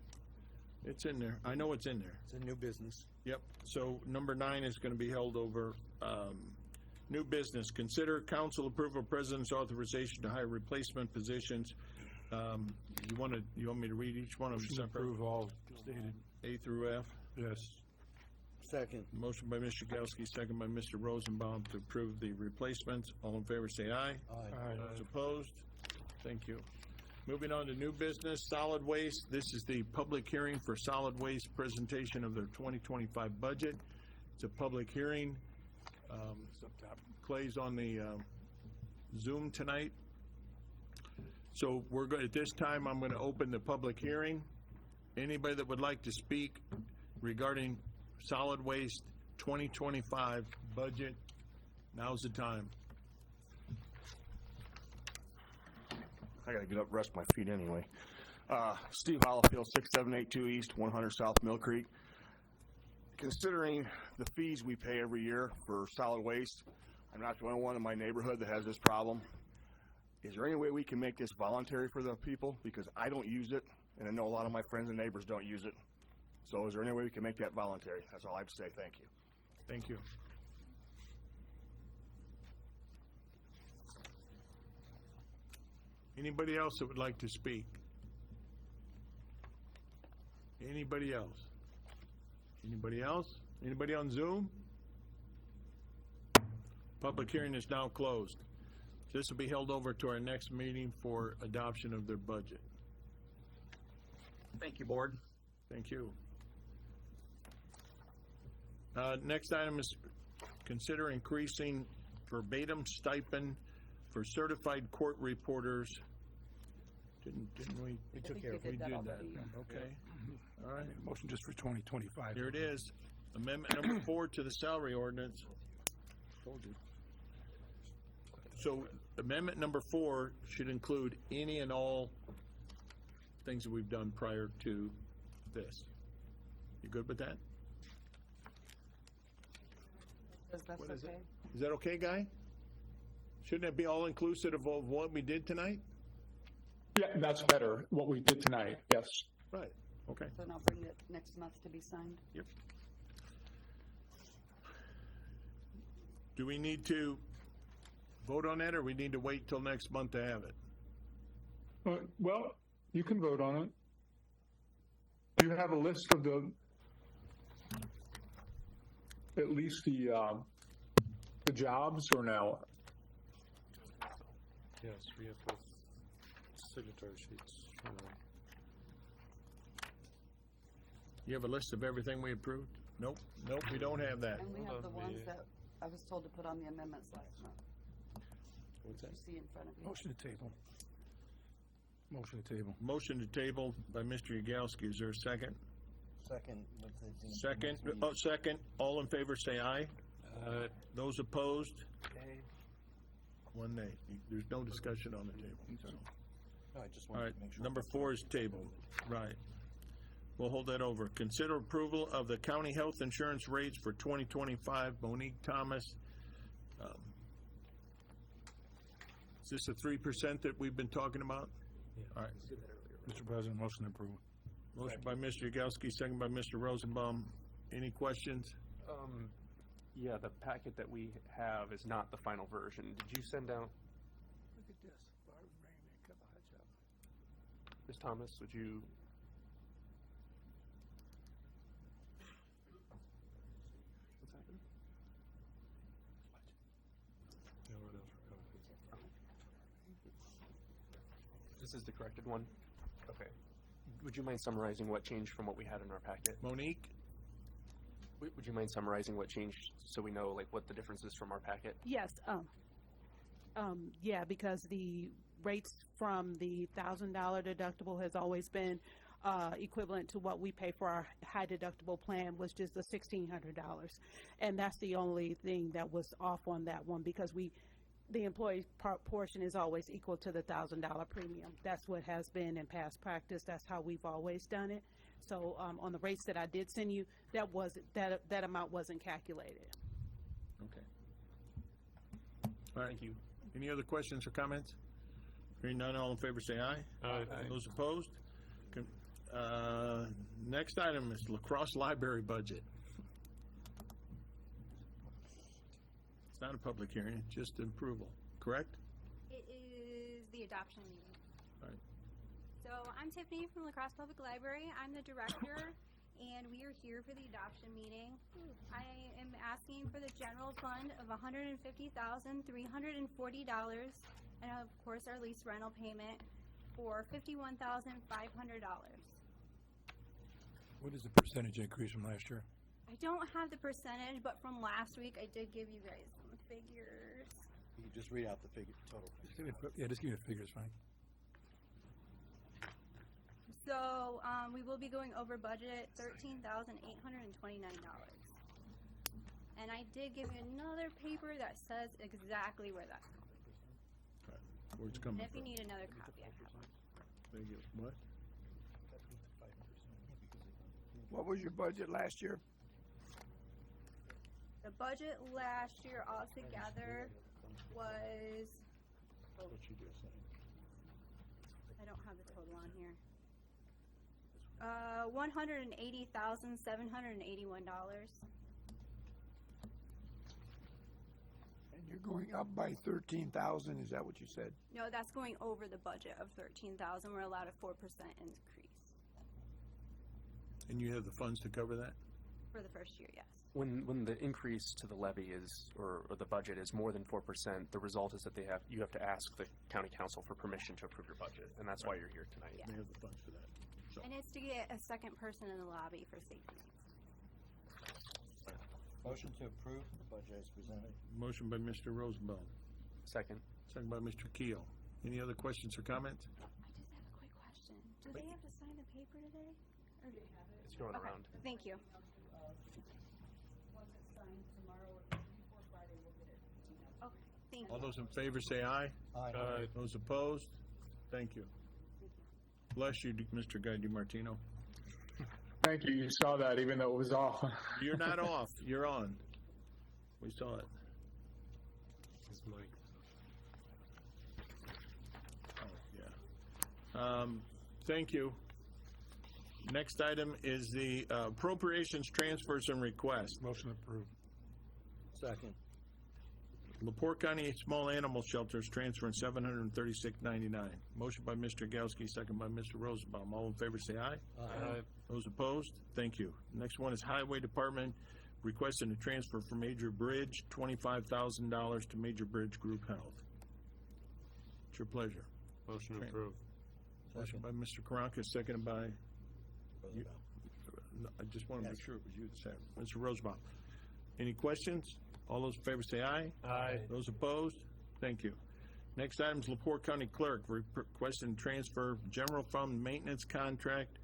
It's in there. I know it's in there. It's a new business. Yep. So number 9 is going to be held over. New business. Consider council approval president's authorization to hire replacement positions. You want me to read each one of them Motion to separate? approve all stated. A through F. Yes. Second. Motion by Mr. Yagowski, second by Mr. Rosenbaum to approve the replacements. All in favor, say aye. Aye. Those opposed? Thank you. Moving on to new business, solid waste. This is the public hearing for solid waste presentation of their 2025 budget. It's a public hearing. Clay's on the Zoom tonight. So we're going, at this time, I'm going to open the public hearing. Anybody that would like to speak regarding solid waste 2025 budget, now's the time. I gotta get up, rest my feet anyway. Steve Hollifield, 6782 East, 100 South Mill Creek. Considering the fees we pay every year for solid waste, I'm not the only one in my neighborhood that has this problem. Is there any way we can make this voluntary for the people? Because I don't use it, and I know a lot of my friends and neighbors don't use it. So is there any way we can make that voluntary? That's all I have to say. Thank you. Thank you. Anybody else that would like to speak? Anybody else? Anybody else? Anybody on Zoom? Public hearing is now closed. This will be held over to our next meeting for adoption of their budget. Thank you, Board. Thank you. Next item is consider increasing verbatim stipend for certified court reporters. Didn't we? We took care of it. We did that. Okay. All right. Motion just for 2025. Here it is. Amendment number 4 to the salary ordinance. Told you. So amendment number 4 should include any and all things that we've done prior to this. You good with that? Says that's What is it? okay? Is that okay, Guy? Shouldn't it be all inclusive of what we did tonight? Yeah, that's better, what we did tonight, yes. Right, okay. So now bring it next month to be signed? Yep. Do we need to vote on that, or we need to wait till next month to have it? Well, you can vote on it. Do you have a list of at least the jobs, or no? Yes, we have the signatory sheets. You have a list of everything we approved? Nope, we don't have that. And we have the ones that I was told to put on the amendments last month. What's that? You see in front of you. Motion to table. Motion to table. Motion to table by Mr. Yagowski. Is there a second? Second. Second, second. All in favor, say aye. Those opposed? One nay. There's no discussion on the table. So. No, I just All wanted right, to make sure. number 4 is tabled. Right. We'll hold that over. Consider approval of the county health insurance rates for 2025. Monique Thomas. Is this the 3% that we've been talking about? All right. Mr. President, motion approved. Motion by Mr. Yagowski, second by Mr. Rosenbaum. Any questions? Yeah, the packet that we have is not the final version. Did you send out, Look at this. Barb's bringing me a cup of hot chocolate. Ms. Thomas, would you? What's happening? Yeah, what else? This is the corrected one? Okay. Would you mind summarizing what changed from what we had in our packet? Monique? Would you mind summarizing what changed so we know like what the difference is from our packet? Yes, yeah, because the rates from the $1,000 deductible has always been equivalent to what we pay for our high deductible plan, was just the $1,600. And that's the only thing that was off on that one, because the employee portion is always equal to the $1,000 premium. That's what has been in past practice. That's how we've always done it. So on the rates that I did send you, that amount wasn't calculated. Okay. All right. Thank you. Any other questions or comments? Hearing none, all in favor say aye. Aye. Those opposed? Next item is lacrosse library budget. It's not a public hearing, it's just approval, correct? It is the adoption meeting. All right. So I'm Tiffany from La Crosse Public Library. I'm the director, and we are here for the adoption meeting. I am asking for the general fund of $150,340, and of course our lease rental payment for $51,500. What is the percentage increase from last year? I don't have the percentage, but from last week I did give you guys some figures. You can just read out the figure total. Just give me the figures, Frank. So we will be going over budget $13,829. And I did give you another paper that says exactly where that's coming from. Where it's coming And if you from. need another copy, I have one. Thank you. What? What was your budget last year? The budget last year altogether was, I don't have the total on here. $180,781. And you're going up by 13,000, is that what you said? No, that's going over the budget of 13,000. We're allowed a 4% increase And you have the funds to cover that? for the first year, yes. When the increase to the levy is, or the budget is more than 4%, the result is that you have to ask the county council for permission to approve your budget, and that's why you're here tonight. Yeah. They have the funds for that. So, And it's to get a second person in the lobby for safety. Motion to approve the budget as presented. motion by Mr. Rosenbaum, Second. second by Mr. Keel. Any other questions or comments? I just have a quick question. Do they have to sign the paper today? Or do they have it? It's going Okay, around. Thank you. Once it's signed tomorrow or before Friday, we'll get it. Okay, thank All you. those in favor say aye. Aye. Those opposed? Thank you. Bless you, Mr. Guy DiMartino. Thank you. You saw that even though it was off. You're not off, you're on. We saw it. It's Mike. Oh, yeah. Thank you. Next item is the appropriations, transfers, and requests. Motion approved. Second. LaPorte County Small Animal Shelters transferring $736.99. Motion by Mr. Gowski, second by Mr. Rosenbaum. All in favor say aye. Aye. Those opposed? Thank you. Next one is Highway Department requesting a transfer from Major Bridge, $25,000 to Major Bridge Group Health. It's your pleasure. Motion approved. Motion by Mr. Karanka, seconded by, you- I just want to make sure it was you that said it. Mr. Rosenbaum. Any questions? All those in favor say aye. Aye. Those opposed? Thank you. Next item is LaPorte County Clerk requesting transfer general fund maintenance contract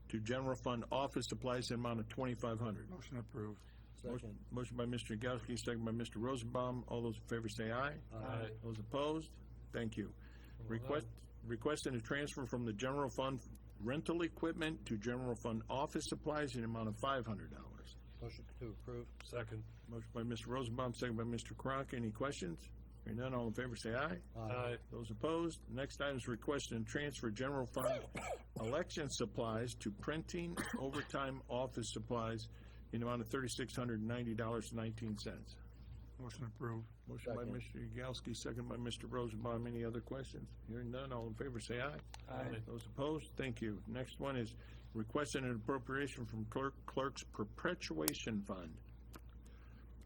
to general fund office supplies in amount of $2,500. Motion approved. Second. Motion by Mr. Yagowski, second by Mr. Rosenbaum. All those in favor say aye. Aye. Those opposed? Thank you. Requesting a transfer from the general fund rental equipment to general fund office supplies in the amount of $500. Motion to approve. Second. Motion by Mr. Rosenbaum, second by Mr. Karanka. Any questions? Hearing none, all in favor say aye. Aye. Those opposed? Next item is requesting transfer general fund election supplies to printing overtime office supplies in the amount of $3,690.19. Motion approved. Motion by Mr. Yagowski, second by Mr. Rosenbaum. Any other questions? Hearing none, all in favor say aye. Aye. Those opposed? Thank you. Next one is requesting an appropriation from clerk's perpetuation fund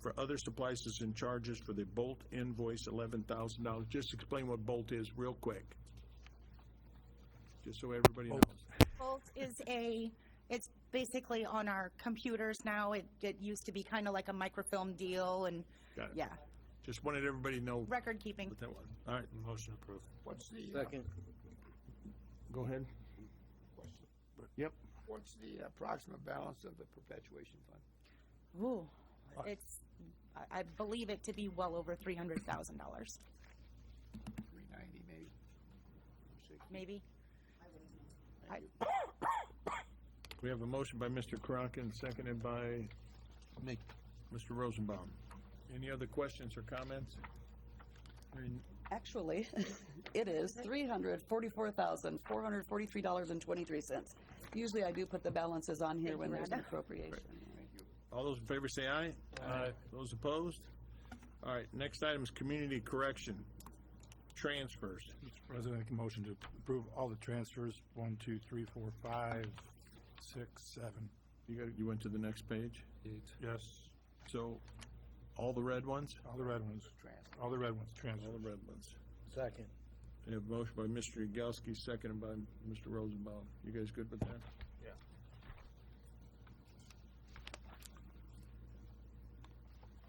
for other supplies and charges for the Bolt invoice, $11,000. Just explain what Bolt is real quick. just so everybody knows. Bolt is it's basically on our computers now. It used to be kind of like a microfilm deal, and Got it. yeah, Just wanted everybody to know record keeping. what that was. All right, Motion approved. What's the, Second. go ahead. Yep. what's the approximate balance of the perpetuation fund? Ooh, I believe it to be well over $300,000. 390 maybe? 'Maybe. We have a motion by Mr. Karanka, seconded by Me. Mr. Rosenbaum. Any other questions or comments? Actually, it is $344,443.23. Usually I do put the balances on here when there's an appropriation. All those in favor say aye. Aye. Those opposed? All right, next item is community correction transfers. Mr. President, I make a motion to approve all the transfers, 1, 2, 3, 4, 5, 6, 7, You went to the next page? 8. Yes, So, all the red ones? all the red ones. All the red ones, transfer. All the red ones. Second. We have a motion by Mr. Yagowski, seconded by Mr. Rosenbaum. You guys good with that? Yeah.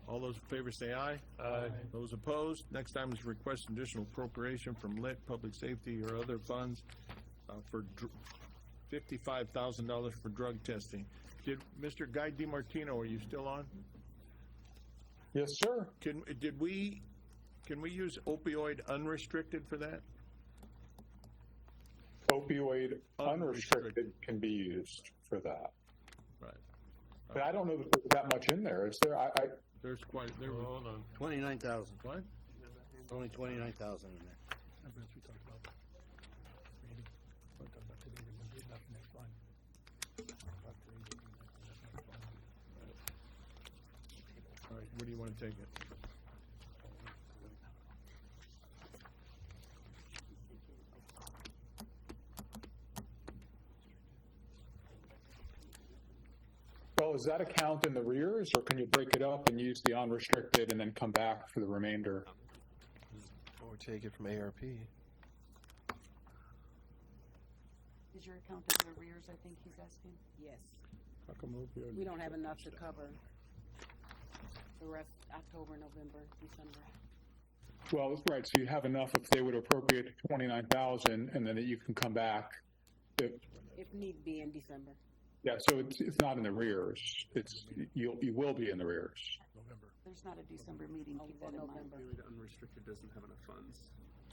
All those in favor say aye. Aye. Those opposed? Next item is request additional appropriation from lit, public safety, or other funds for $55,000 for drug testing. Did Mr. Guy DiMartino, are you still on? Yes, sir. Can we use opioid unrestricted for that? Opioid unrestricted can be used for that. Right. But I don't know that there's that much in there. Is there? There's quite, Hold on. 29,000. What? Only 29,000 in there. I bet we talked about Randy. We talked about today, we're gonna do that next line. Talk to Randy, next line. All right, where do you want to take it? Well, is that account in the rears, or can you break it up and use the unrestricted and then come back for the remainder? Or take it from ARP. Is your account in arrears, I think he's asking? Yes. How come opioid? We don't have enough to cover the rest, October, November, December. Well, right. So you have enough if they would appropriate 29,000, and then you can come back. If need be in December. Yeah. So it's not in the rears. You will be in the rears. November. There's not a December meeting, keep that in mind. Opioid unrestricted doesn't have enough funds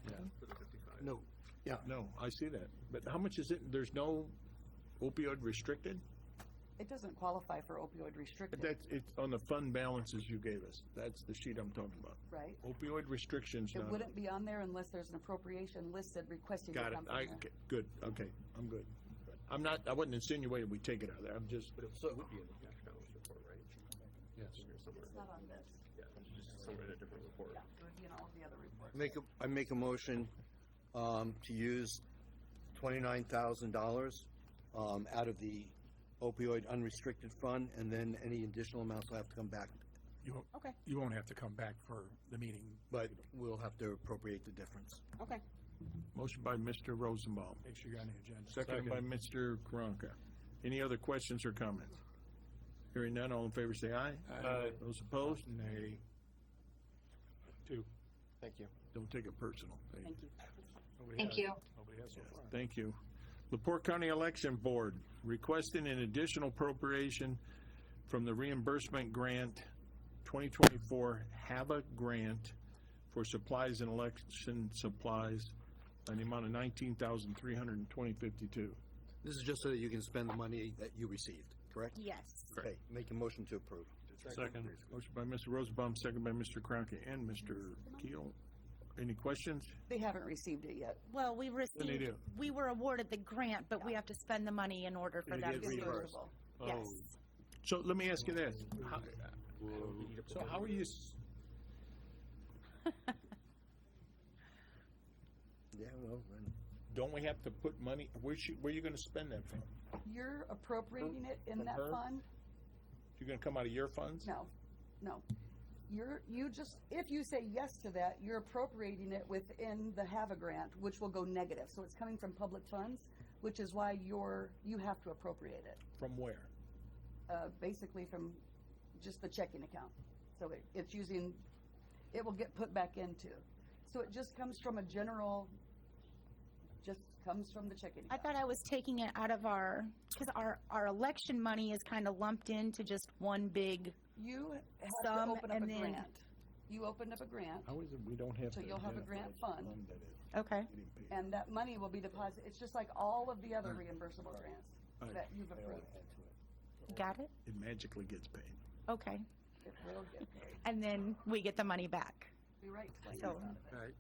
Yeah. for the 55. No. Yeah, no, I see that. But how much is it? There's no opioid restricted? It doesn't qualify for opioid restricted, That's, it's on the fund balances you gave us. That's the sheet I'm talking about. right? Opioid restrictions, It not. wouldn't be on there unless there's an appropriation listed requesting to Got it. come from there. Good, okay, I'm good. I wasn't insinuating we take it out of there. I'm just. But it would be in the cash balance report, right? Yes. Somewhere. It's not on this. Yeah, it's just somewhere in a different report. Yeah, it would be in all of the other reports. I make a motion to use $29,000 out of the opioid unrestricted fund, and then any additional amounts will have to come back. Okay. You won't have to come back for the meeting. But we'll have to appropriate the difference. Okay. Motion by Mr. Rosenbaum. Make sure you're on the agenda. Seconded by Mr. Karanka. Any other questions or comments? Hearing none, all in favor say aye. Aye. Those opposed? Nay. 2. Thank you. Don't take it personal. Thank you. Thank you. Nobody has so far. Thank you. LaPorte County Election Board requesting an additional appropriation from the reimbursement grant 2024 HAVA grant for supplies and election supplies in the amount of $19,320.52. This is just so that you can spend the money that you received, correct? Yes. Okay, make a motion to approve. Second. Motion by Mr. Rosenbaum, second by Mr. Kroenke and Mr. Keel. Any questions? They haven't received it yet. Well, we What do they received, do? we were awarded the grant, but we have to spend the money in order for To them get to be reimbursed. usable. Oh. Yes. So let me ask you this. So how are you, Yeah, well, then. don't we have to put money, where are you gonna spend that from? You're appropriating it in From that her? fund? You're gonna come out of your funds? No, no. you just, if you say yes to that, you're appropriating it within the have a grant, which will go negative. So it's coming from public funds, which is why you have to appropriate it. From where? Basically from just the checking account. So it's using, it will get put back into. So it just comes from a general, just comes from the checking I account. thought I was taking it out of because our election money is kind of lumped into just one big You have sum, to open up a and then- grant. You opened up a grant, How is it we don't have so to you'll have a identify grant what fund, that is? Okay. and that money will be deposited. It's just like all of the other reimbursable grants Right. that you've approved. Got it? It magically gets paid. Okay. It will get paid. And then we get the money back. We write claims So- out of it. Right.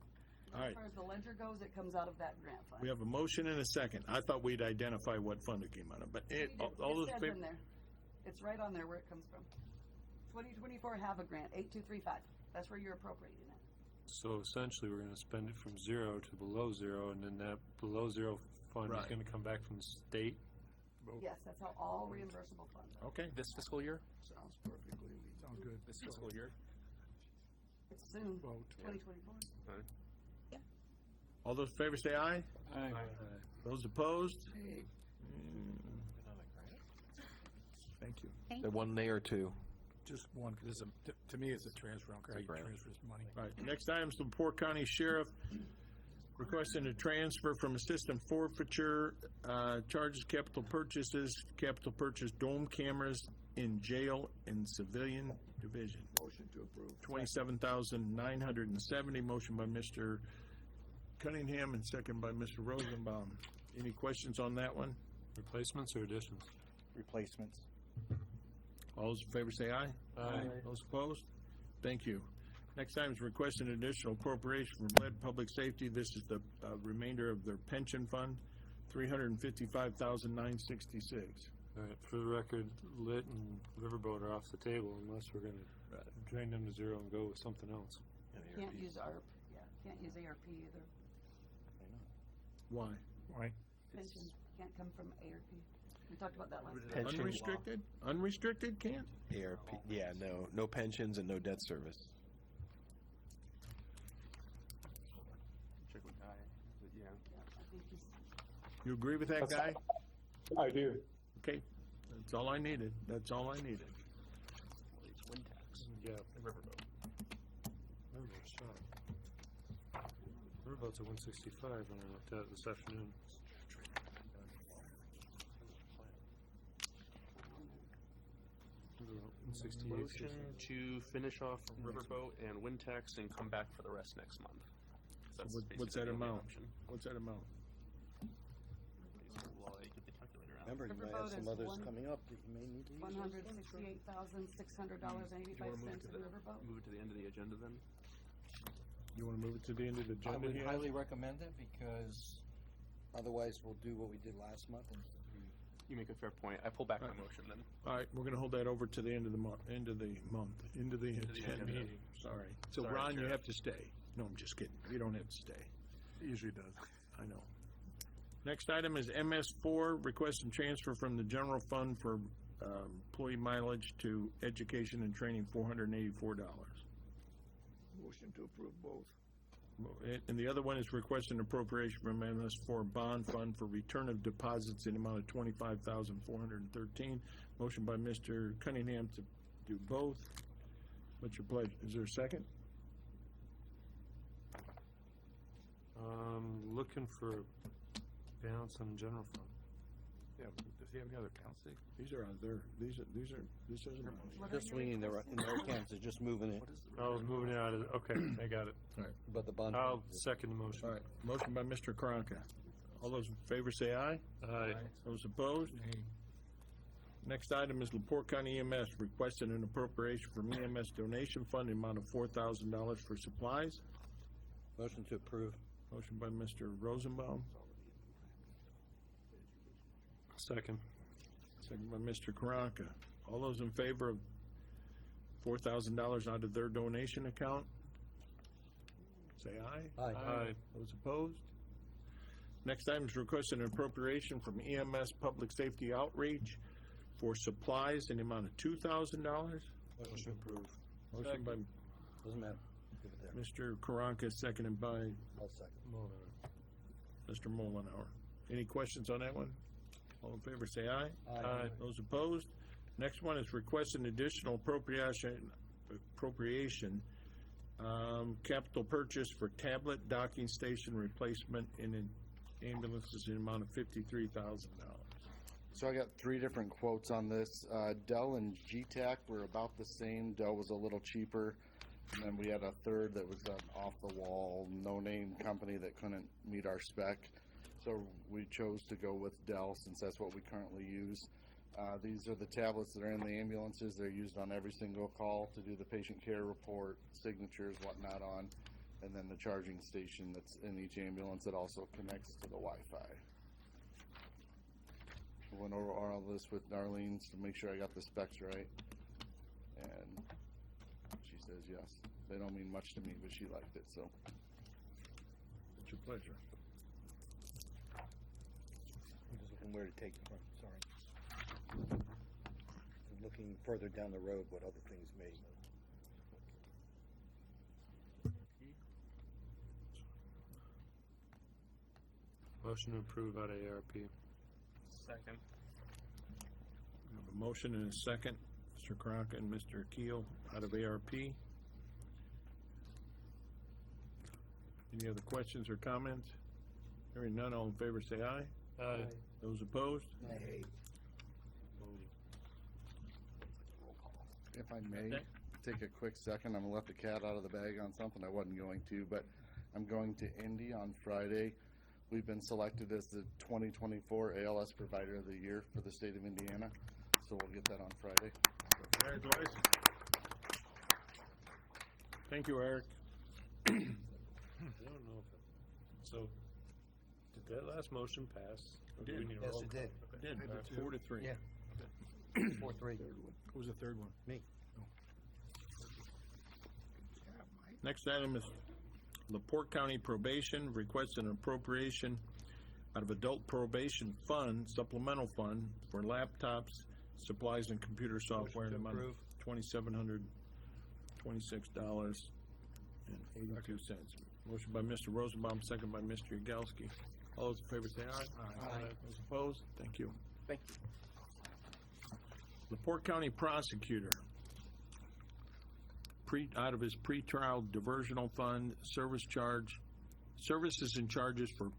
And All right. As far as the ledger goes, it comes out of that grant fund. We have a motion and a second. I thought we'd identify what fund it came out of, but all those It says favor. in there. It's right on there where it comes from. 2024 have a grant, 8235. That's where you're appropriating it. So essentially, we're gonna spend it from 0 to below 0, and then that below 0 fund is Right. gonna come back from the state. Yes, that's how all reimbursable funds are. Okay. This fiscal year? Sounds perfectly. Sounds good. This fiscal year? It's soon, Vote. 2024. All those in favor say aye. Aye. Those opposed? Hey, Thank you. The one day or two. Just one, because to me, it's a transfer. I don't care how you grant. transfer this money. All right, next item is the LaPorte County Sheriff requesting a transfer from assistant forfeiture, charges, capital purchases, capital purchase dome cameras in jail and civilian division. motion to approve. $27,970, motion by Mr. Cunningham and second by Mr. Rosenbaum. Any questions on that one? Replacements or additions? Replacements. All those in favor say aye. Aye. Those opposed? Thank you. Next item is requesting additional appropriation from Lead Public Safety. This is the remainder of their pension fund, $355,966. All right, for the record, Lit and Riverboat are off the table unless we're gonna drain them to 0 and go with something else. Can't use ARP, can't use ARP either. Why? Why? Pension can't come from ARP. We talked about that last time. Pension. Unrestricted? Unrestricted can't? ARP, yeah, no pensions and no debt service. Check with Guy, but yeah. I think he's, You agree with that, guy? I do. Okay, that's all I needed. That's all I needed. Wind tax. Yeah, And riverboat. Riverboat's shot. Riverboat's at 165 when I looked at it this afternoon. Riverboat, 168. Motion to finish off riverboat and wind tax and come back for the rest next month. That's What's basically that the only amount? option. What's that amount? Well, you get the calculator out. Remember, you might Riverboat have some is others one- coming up that you may need to use. $168,600.85 in Riverboat. Move it to the end of the agenda then? You want to move it to the end of the I agenda would here? highly recommend it because otherwise we'll do what we did last month and You make a fair point. I pull back my motion then. All right, we're going to hold that over to the end of the month, end of the agenda. agenda. Sorry. So Sorry, Ron, you Sheriff. have to stay. No, I'm just kidding. You don't have to stay. It usually does. I know. Next item is MS4, request and transfer from the general fund for employee mileage to education and training, $484. Motion to approve both. And the other one is requesting appropriation from MS4 bond fund for return of deposits in the amount of $25,413. Motion by Mr. Cunningham to do both. What's your pleasure? Is there a second? Looking for a balance on the general fund. Yeah, does he have any other accounts? These are other, these are mine. just swinging in their accounts, is just moving it. I was moving it out of, okay, I got it. All right. But the bond. I'll second the motion. All right, motion by Mr. Karanka. All those in favor say aye. Aye. Those opposed? Next item is LaPorte County EMS requesting an appropriation from EMS donation fund in the amount of $4,000 for supplies. Motion to approve. Motion by Mr. Rosenbaum, Second. second by Mr. Karanka. All those in favor of $4,000 out of their donation account? Say aye. Aye. Aye. Those opposed? Next item is requesting an appropriation from EMS Public Safety Outreach for supplies in the amount of $2,000. Motion to approve. Motion by Doesn't matter. Give it there. Mr. Karanka, seconded by I'll second. Mr. Mullenhour. Any questions on that one? All in favor, say aye. Aye. Those opposed? Next one is request an additional appropriation, capital purchase for tablet docking station replacement in ambulances in the amount of $53,000. So I got 3 different quotes on this. Dell and GTAC were about the same. Dell was a little cheaper. And then we had a third that was an off-the-wall, no-name company that couldn't meet our spec. So we chose to go with Dell since that's what we currently use. These are the tablets that are in the ambulances. They're used on every single call to do the patient care report, signatures, whatnot on. And then the charging station that's in each ambulance that also connects to the Wi-Fi. I went over all this with Darlene to make sure I got the specs right. And she says yes. They don't mean much to me, but she liked it, so. It's your pleasure. I'm just looking where to take it from, sorry. I'm looking further down the road what other things may. Motion to approve out of ARP. Second. We have a motion and a second. Mr. Karanka and Mr. Keel out of ARP. Any other questions or comments? Hearing none, all in favor say aye. Aye. Those opposed? Aye. If I may take a quick second, I'm gonna let the cat out of the bag on something I wasn't going to, but I'm going to Indy on Friday. We've been selected as the 2024 ALS Provider of the Year for the state of Indiana, so we'll get that on Friday. Congratulations. Thank you, Eric. I don't know if it, so, did that last motion pass? Or do we need a Yes, roll it call? did. Did, 4-3. Yeah. 4-3. Who was the third one? Me. Next item is LaPorte County Probation requests an appropriation out of Adult Probation Fund, supplemental fund, for laptops, supplies, and computer software in the amount of $2,726.82. Motion by Mr. Rosenbaum, second by Mr. Yagowski. All those in favor say aye. Aye. Those opposed? Thank you. Thank you. LaPorte County Prosecutor, out of his pretrial diversional fund, services and charges for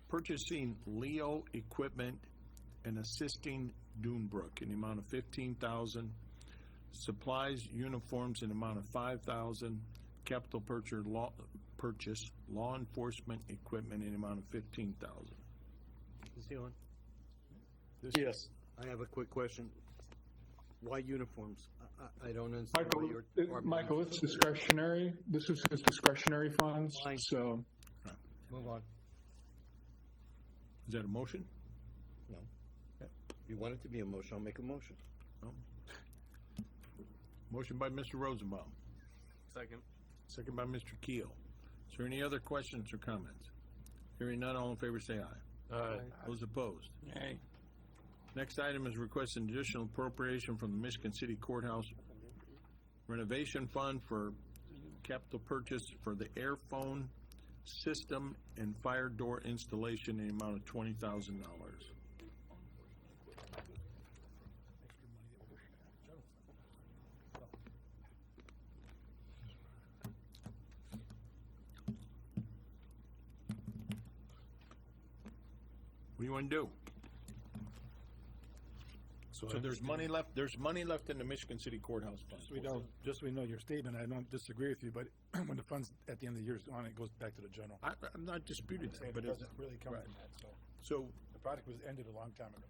purchasing Leo equipment and assisting Dunebrook in the amount of $15,000, supplies, uniforms in the amount of $5,000, capital purchase law enforcement equipment in the amount of $15,000. Is he on? Yes. I have a quick question. Why uniforms? I don't understand. Michael, why your department- Michael, it's discretionary. This is his discretionary funds, Fine. so. Move on. Is that a motion? No. If you want it to be a motion, I'll make a motion. No. Motion by Mr. Rosenbaum, Second. second by Mr. Keel. Is there any other questions or comments? Hearing none, all in favor say aye. Aye. Those opposed? Aye. Next item is request an additional appropriation from the Michigan City Courthouse Renovation Fund for capital purchase for the airphone system and fire door installation in the amount of $20,000. What do you want to do? So there's money left, in the Michigan City Courthouse fund. Just so we know your statement, I don't disagree with you, but when the funds at the end of the year is on, it goes back to the general. I'm not disputing that, but It it's, doesn't really come right. from that, so. So, The project was ended a long time ago.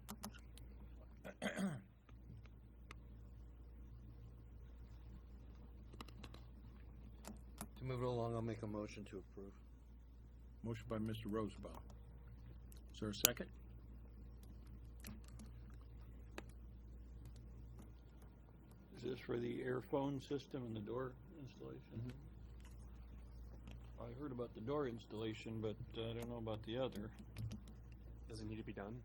To move it along, I'll make a motion to approve. motion by Mr. Rosenbaum. Is there a second? Is this for the airphone system and the door installation? I heard about the door installation, but I don't know about the other. Does it need to be done?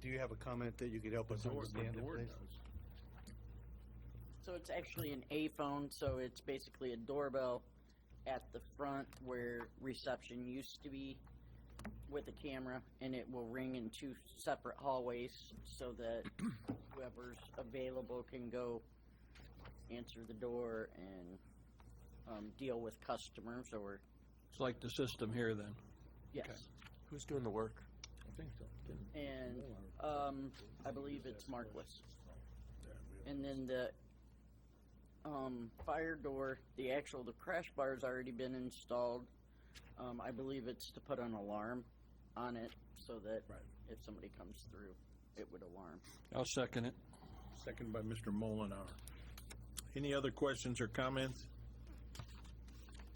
Do you have a comment that you could help us understand it, please? So it's actually an A phone, so it's basically a doorbell at the front where reception used to be with a camera, and it will ring in 2 separate hallways so that whoever's available can go answer the door and deal with customers or. It's like the system here then. Yes. Okay. Who's doing the work? I think so. And I believe it's Markless. And then the fire door, the crash bar's already been installed. I believe it's to put an alarm on it so that if somebody comes through, it would alarm. I'll second it. Second by Mr. Mullenhour. Any other questions or comments?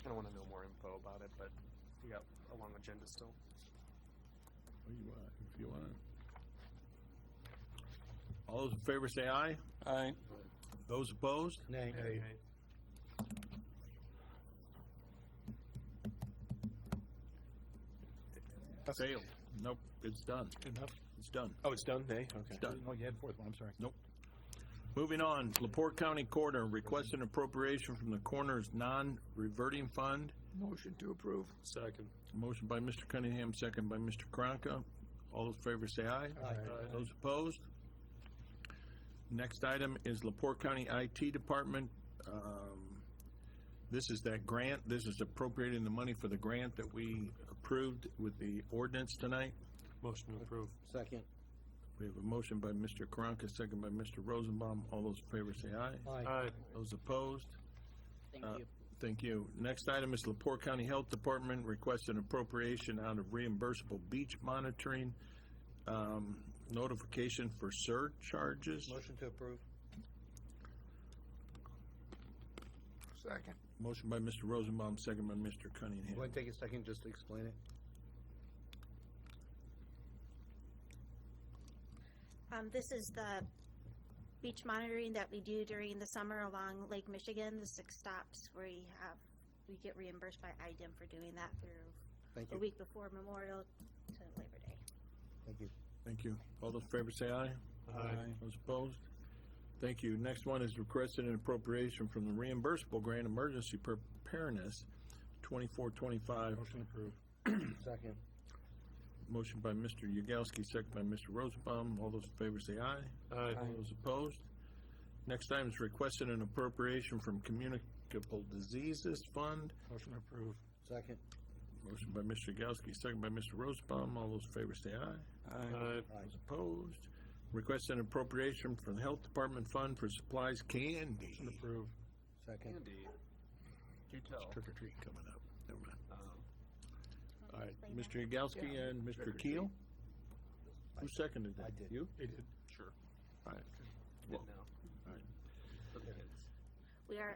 I don't want to know more info about it, but we got a long agenda still. If you want. All those in favor say aye. Aye. Those opposed? Nay. Failed. Nope, it's done. Enough? It's done. Oh, it's done? Nay? Okay. It's done. Oh, you had fourth one, I'm sorry. Nope. Moving on, LaPorte County Coroner requesting appropriation from the coroner's non-reverting fund. Motion to approve. Second. Motion by Mr. Cunningham, second by Mr. Karanka. All those in favor say aye. Aye. Those opposed? Next item is LaPorte County IT Department. This is that grant. This is appropriating the money for the grant that we approved with the ordinance tonight. Motion to approve. Second. We have a motion by Mr. Karanka, second by Mr. Rosenbaum. All those in favor say aye. Aye. Those opposed? Thank you. Thank you. Next item is LaPorte County Health Department requesting appropriation out of reimbursable beach monitoring, notification for surcharges. Motion to approve. Second. Motion by Mr. Rosenbaum, second by Mr. Cunningham. You want to take a second just to explain it? This is the beach monitoring that we do during the summer along Lake Michigan, the 6 stops where we get reimbursed by IDEM for doing that through the week before Memorial to Labor Day. Thank you. Thank you. All those in favor say aye. Aye. Those opposed? Thank you. Next one is requested an appropriation from the reimbursable grant emergency preparedness 2425. Motion approved. Second. Motion by Mr. Yagowski, second by Mr. Rosenbaum. All those in favor say aye. Aye. Those opposed? Next item is requested an appropriation from Communicable Diseases Fund. Motion approved. Second. Motion by Mr. Yagowski, second by Mr. Rosenbaum. All those in favor say aye. Aye. Those opposed? Request an appropriation from the Health Department Fund for supplies candy. Motion approved. Second. Candy. Do tell. Trick or treat coming up. Never mind. All right, Mr. Yagowski and Mr. Keel? Who seconded that? I did. You? He did. Sure. All right. Did now. All right. Okay.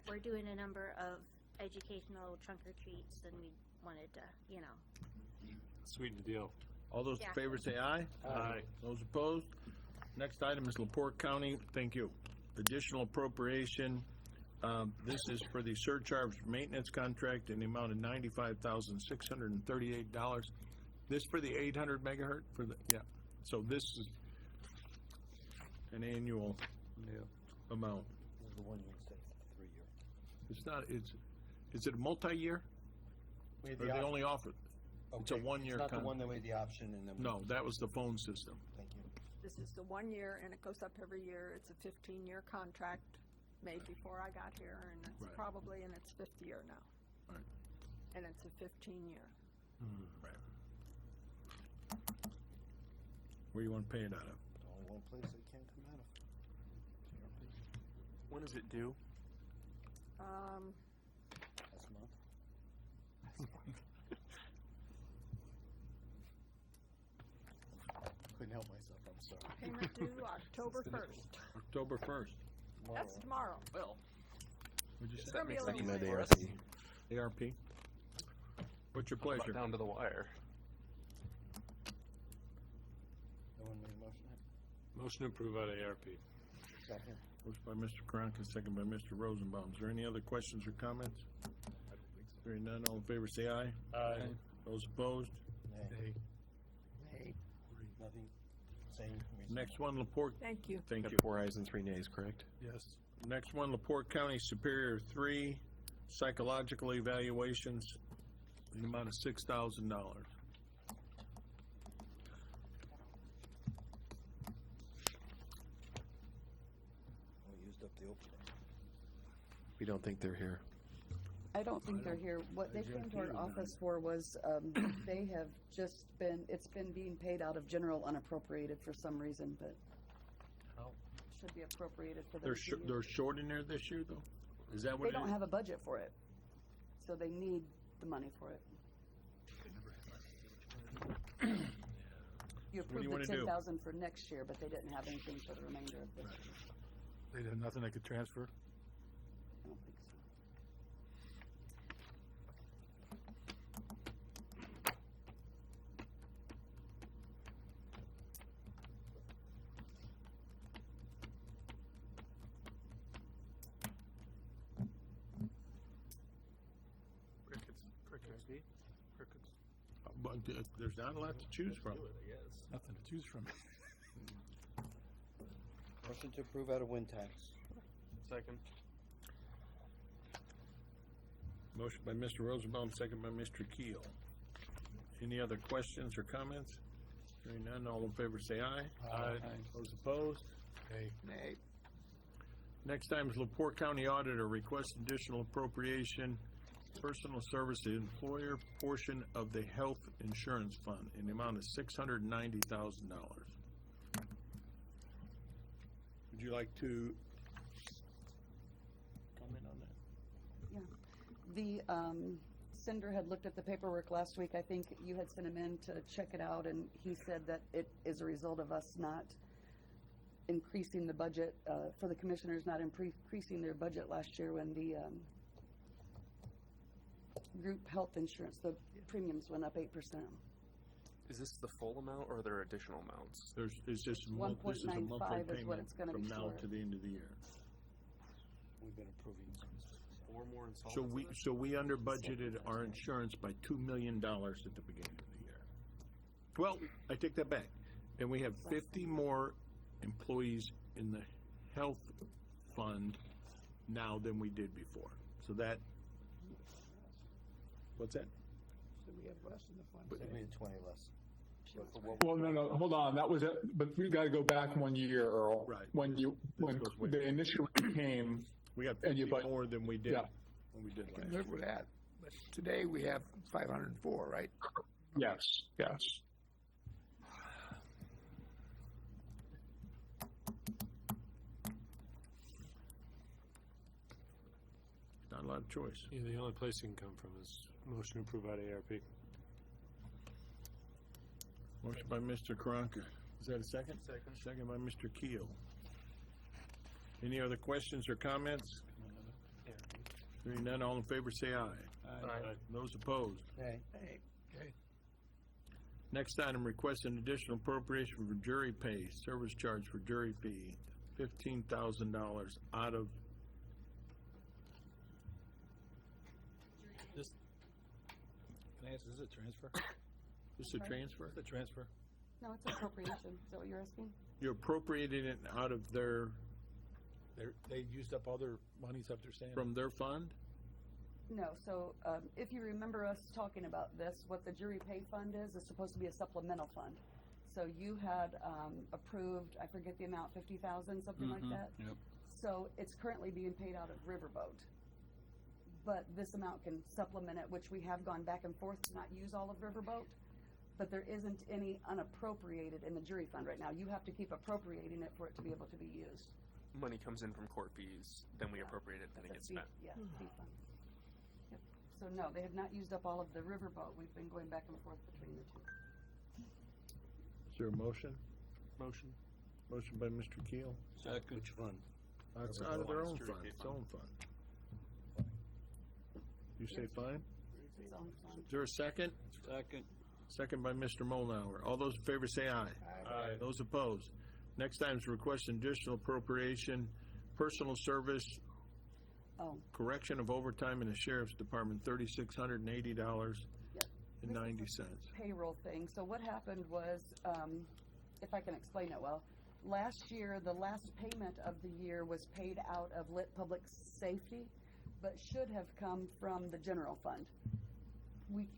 We're doing a number of educational trunk or treats, and we wanted to, Sweeten the deal. All those in Yeah. favor say aye. Aye. Those opposed? Next item is LaPorte County, thank you. Additional appropriation. This is for the surcharge maintenance contract in the amount of $95,638. This for the 800 megahertz for the, yeah. So this is an annual amount. The one you say 3 year. It's not, is it a multi-year? We had Or the they op- only offer, it's a Okay, one-year It's not the contract? one that we had the option and then. No, that was the phone system. Thank you. This is the 1 year, and it goes up every year. It's a 15-year contract made before I got here, and it's Right. probably in its 5th year now. Right. And it's a 15-year. Right. Where you want to pay it out of? Only one place they can't come out of. When is it due? Last month. Couldn't help myself, I'm sorry. Payment due October 1st. October 1st. That's tomorrow. Well. What'd you It's say? gonna be a little Recommend late. ARP. ARP? What's your pleasure? Down to the wire. No one made a motion yet? Motion to approve out of ARP. Second. Motion by Mr. Karanka, second by Mr. Rosenbaum. Is there any other questions or comments? Hearing none, all in favor say aye. Aye. Those opposed? Nay. Nay. Nothing. Same. Next one, LaPorte. Thank you. Thank Got you. 4 ayes and 3 nays, correct? Yes. Next one, LaPorte County Superior 3, psychological evaluations, in the amount of $6,000. We don't think they're here. I don't think they're here. What they came to our office for was, they have just been, it's been being paid out of general unappropriated for some reason, but should be appropriated for them to use. They're short in there this year, though? Is that what it They is? don't have a budget for it, so they need the money for it. You What do you approved wanna the do? 10,000 for next year, but they didn't have anything for the remainder of this year. They have nothing they could transfer? I don't think so. Crickets. But there's not a lot to choose from. Nothing to choose from. Motion to approve out of wind tax. Second. Motion by Mr. Rosenbaum, second by Mr. Keel. Any other questions or comments? Hearing none, all in favor say aye. Aye. Those opposed? Nay. Next item is LaPorte County Auditor requests additional appropriation, personal service to employer portion of the health insurance fund in the amount of $690,000. Would you like to comment on that? Yeah. The Cinder had looked at the paperwork last week. I think you had sent him in to check it out, and he said that it is a result of us not increasing the budget, for the commissioners not increasing their budget last year when the group health insurance, the premiums went up 8%. Is this the full amount, or are there additional amounts? It's just, this is a monthly 1.95 is what payment it's gonna from be now short. to the end of the year. We've been approving some. 4 more installments? So we under budgeted our insurance by $2 million at the beginning of the year. Well, I take that back. And we have 50 more employees in the health fund now than we did before. So that, what's that? So we have less in the fund. We had 20 less. Well, no, hold on, that was it, but we've got to go back 1 year, Earl. Right. When they initially came, We got and 50 more than we did Yeah. when we did I can last live year. with that. But today we have 504, right? yes. Not a lot of choice. Yeah, the only place you can come from is motion to approve out of ARP. Motion by Mr. Karanka. Is that a second? Second. Second by Mr. Keel. Any other questions or comments? Hearing none, all in favor say aye. Aye. Those opposed? Hey. Hey, okay. Next item, request an additional appropriation for jury pay, service charge for jury fee, $15,000 out of, This, can I ask, is it a transfer? this a transfer? It's a transfer. No, it's appropriation. Is that what you're asking? You're appropriating it out of their, They used up all their monies up their stand. from their fund? No, so, if you remember us talking about this, what the jury pay fund is supposed to be a supplemental fund. So you had, approved, I forget the amount, 50,000, something like that? Yep. So it's currently being paid out of Riverboat. But this amount can supplement it, which we have gone back and forth to not use all of Riverboat. But there isn't any unappropriated in the jury fund right now. You have to keep appropriating it for it to be able to be used. Money comes in from court fees, then we appropriate it, then it gets Fee- spent. Yeah, fee fund. Yep. So no, they have not used up all of the Riverboat. We've been going back and forth between the two. Is there a motion? Motion. Motion by Mr. Keel. Second. Which fund? It's out of their own Jury fund, pay its fund. own fund. You say fine? It's its own fund. Is there a second? Second. Second by Mr. Molnauer. All those in favor say aye. Aye. Those opposed? Next item is request additional appropriation, personal service, Oh, correction of overtime in the sheriff's department, $3,680.90. yeah. Payroll thing. So what happened was, if I can explain it well, Last year, the last payment of the year was paid out of lit public safety, but should have come from the general fund.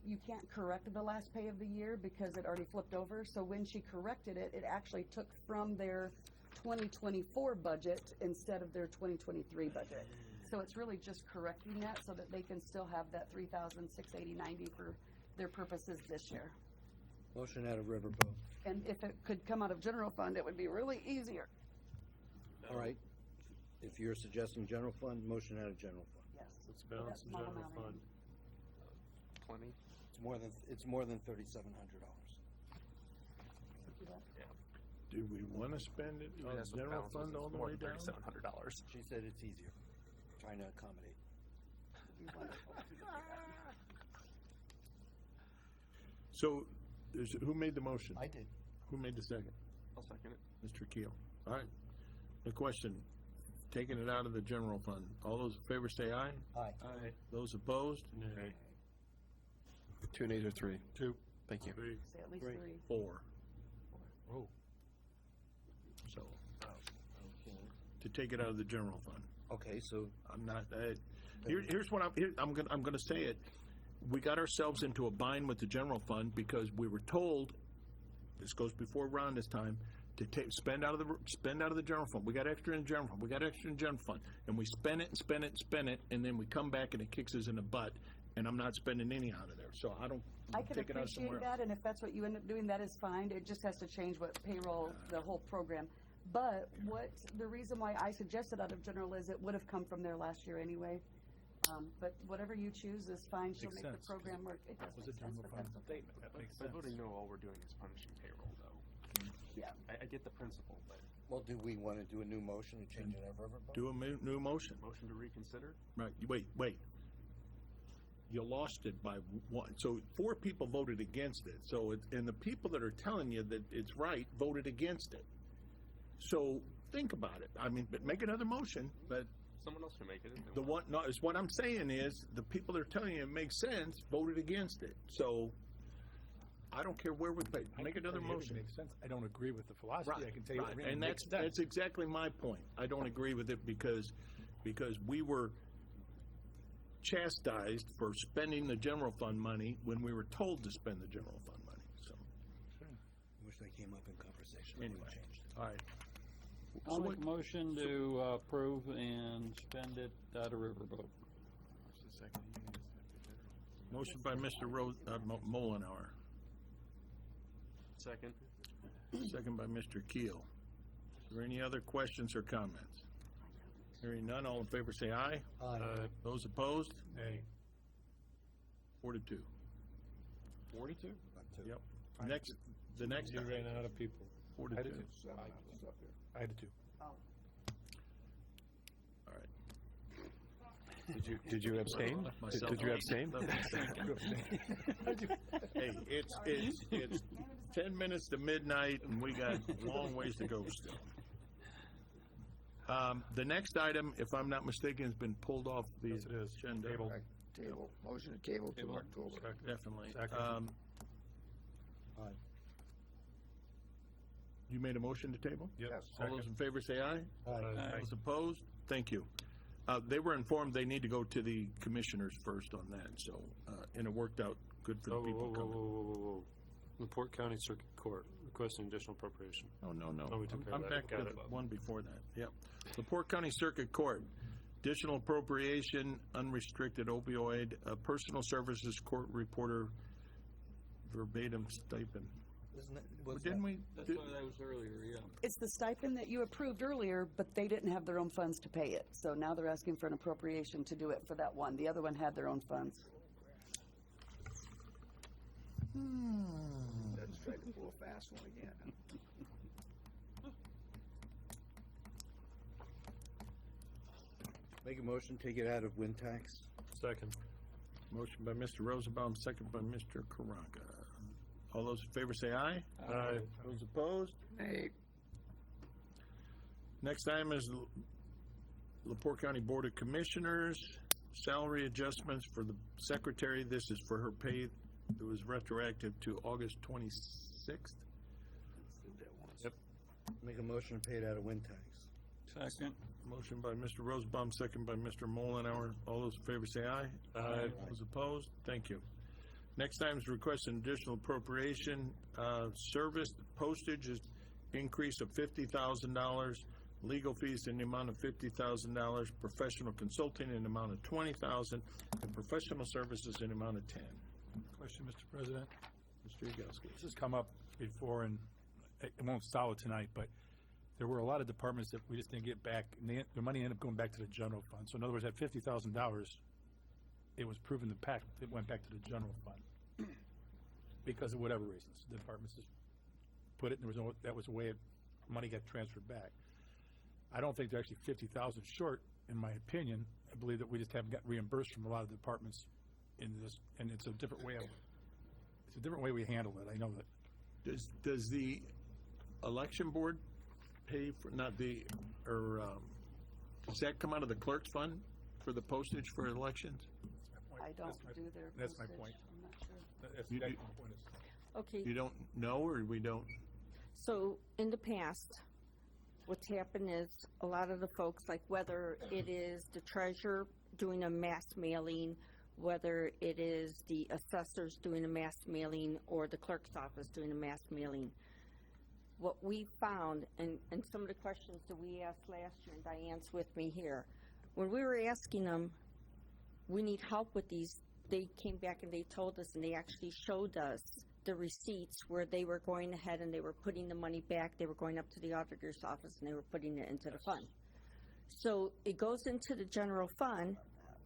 You can't correct the last pay of the year because it already flipped over, so when she corrected it, it actually took from their 2024 budget instead of their 2023 budget. So it's really just correcting that so that they can still have that $3,680.90 for their purposes this year. Motion out of Riverboat. And if it could come out of general fund, it would be really easier. All right. If you're suggesting general fund, motion out of general fund. Yes. Let's balance the general fund. 20? It's more than $3,700. Do we want to spend it on That's what general balance was. fund It's all the more way than down? $3,700. She said it's easier. Trying to accommodate. So, who made the motion? I did. Who made the second? I'll second it. Mr. Keel. All right. The question, taking it out of the general fund. All those in favor say aye. Aye. Aye. Those opposed? Nay. 2 nays or 3? 2. Thank you. Three. Say at least Great. 3. 4. Oh. So, to take it out of the general fund. Okay, so I'm not, here's what I'm gonna say it. We got ourselves into a bind with the general fund because we were told, this goes before Rhonda's time, to spend out of the general fund. We got extra in the general fund. We got extra in the general fund. And we spend it and spend it and spend it, and then we come back and it kicks us in the butt, and I'm not spending any out of there. So I don't I can take it out somewhere appreciate else. that, and if that's what you end up doing, that is fine. It just has to change what payroll, the whole program. But the reason why I suggested out of general is it would have come from there last year anyway. But whatever you choose is fine. She'll Makes make sense. the program work. It does Was a make sense, general but fund that's okay. statement. That makes By sense. voting no, all we're doing is punishing payroll, though. Yeah. I get the principle, but well, do we want to do a new motion and change it out of Riverboat? Do a new motion. motion to reconsider? Right, wait. You lost it by one. So 4 people voted against it. So and the people that are telling you that it's right voted against it. So think about it. I mean, but make another motion, but Someone else can make it. if they the want. one, no, it's what I'm saying is the people that are telling you it makes sense voted against it. So I don't care where we pay. Make another motion. Makes sense. I don't agree with the philosophy. I can tell you Right, it really and makes that's sense. exactly my point. I don't agree with it because we were chastised for spending the general fund money when we were told to spend the general fund money, so. Wish they came up in conversation. Anyway, all right. I'll So make a motion to approve and spend it out of Riverboat. Motion by Mr. Mullenhour, Second. second by Mr. Keel. Is there any other questions or comments? Hearing none, all in favor say aye. Aye. Those opposed? Nay. 4 to 2. 42? Yep. The next You item, ran out of people. 4 to I 2. did too. I did too. All right. Did you abstain? Myself. Did you abstain? Hey, it's 10 minutes to midnight, and we got a long ways to go still. The next item, if I'm not mistaken, has been pulled off the Yes, it is. agenda. Table, motion to table to October. Definitely. Second. Aye. You made a motion to table? Yep. All those in favor say aye. Aye. Those opposed? Thank you. They were informed they need to go to the commissioners first on that, so, and it worked out good for the people coming. Whoa. LaPorte County Circuit Court requesting additional appropriation. Oh, no. Oh, we took care I'm of that. back Got to it. the one before that, yep. LaPorte County Circuit Court, additional appropriation, unrestricted opioid, personal services court reporter verbatim stipend. Isn't it, Didn't we? That's did- why that was earlier, yeah. It's the stipend that you approved earlier, but they didn't have their own funds to pay it. So now they're asking for an appropriation to do it for that one. The other one had their own funds. Let's try to pull a fast one again. Make a motion, take it out of wind tax. Second. Motion by Mr. Rosenbaum, second by Mr. Karanka. All those in favor say aye. Aye. Those opposed? Nay. Next item is LaPorte County Board of Commissioners, salary adjustments for the secretary. This is for her pay that was retroactive to August 26th. Yep. Make a motion to pay it out of wind tax. Second. Motion by Mr. Rosebaum, second by Mr. Mullenhour. All those in favor say aye. Aye. Those opposed? Thank you. Next item is request an additional appropriation, service postage is increase of $50,000, legal fees in the amount of $50,000, professional consulting in the amount of $20,000, and professional services in the amount of $10,000. Question, Mr. President. Mr. Yagowski. This has come up before, and it won't solve it tonight, but there were a lot of departments that we just didn't get back, and the money ended up going back to the general fund. So in other words, that $50,000, it was proven it went back to the general fund because of whatever reasons. The departments just put it, and that was the way money got transferred back. I don't think they're actually 50,000 short, in my opinion. I believe that we just haven't got reimbursed from a lot of the departments in this, and it's a different way we handle it. I know that. Does the election board pay for, does that come out of the clerk's fund for the postage for elections? I don't do their That's my postage. point. I'm not sure. That's my point. Okay, You don't know, or we don't? so in the past, what's happened is a lot of the folks, like whether it is the treasurer doing a mass mailing, whether it is the assessors doing a mass mailing, or the clerk's office doing a mass mailing, what we found, and some of the questions that we asked last year, and Diane's with me here, when we were asking them, we need help with these, they came back and they told us, and they actually showed us the receipts where they were going ahead and they were putting the money back, they were going up to the auditor's office and they were putting it into the fund. So it goes into the general fund,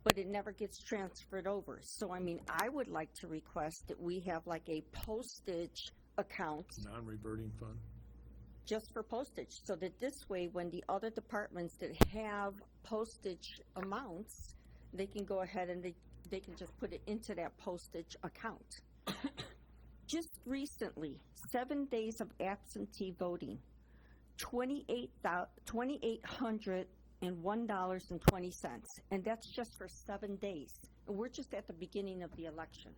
but it never gets transferred over. So I mean, I would like to request that we have like a postage account Non-reverting fund? just for postage, so that this way, when the other departments that have postage amounts, they can go ahead and they can just put it into that postage account. Just recently, 7 days of absentee voting, $2,801.20, and that's just for 7 days. And we're just at the beginning of the election.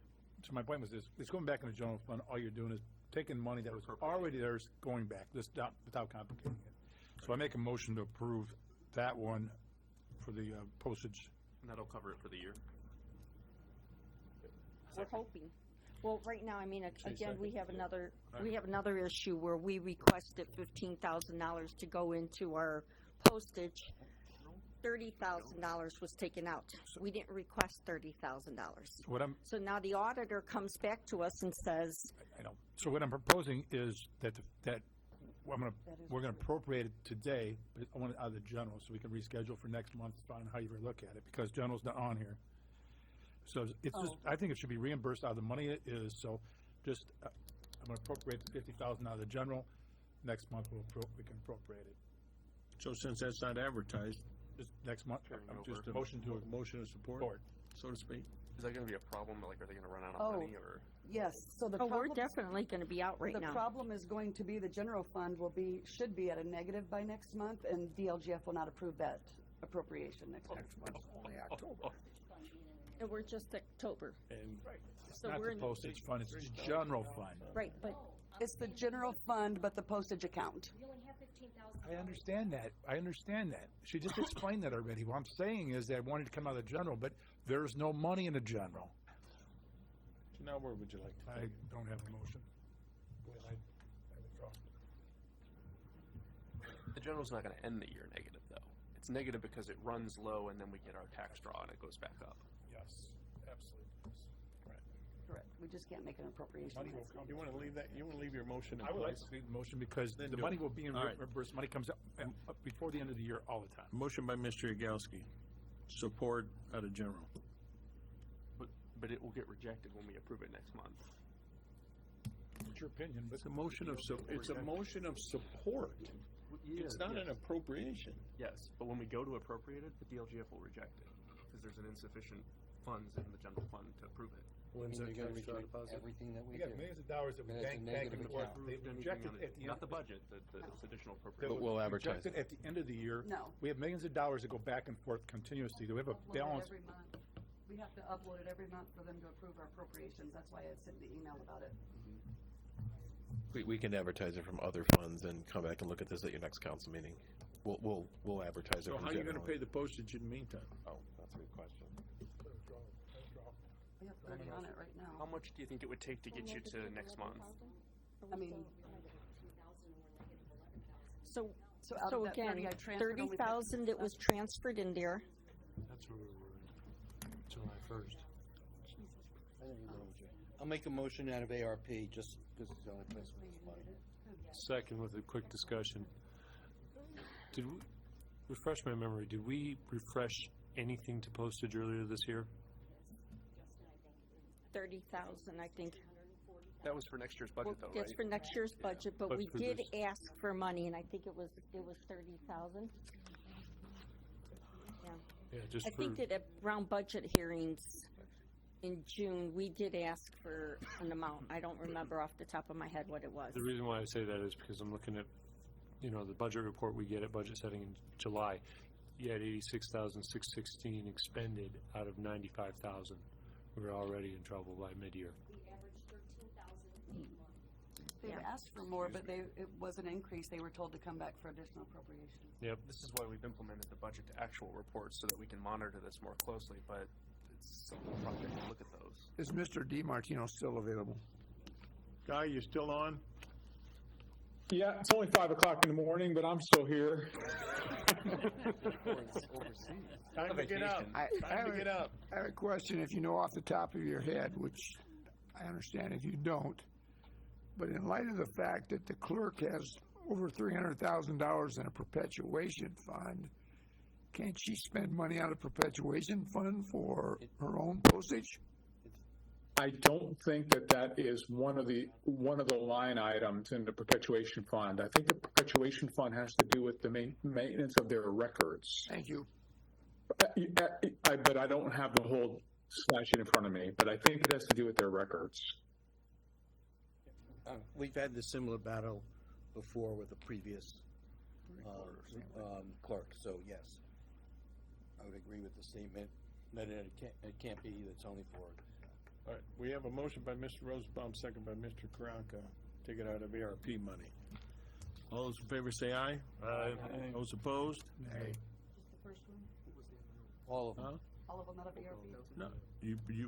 So my point was this, it's going back in the general fund, all you're doing is taking money that was already there, is going back, this without complicating it. So I make a motion to approve that one for the postage. And that'll cover it for the year. We're hoping. Well, right now, I mean, again, we have another, Right. we have another issue where we requested $15,000 to go into our postage. $30,000 was taken out. We didn't request $30,000. So So now the auditor comes back to us and says, I know. So what I'm proposing is that we're gonna appropriate it today, but I want it out of the general, so we can reschedule for next month, find how you look at it, because general's not on here. So it's just, I think it should be reimbursed out of the money it is, so just, I'm gonna appropriate the $50,000 out of the general. Next month, we can appropriate it. So since that's not advertised, Just next month, just a motion to. Motion of support, so to speak. Is that gonna be a problem? Like, are they gonna run out of Oh. money, or? Yes, so the oh, we're problem, definitely gonna be out right now. the problem is going to be the general fund should be at a negative by next month, and DLGF will not approve that appropriation next month. Only October. And we're just October. And it's So not we're the in- postage fund, it's the general fund. Right, but It's the general fund, but the postage account. I understand that. She just explained that already. What I'm saying is that I wanted to come out of the general, but there's no money in the general. So now where would you like to? I don't have a motion. Go ahead, I withdraw. The general's not gonna end the year negative, though. It's negative because it runs low and then we get our tax draw and it goes back up. Yes, absolutely. Correct. We just can't make an appropriation. Money will next come. month. You wanna leave that, you wanna leave your motion in I would like place? to leave the motion because Then the do money it. will be All right. reimbursed. Money comes up before the end of the year all the time. Motion by Mr. Yagowski, support out of general. But it will get rejected when we approve it next month. It's your opinion, but It's a motion of, it's a motion of support. It's not an appropriation. Yes, but when we go to appropriate it, the DLGF will reject it, because there's an insufficient funds in the general fund to approve it. Well, you're gonna reject everything that we we got do. millions of dollars that we And it's a bank in negative the court. account. They Anything rejected on at the end. Not the budget, this additional They appropriation. would we'll advertise reject it at the end of the year. No. We have millions of dollars that go back and forth continuously. Do we have a Upload it balance? every month. We have to upload it every month for them to approve our appropriations. That's why I sent the email about it. We can advertise it from other funds and come back and look at this at your next council meeting. We'll advertise it So from how are you gonna general. pay the postage in the meantime? Oh, that's a good question. We have 30 on it right now. How much do you think it would take to get you to next month? I mean, So, So out of that 30, I transferred only 30,000 that was transferred in there. That's where we were, July 1st. I'll make a motion out of ARP just because it's the only place where there's money. Second with a quick discussion. Did we, refresh my memory, did we refresh anything to postage earlier this year? 30,000, I think. That was for next year's budget though, That's right? for next year's budget, but But we for did this- ask for money, and I think it was 30,000. Yeah. Yeah, just I for, think that at around budget hearings in June, we did ask for an amount. I don't remember off the top of my head what it was. the reason why I say that is because I'm looking at, the budget report we get at budget setting in July. You had 86,616 expended out of 95,000. We were already in trouble by mid-year. they asked for more, but it was an increase. They were told to come back for additional appropriation. Yep. This is why we've implemented the budget to actual reports so that we can monitor this more closely, but it's a project to look at those. Is Mr. DiMartino still available? Guy, you still on? Yeah, it's only 5 o'clock in the morning, but I'm still here. Time to get up. Time to get up. I have a question, if you know off the top of your head, which I understand if you don't, but in light of the fact that the clerk has over $300,000 in a perpetuation fund, can't she spend money out of perpetuation fund for her own postage? I don't think that is one of the line items in the perpetuation fund. I think the perpetuation fund has to do with the maintenance of their records. Thank you. But I don't have the whole statute in front of me, but I think it has to do with their records. We've had this similar battle before with the previous clerk, so yes. I would agree with the statement that it can't be, it's only for. All right, we have a motion by Mr. Rosenbaum, second by Mr. Karanka. Take it out of ARP money. All those in favor say aye. Aye. Those opposed? Just the first one? All of them. Huh? All of them out of ARP? No,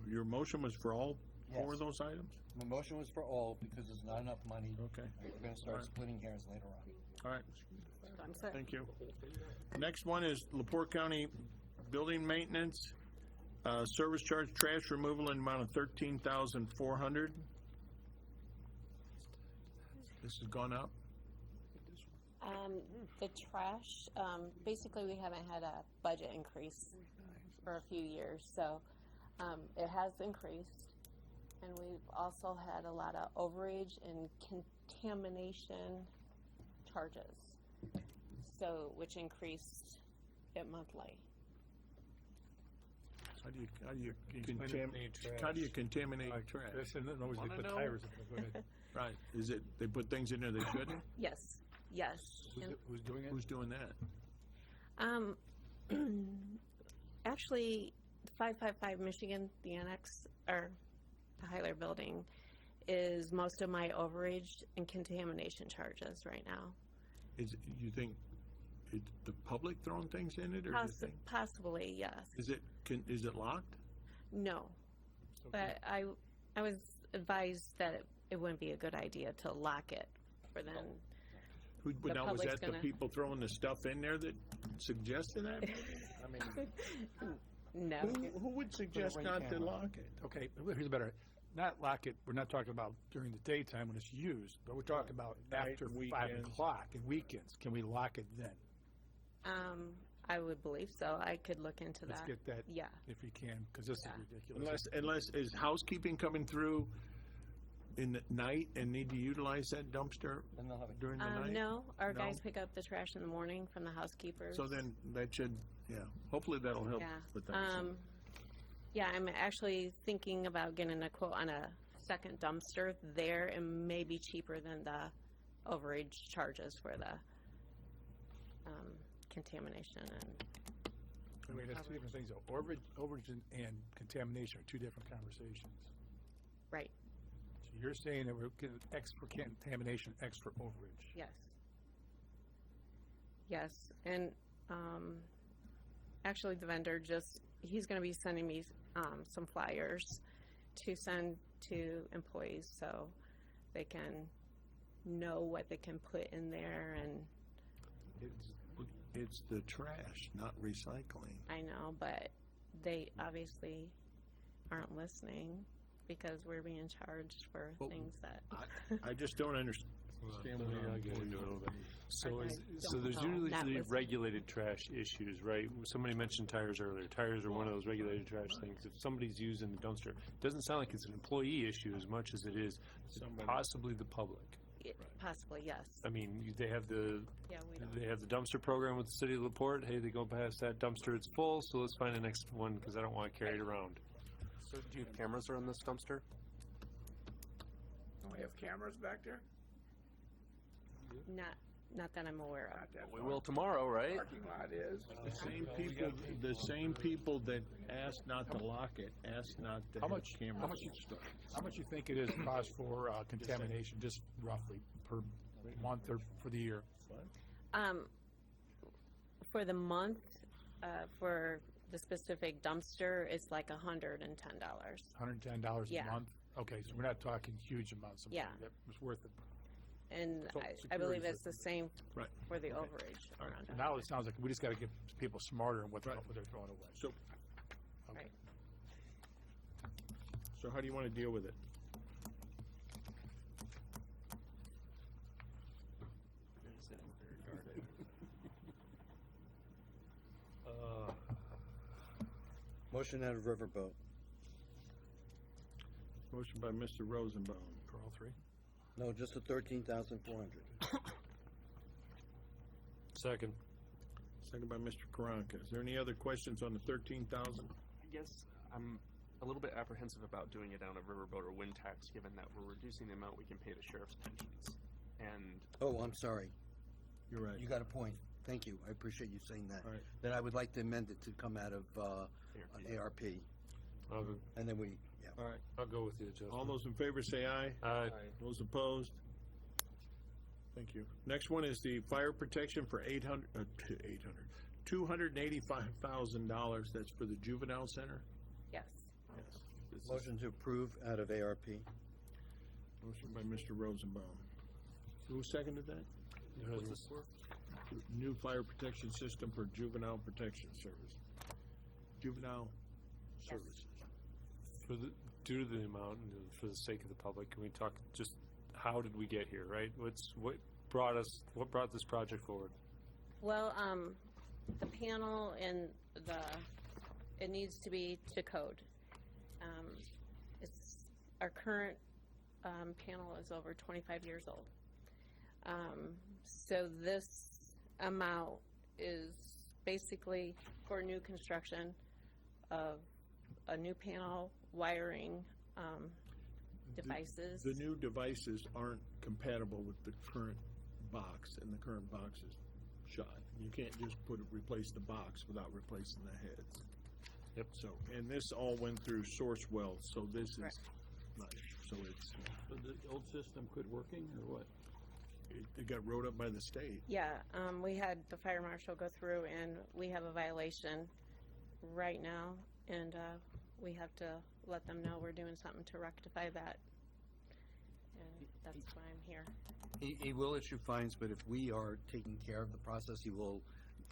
your motion was for all four of Yes. those items? My motion was for all because there's not enough money. Okay. We're gonna start All right. splitting hairs later on. All right, I'm sorry. thank you. Next one is LaPorte County Building Maintenance, service charge trash removal in amount of $13,400. This has gone up. The trash, basically we haven't had a budget increase for a few years, so it has increased. And we've also had a lot of overage and contamination charges, so, which increased it monthly. How do you Contaminate trash. how do you contaminate Like, trash? this and then always they Wanna put know? tires in it. Right, is it, they put things in there they shouldn't? Yes, yes. And, Who's doing it? Who's doing that? Actually, 555 Michigan, the annex, or the Hyler building, is most of my overage and contamination charges right now. Is, you think, is the public throwing things in it, or do you think? Possibly, yes. Is it locked? No, but I was advised that it wouldn't be a good idea to lock it for then. Who, The now, was public's that the gonna- people throwing the stuff in there that suggested that? I mean, No. who would suggest not to lock it? Okay, here's a better, not lock it, we're not talking about during the daytime when it's used, but we're talking about Night, after 5 weekends. o'clock and weekends. Can we lock it then? I would believe so. I could look into Let's that. get that, Yeah. if we can, because this is ridiculous. Unless, is housekeeping coming through in the night and need to utilize that dumpster Then they'll have it. during the night? No, our No? guys pick up the trash in the morning from the housekeepers. So then, that should, hopefully that'll help Yeah. with that. Yeah, I'm actually thinking about getting a quote on a second dumpster there, and maybe cheaper than the overage charges for the contamination and. I mean, that's two different things, though. Overage and contamination are two different conversations. Right. You're saying that we're getting X for contamination, X for overage. Yes. Yes, and, actually the vendor he's gonna be sending me, some flyers to send to employees so they can know what they can put in there, and It's the trash, not recycling. I know, but they obviously aren't listening because we're being charged for Well, things that. I just don't understand what I get into it a little bit. So, I don't there's know. Not usually listening. regulated trash issues, right? Somebody mentioned tires earlier. Tires are one of those regulated trash things. If somebody's using the dumpster, it doesn't sound like it's an employee issue as much as it is possibly the public. Possibly, yes. I mean, they have the dumpster program with the city of LaPorte. Hey, they go past that dumpster, it's full, so let's find the next one because I don't want to carry it around. So do you have cameras around this dumpster? Don't we have cameras back there? Not that I'm aware of. We will tomorrow, right? Parking lot is. The same people that asked not to lock it, asked not to have cameras. How much you think it is cost for contamination, just roughly per month or for the year? For the month, for the specific dumpster, it's like $110. $110 Yeah. a month? Okay, so we're not talking huge amounts of money. Yeah. That was worth it. And So I believe security it's the same Right. for the overage. around Now it sounds like we just gotta get people smarter in what they're throwing away. So, Right. so how do you want to deal with it? Motion out of Riverboat. Motion by Mr. Rosenbaum. For all three? No, just the 13,400. Second. Second by Mr. Karanka. Is there any other questions on the 13,000? I guess I'm a little bit apprehensive about doing it down a riverboat or wind tax, given that we're reducing the amount we can pay the sheriff's pensions. And Oh, I'm sorry. You're right. You got a point. Thank you. I appreciate you saying that. All right. Then I would like to amend it to come out of an ARP. And then we, yeah. All right. I'll go with the adjustment. All those in favor say aye. Aye. Those opposed? Thank you. Next one is the fire protection for $285,000. That's for the juvenile center? Yes. Yes. This is Motion to approve out of ARP. Motion by Mr. Rosenbaum. Who seconded that? New fire protection system for juvenile protection service. Juvenile services. Due to the amount and for the sake of the public, can we talk just how did we get here, right? What brought this project forward? Well, the panel and it needs to be to code. Our current panel is over 25 years old. So this amount is basically for new construction of a new panel, wiring, devices. The new devices aren't compatible with the current box, and the current box is shot. You can't just replace the box without replacing the heads. Yep. So, and this all went through Sourcewell, so this is Correct. nice. So it's, So the old system quit working, or what? it got wrote up by the state. Yeah, we had the fire marshal go through and we have a violation right now, and we have to let them know we're doing something to rectify that. And that's why I'm here. He will issue fines, but if we are taking care of the process, he will,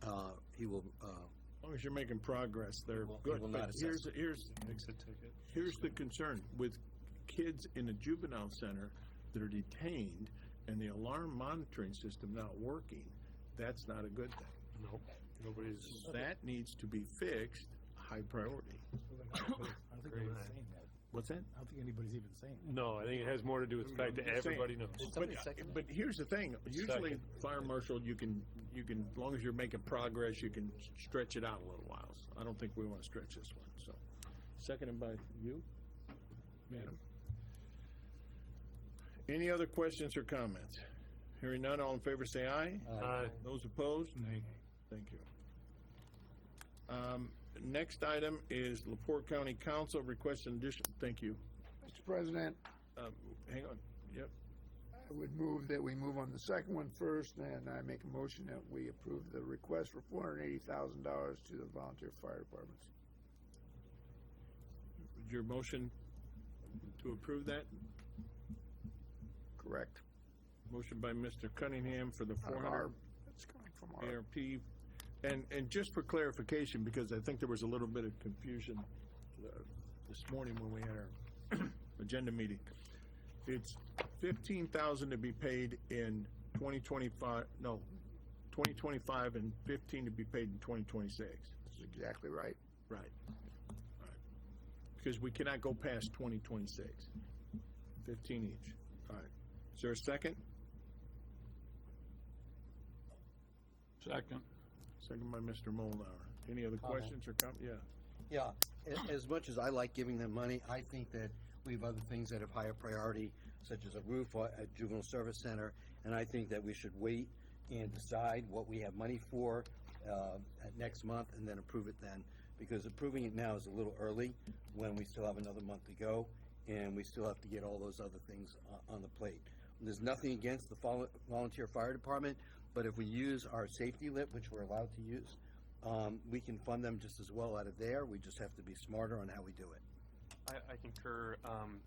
As long as you're making progress, they're will- he good. will But not assess here's the concern with kids in a juvenile center that are detained and the alarm monitoring system not working. That's not a good thing. Nope. Nobody's. That needs to be fixed, high priority. I don't think anybody's saying that. What's that? I don't think anybody's even saying that. No, I think it has more to do with the fact that everybody knows. But here's the thing, usually Second. fire marshal, you can, as long as you're making progress, you can stretch it out a little while. So I don't think we want to stretch this one, so. Seconded by you, madam. Any other questions or comments? Hearing none, all in favor say aye. Aye. Those opposed? Nay. Thank you. Next item is LaPorte County Council requesting additional, thank you. Mr. President, hang on, yep. I would move that we move on the second one first, and I make a motion that we approve the request for $480,000 to the volunteer fire departments. Your motion to approve that? Correct. Motion by Mr. Cunningham for the 400 It's coming from our. ARP. And just for clarification, because I think there was a little bit of confusion this morning when we had our agenda meeting. It's 15,000 to be paid in 2025, no, 2025 and 15 to be paid in 2026. That's exactly right. Right. Because we cannot go past 2026. 15 each. All right. Is there a second? Second. Second by Mr. Molnauer. Any other questions or comments? Yeah. Yeah, as much as I like giving them money, I think that we have other things that have higher priority, such as a roof at Juvenile Service Center, and I think that we should wait and decide what we have money for at next month and then approve it then. Because approving it now is a little early when we still have another month to go and we still have to get all those other things on the plate. There's nothing against the volunteer fire department, but if we use our safety lit, which we're allowed to use, we can fund them just as well out of there. We just have to be smarter on how we do it. I concur,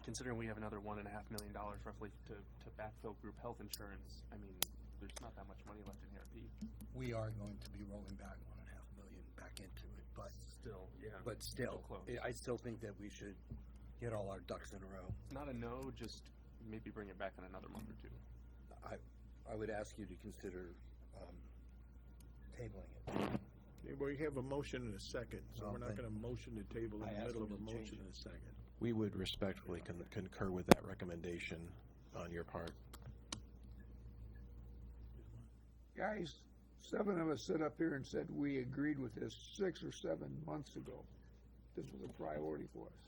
considering we have another $1.5 million roughly to backfill group health insurance. I mean, there's not that much money left in ARP. We are going to be rolling back $1.5 million back into it, but Still, yeah. But still, close. I still think that we should get all our ducks in a row. Not a no, just maybe bring it back in another month or two. I would ask you to consider tabling it. Okay, well, you have a motion and a second, so Well, we're not then going to motion to table in I the asked middle of them a to change motion it. and a second. We would respectfully concur with that recommendation on your part. Guys, 7 of us stood up here and said we agreed with this 6 or 7 months ago. This was a priority for us.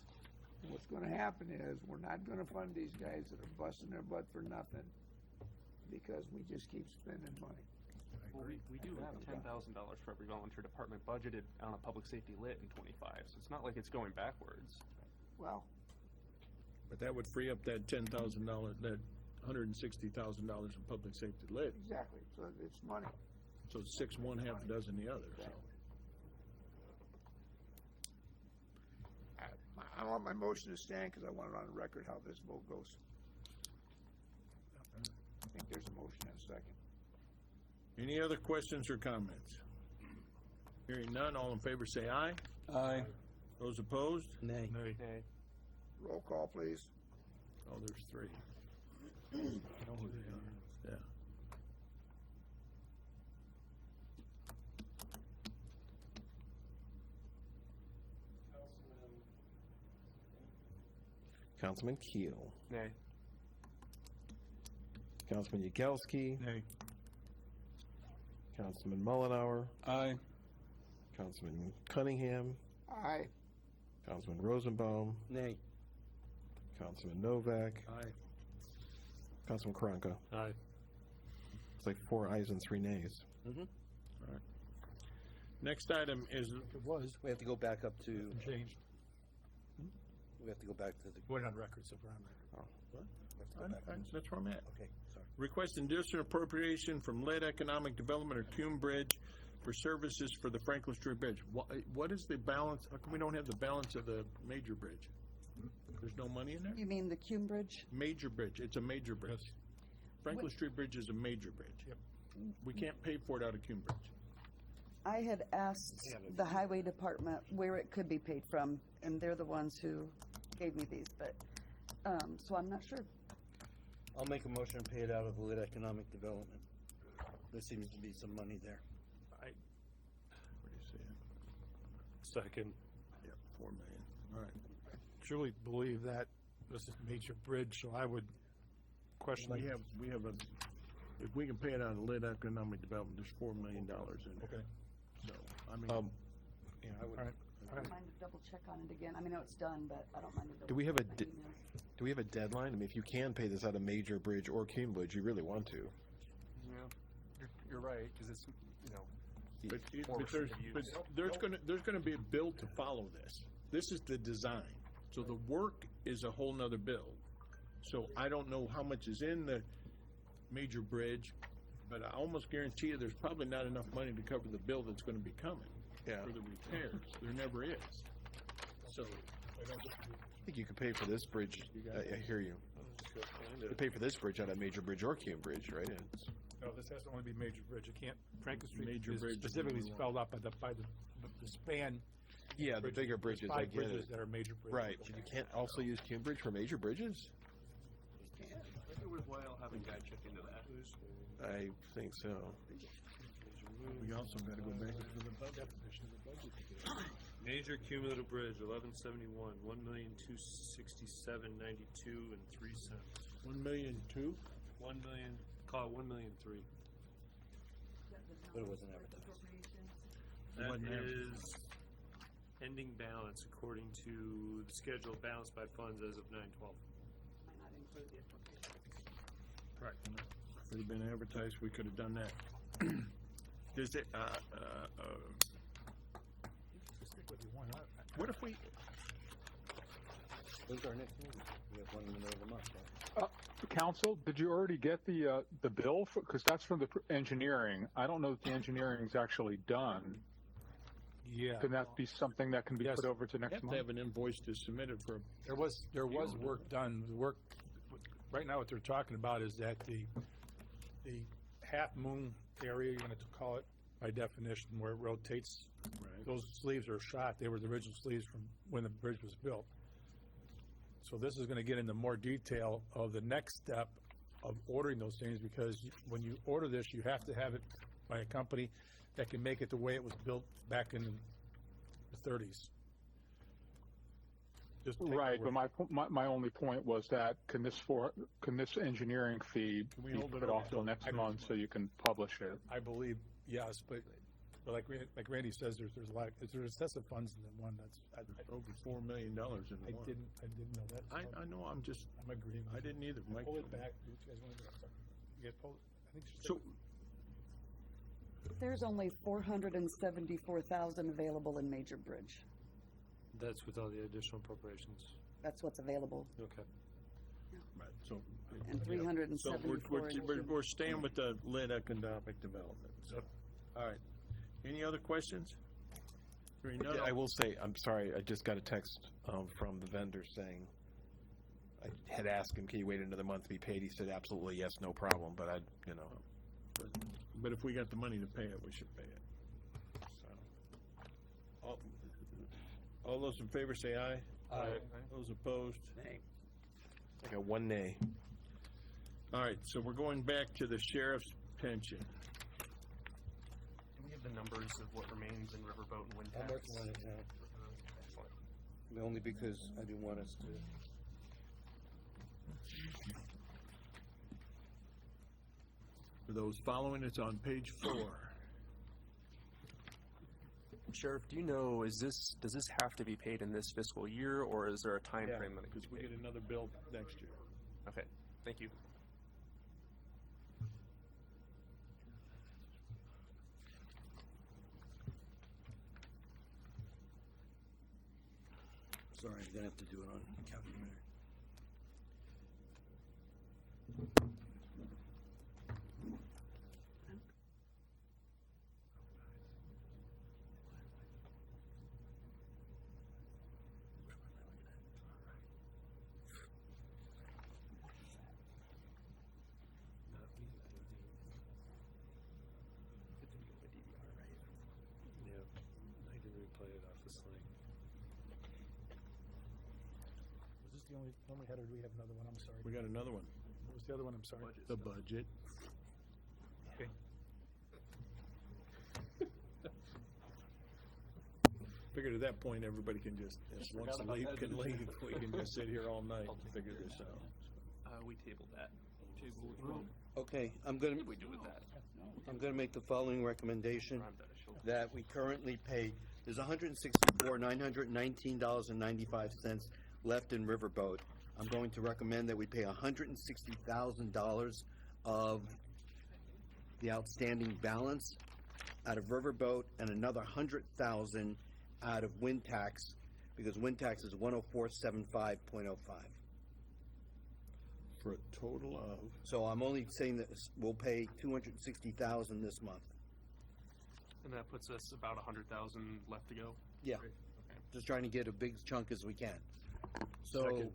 And what's gonna happen is, we're not gonna fund these guys that are busting their butt for nothing, because we just keep spending money. Well, we do have $10,000 for every volunteer department budgeted on a public safety lit in '25, so it's not like it's going backwards. Well, But that would free up that $10,000, that $160,000 in public safety lit. exactly, so it's money. So it's 6 one, half a dozen the other, so. I want my motion to stand, because I want it on the record how this vote goes. I think there's a motion and a second. Any other questions or comments? Hearing none, all in favor say aye. Aye. Those opposed? Nay. Nay. Roll call, please. Oh, there's 3. I know who they are. Yeah. Councilman Keel. Nay. Councilman Yagelski. Nay. Councilman Mullenhour. Aye. Councilman Cunningham. Aye. Councilman Rosenbaum. Nay. Councilman Novak. Aye. Councilman Karanka. Aye. It's like 4 ayes and 3 nays. Mm-hmm. All right. Next item is, It was. We have to go back up to, Changed. we have to go back to the, We're on record, so we're on record. we have to go back. that's where I'm at. Okay, sorry. Request additional appropriation from Lead Economic Development or Cume Bridge for services for the Franklin Street Bridge. What is the balance? How come we don't have the balance of the major bridge? There's no money in there? You mean the Cume Bridge? Major bridge, it's a major bridge. Franklin Street Bridge is a major bridge. Yep. We can't pay for it out of Cume Bridge. I had asked the highway department where it could be paid from, and they're the ones who gave me these, but, so I'm not sure. I'll make a motion to pay it out of the lit economic development. There seems to be some money there. Where do you see it? Second. Yep, 4 million. All right. Truly believe that this is a major bridge, so I would question. We have a, if we can pay it out of Lead Economic Development, there's $4 million in there. Okay. So, I mean, Yeah, I would. All right. I don't mind to double check on it again. I mean, I know it's done, but I don't mind to double check. Do we have a my di- emails. Do we have a deadline? I mean, if you can pay this out of major bridge or Cume Bridge, you really want to. Yeah, you're right, because it's, you know, but more there's gonna be a bill to follow this. This is the design. So the work is a whole nother bill. So I don't know how much is in the major bridge, but I almost guarantee you there's probably not enough money to cover the bill that's gonna be coming. Yeah. For the repairs. There never is. So, I think you could pay for this bridge, I hear you. You could pay for this bridge on a major bridge or Cume Bridge, right? It's, No, this has to only be major bridge. It can't, Franklin Street Major is bridge specifically is the spelled out by the span. yeah, the bigger bridges, I Five get bridges it. that are major bridges. Right, but you can't also use Cume Bridge for major bridges? Maybe worthwhile having Guy check into that. I think so. we also gotta go back to the budget. Definition of the budget. Major cumulative bridge, 1171, 1,267,92.03. 1,000,002? 1,000,000, call it 1,000,003. But it wasn't advertised. That Wasn't there. is ending balance according to the schedule balanced by funds as of 9/12. Might not include the appropriation. Correct. If it had been advertised, we could have done that. Does it, Stick with your one. what if we, When's our next meeting? We have one in the middle of the month, right? Council, did you already get the bill? Because that's from the engineering. I don't know if the engineering's actually done. Yeah. Can that be something that can be Yes. put over to have next to month? have an invoice to submit it for, There was work done. The work, right now what they're talking about is that the half moon area, you're gonna call it by definition, where it rotates, right? those sleeves are shot. They were the original sleeves from when the bridge was built. So this is gonna get into more detail of the next step of ordering those things, because when you order this, you have to have it by a company that can make it the way it was built back in the 30s. Just take Right, the but word. my only point was that can this engineering fee Can we be hold it put up off till till next next month so you can publish it? I believe, yes, but like Randy says, there's a lot, there's excessive funds in the one I Over $4 million in the one. didn't know that. I know, I'm agreeing. I didn't either, Mike. Pull it back. You guys want to, you guys pull it? I think So, There's only 474,000 available in major bridge. That's with all the additional appropriations. That's what's available. Okay. right, so. And So 374 in we're staying with the lead economic development, so, all right. Any other questions? Hearing none, I will say, I'm sorry, I just got a text from the vendor saying, I had asked him, can you wait another month to be paid? He said, absolutely, yes, no problem, but But if we got the money to pay it, we should pay it. So, all those in favor say aye. Aye. Those opposed? I got one nay. All right, so we're going back to the sheriff's pension. Do we have the numbers of what remains in Riverboat and Wind I'm Tax? working on it now. Excellent. Only because I didn't want us to. For those following, it's on page 4. Sheriff, do you know, does this have to be paid in this fiscal year, or is there a time frame that it could Because be we paid? get another bill next year. Okay, thank you. Sorry, I'm gonna have to do it on calculator. Yeah, I can replay it off the sling. Was this the only one we had, or do we have another one? I'm sorry. We got another one. What was the other one? I'm sorry. The budget. Okay. Figured at that point, everybody can just, once forgot the about leave that, can didn't you? leave, we can just sit here all night and figure this out. We tabled that. Okay, I'm gonna, What did we do with that? I'm gonna make the following recommendation, that we currently pay, there's $164,919.95 left in Riverboat. I'm going to recommend that we pay $160,000 of the outstanding balance out of Riverboat and another $100,000 out of wind tax, because wind tax is 10475.05. For a total of, So I'm only saying that we'll pay $260,000 this month. And that puts us about 100,000 left to go? Yeah. Right, okay. Just trying to get a big chunk as we can. So, Second.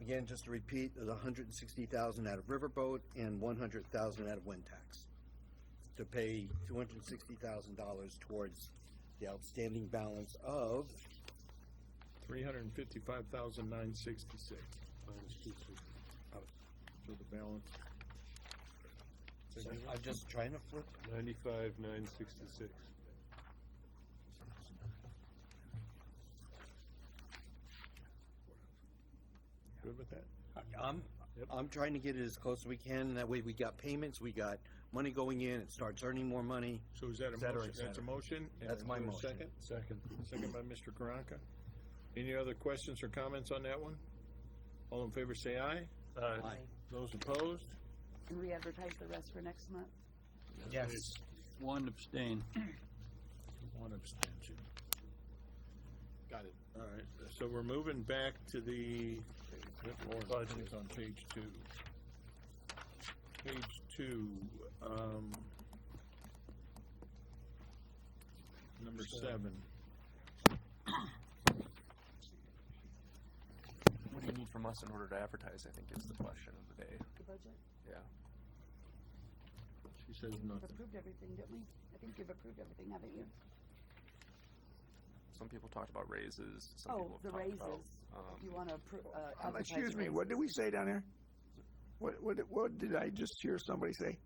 again, just to repeat, there's 160,000 out of Riverboat and 100,000 out of Wind Tax. To pay $260,000 towards the outstanding balance of $355,966. So the balance. So I'm just trying to flip. 95,966. Good with that? I'm trying to get it as close as we can. That way we got payments, we got money going in, it starts earning more money. So is that a et cetera, motion? et cetera. That's a motion? And That's is my there a motion. Second? Second. Second by Mr. Karanka. Any other questions or comments on that one? All in favor say aye. Aye. Those opposed? And re-advertise the rest for next month? Yes. One abstain. One abstention. Got it. All right, so we're moving back to the budget on page 2. Page 2, number 7. What do you need from us in order to advertise, I think is the question of the day. The budget? Yeah. She says We've nothing. approved everything, didn't we? I think you've approved everything, haven't you? Some people talked about raises, some Oh, people the talked raises. about, If you want to advertise Excuse me, raises. what did we say down there? What did I just hear somebody say?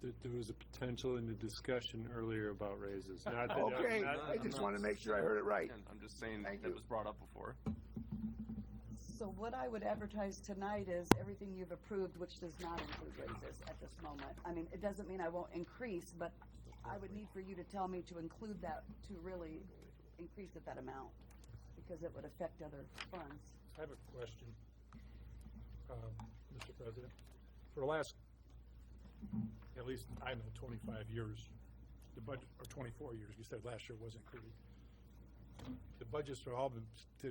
There was a potential in the discussion earlier about raises. Not that- Okay, not- I just want to make sure I heard it right. I'm just saying Thank that you. was brought up before. So what I would advertise tonight is everything you've approved, which does not include raises at this moment. I mean, it doesn't mean I won't increase, but I would need for you to tell me to include that, to really increase at that amount, because it would affect other funds. I have a question, Mr. President. For the last, at least, I know, 25 years, the budget, or 24 years, you said last year was included. The budgets for all the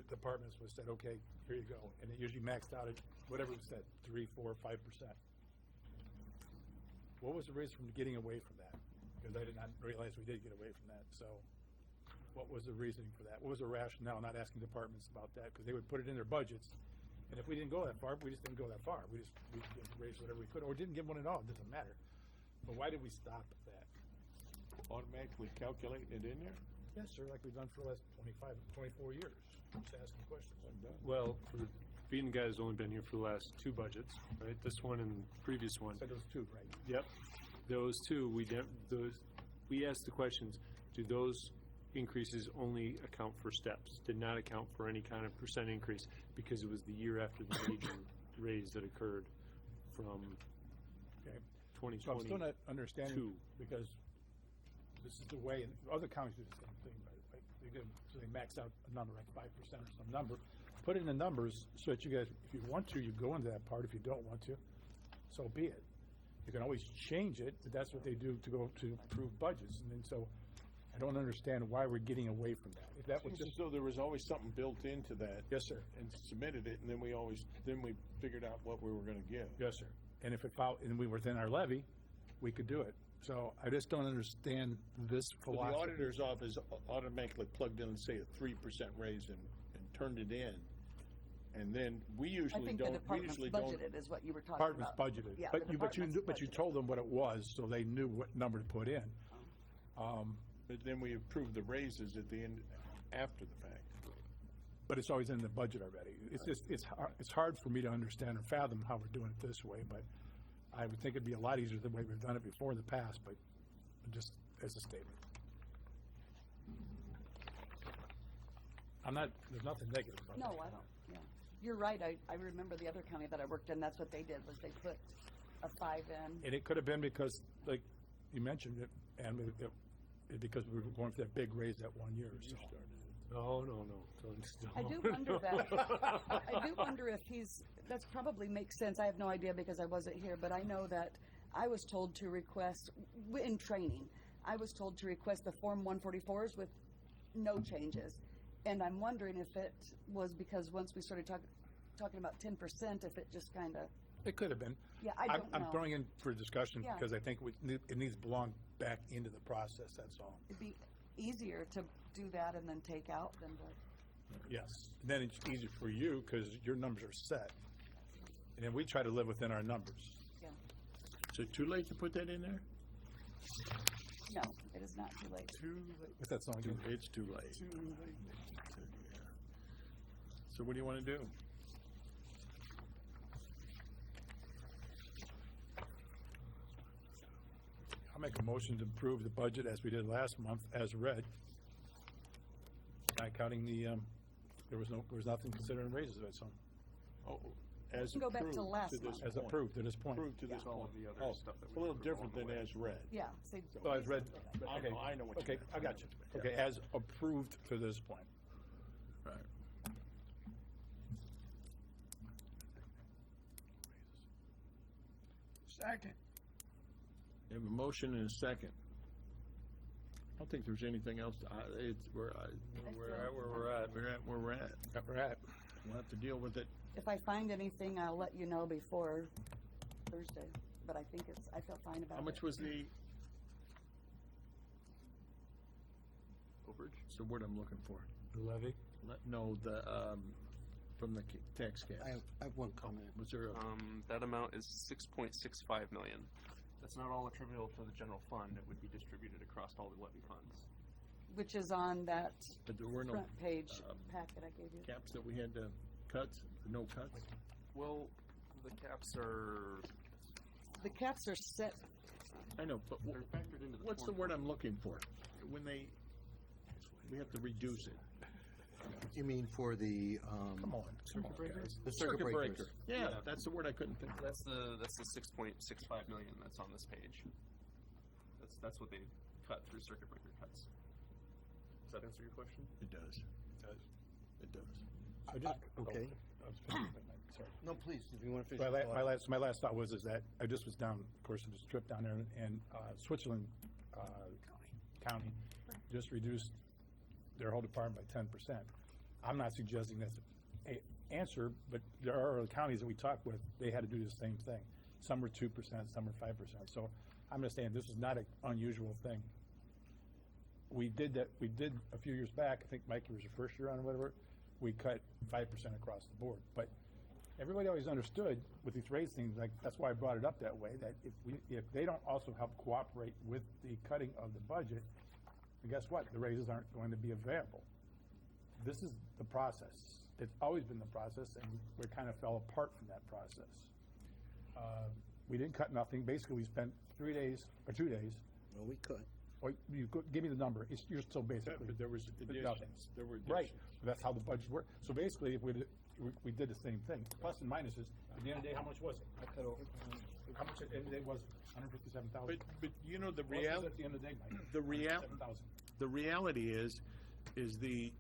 departments was said, okay, here you go, and it usually maxed out at whatever was said, 3, 4, 5%. What was the reason for getting away from that? Because I did not realize we did get away from that, so what was the reasoning for that? What was the rationale, not asking departments about that? Because they would put it in their budgets, and if we didn't go that far, we just didn't go that far. We raised whatever we could, or didn't give one at all, it doesn't matter. But why did we stop at that? Automatically calculate it in there? Yes, sir, like we've done for the last 25, 24 years, just asking questions. Well, for being the guy who's only been here for the last 2 budgets, right? This one and the previous one. Said those 2, right? Yep. Those 2, we asked the questions, do those increases only account for steps? Did not account for any kind of percent increase because it was the year after the major raise that occurred from Okay. 2020. So I'm still not understanding, because this is the way, and other counties do the same thing, right? So they max out a number, like 5% or some number. Put it in the numbers so that you guys, if you want to, you go into that part. If you don't want to, so be it. You can always change it, but that's what they do to go to approve budgets. And then so I don't understand why we're getting away from that. If that was It's as just, though there was always something built into that. yes, sir. And submitted it, and then we figured out what we were gonna give. Yes, sir. And if it followed, and we were within our levy, we could do it. So I just don't understand this But the philosophy. auditor's office automatically plugged in and say a 3% raise and turned it in. And then we I usually think the don't, we department's usually don't. budgeted is what you were talking Department's about. budgeted, Yeah, but the you department's budgeted. told them what it was, so they knew what number to put in. But then we approved the raises at the end, after the fact. But it's always in the budget already. It's just, it's hard for me to understand or fathom how we're doing it this way, but I would think it'd be a lot easier the way we've done it before in the past, but just as a statement. There's nothing negative about No, that. I don't, yeah. You're right, I remember the other county that I worked in, that's what they did, was they put a 5 in. And it could have been because, like you mentioned it, and because we were going for that big raise that one year. So. No. I do wonder that, I do wonder if that's probably makes sense. I have no idea because I wasn't here, but I know that I was told to request, in training, I was told to request the Form 144s with no changes. And I'm wondering if it was because once we started talking about 10% if it just kind of, It could have been. yeah, I don't know. I'm throwing in for discussion Yeah. because I think it needs to belong back into the process, that's all. It'd be easier to do that and then take out than to, Yes. Then it's easier for you because your numbers are set. And then we try to live within our numbers. yeah. Is it too late to put that in there? No, it is not too late. What's that song? again? It's too late. So what do you want to do? I'll make a motion to approve the budget as we did last month, as read. Not counting the, there was nothing considering raises, so. Oh, as Go back to approved last this month. As point. approved to this point. Approved to this all point. of the other Oh, stuff that it's we a little approved different along than the way. as read. Yeah, see, Oh, as read, okay. I know what you Okay, meant. I got you. Okay, as approved to this point. Right. Second. You have a motion and a second. I don't think there's anything else. We're at where we're at. We're at where we're at. We'll have to deal with it. if I find anything, I'll let you know before Thursday, but I think I feel fine about it. How much was the Overage? It's the word I'm looking for. The levy? No, the, from the tax cap. I have one comment. Was there a, That amount is 6.65 million. That's not all attributable to the general fund. It would be distributed across all the levy funds. Which is on that but there were no front page packet I gave you. caps that we had to cut, no cuts? Well, the caps are. The caps are set. I know, but They're factored into the what's the formula. word I'm looking for? When we have to reduce it. You mean for the, Come on, circuit breakers. The circuit breakers. breaker. Yeah, that's the word I couldn't think of. That's the 6.65 million that's on this page. That's what they cut through circuit breaker cuts. Does that answer your question? It does. It does. Okay. Sorry. No, please, if you want to finish. My last thought was that I just was down, of course, this trip down there, and Switzerland County just reduced their whole department by 10%. I'm not suggesting that's an answer, but there are other counties that we talked with, they had to do the same thing. Some were 2%, some were 5%. So I'm just saying, this is not an unusual thing. We did a few years back, I think, Mike, it was your first year on or whatever, we cut 5% across the board. But everybody always understood with these raise things, like, that's why I brought it up that way, that if they don't also help cooperate with the cutting of the budget, and guess what? The raises aren't going to be available. This is the process. It's always been the process, and we kind of fell apart from that process. We didn't cut nothing. Basically, we spent 3 days, or 2 days. Well, we could. Or give me the number. You're still basically. But there was nothing. additions. There were Right. additions. That's how the budget worked. So basically, if we did the same thing. Plus and minuses. At the end of the day, how much was it? I cut over. How much at the end of the day was $157,000. But you know, the What was reality. at the end of the day, Mike? The $157,000. The reality is the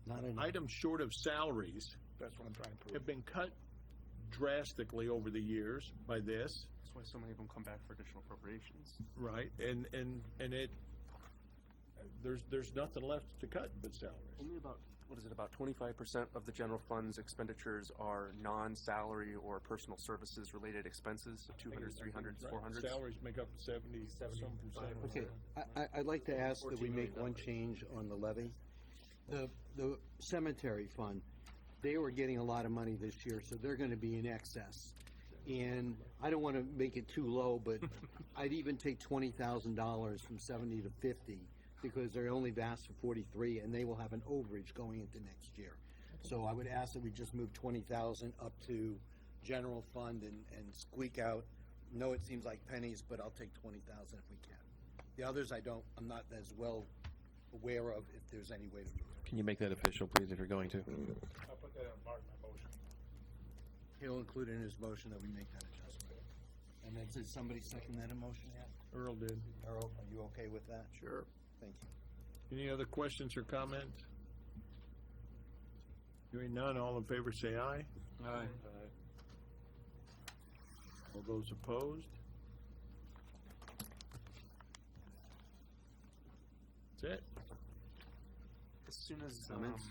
Not enough. items short of salaries That's what I'm trying to prove. have been cut drastically over the years by this, That's why so many of them come back for additional appropriations. right? And it, there's nothing left to cut but salaries. Only about, what is it, about 25% of the general fund's expenditures are non-salary or personal services related expenses, so 200s, 300s, 400s. Salaries make up 70-some percent. Okay, I'd like to ask that we make one change on the levy. The cemetery fund, they were getting a lot of money this year, so they're gonna be in excess. And I don't wanna make it too low, but I'd even take $20,000 from 70 to 50, because they're only asked for 43, and they will have an overage going into next year. So I would ask that we just move 20,000 up to general fund and squeak out. No, it seems like pennies, but I'll take 20,000 if we can. The others I'm not as well aware of if there's any way to move it. Can you make that official, please, if you're going to? I'll put that on my motion. He'll include in his motion that we make that adjustment. And then, did somebody second that motion yet? Earl did. Earl, are you okay with that? Sure. Thank you. Any other questions or comments? Hearing none, all in favor say aye. Aye. All those opposed? That's it. As soon as Comments?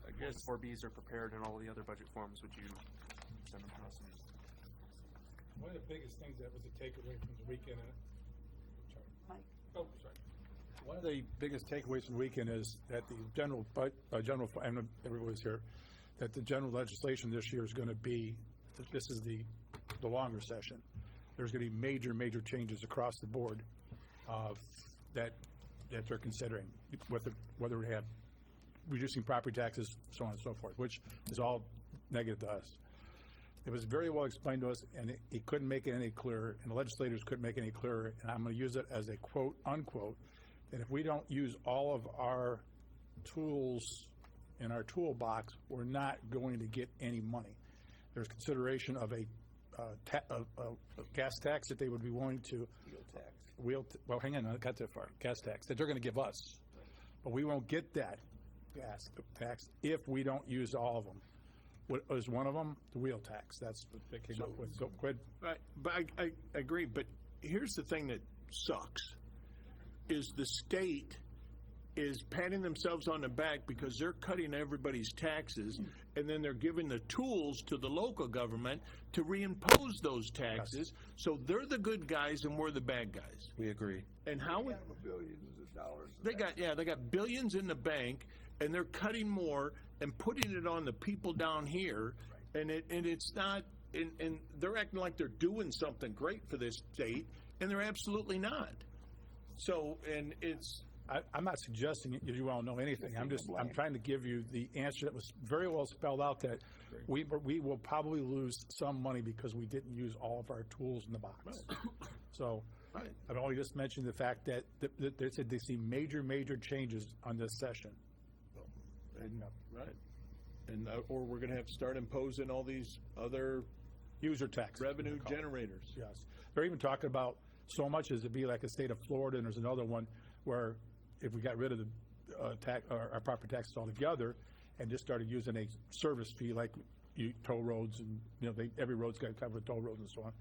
I guess 4Bs are prepared and all the other budget forms, would you Senator Cross. One of the biggest things that was a takeaway from the weekend, Mike? oh, sorry. One of the biggest takeaways from the weekend is that the general, I know everybody's here, that the general legislation this year is going to be, this is the longer session. There's going to be major changes across the board that they're considering, whether we have reducing property taxes, so on and so forth, which is all negative to us. It was very well explained to us, and it couldn't make it any clearer, and the legislators couldn't make it any clearer, and I'm going to use it as a quote, unquote, that if we don't use all of our tools in our toolbox, we're not going to get any money. There's consideration of a gas tax that they would be willing to. Wheel tax. Well, hang on, I got that far. Gas tax that they're going to give us, but we won't get that gas tax if we don't use all of them. What is one of them? The wheel tax. That's what they came up with. So, quid. Right, but I agree, but here's the thing that sucks, is the state is patting themselves on the back because they're cutting everybody's taxes, and then they're giving the tools to the local government to reimpose those taxes, so they're the good guys and we're the bad guys. We agree. And how would... Billions of dollars. They got billions in the bank, and they're cutting more and putting it on the people down here, and it's not, and they're acting like they're doing something great for this state, and they're absolutely not. So, and it's... I'm not suggesting you all know anything. I'm trying to give you the answer that was very well spelled out, that we will probably lose some money because we didn't use all of our tools in the box. Right. So I've only just mentioned the fact that they said they see major changes on this session. Right. And or we're going to have to start imposing all these other user tax revenue generators. Yes. They're even talking about so much as it'd be like a state of Florida, and there's another one where if we got rid of the our property taxes altogether and just started using a service fee like you toll roads, and every road's got to cover toll roads and so on.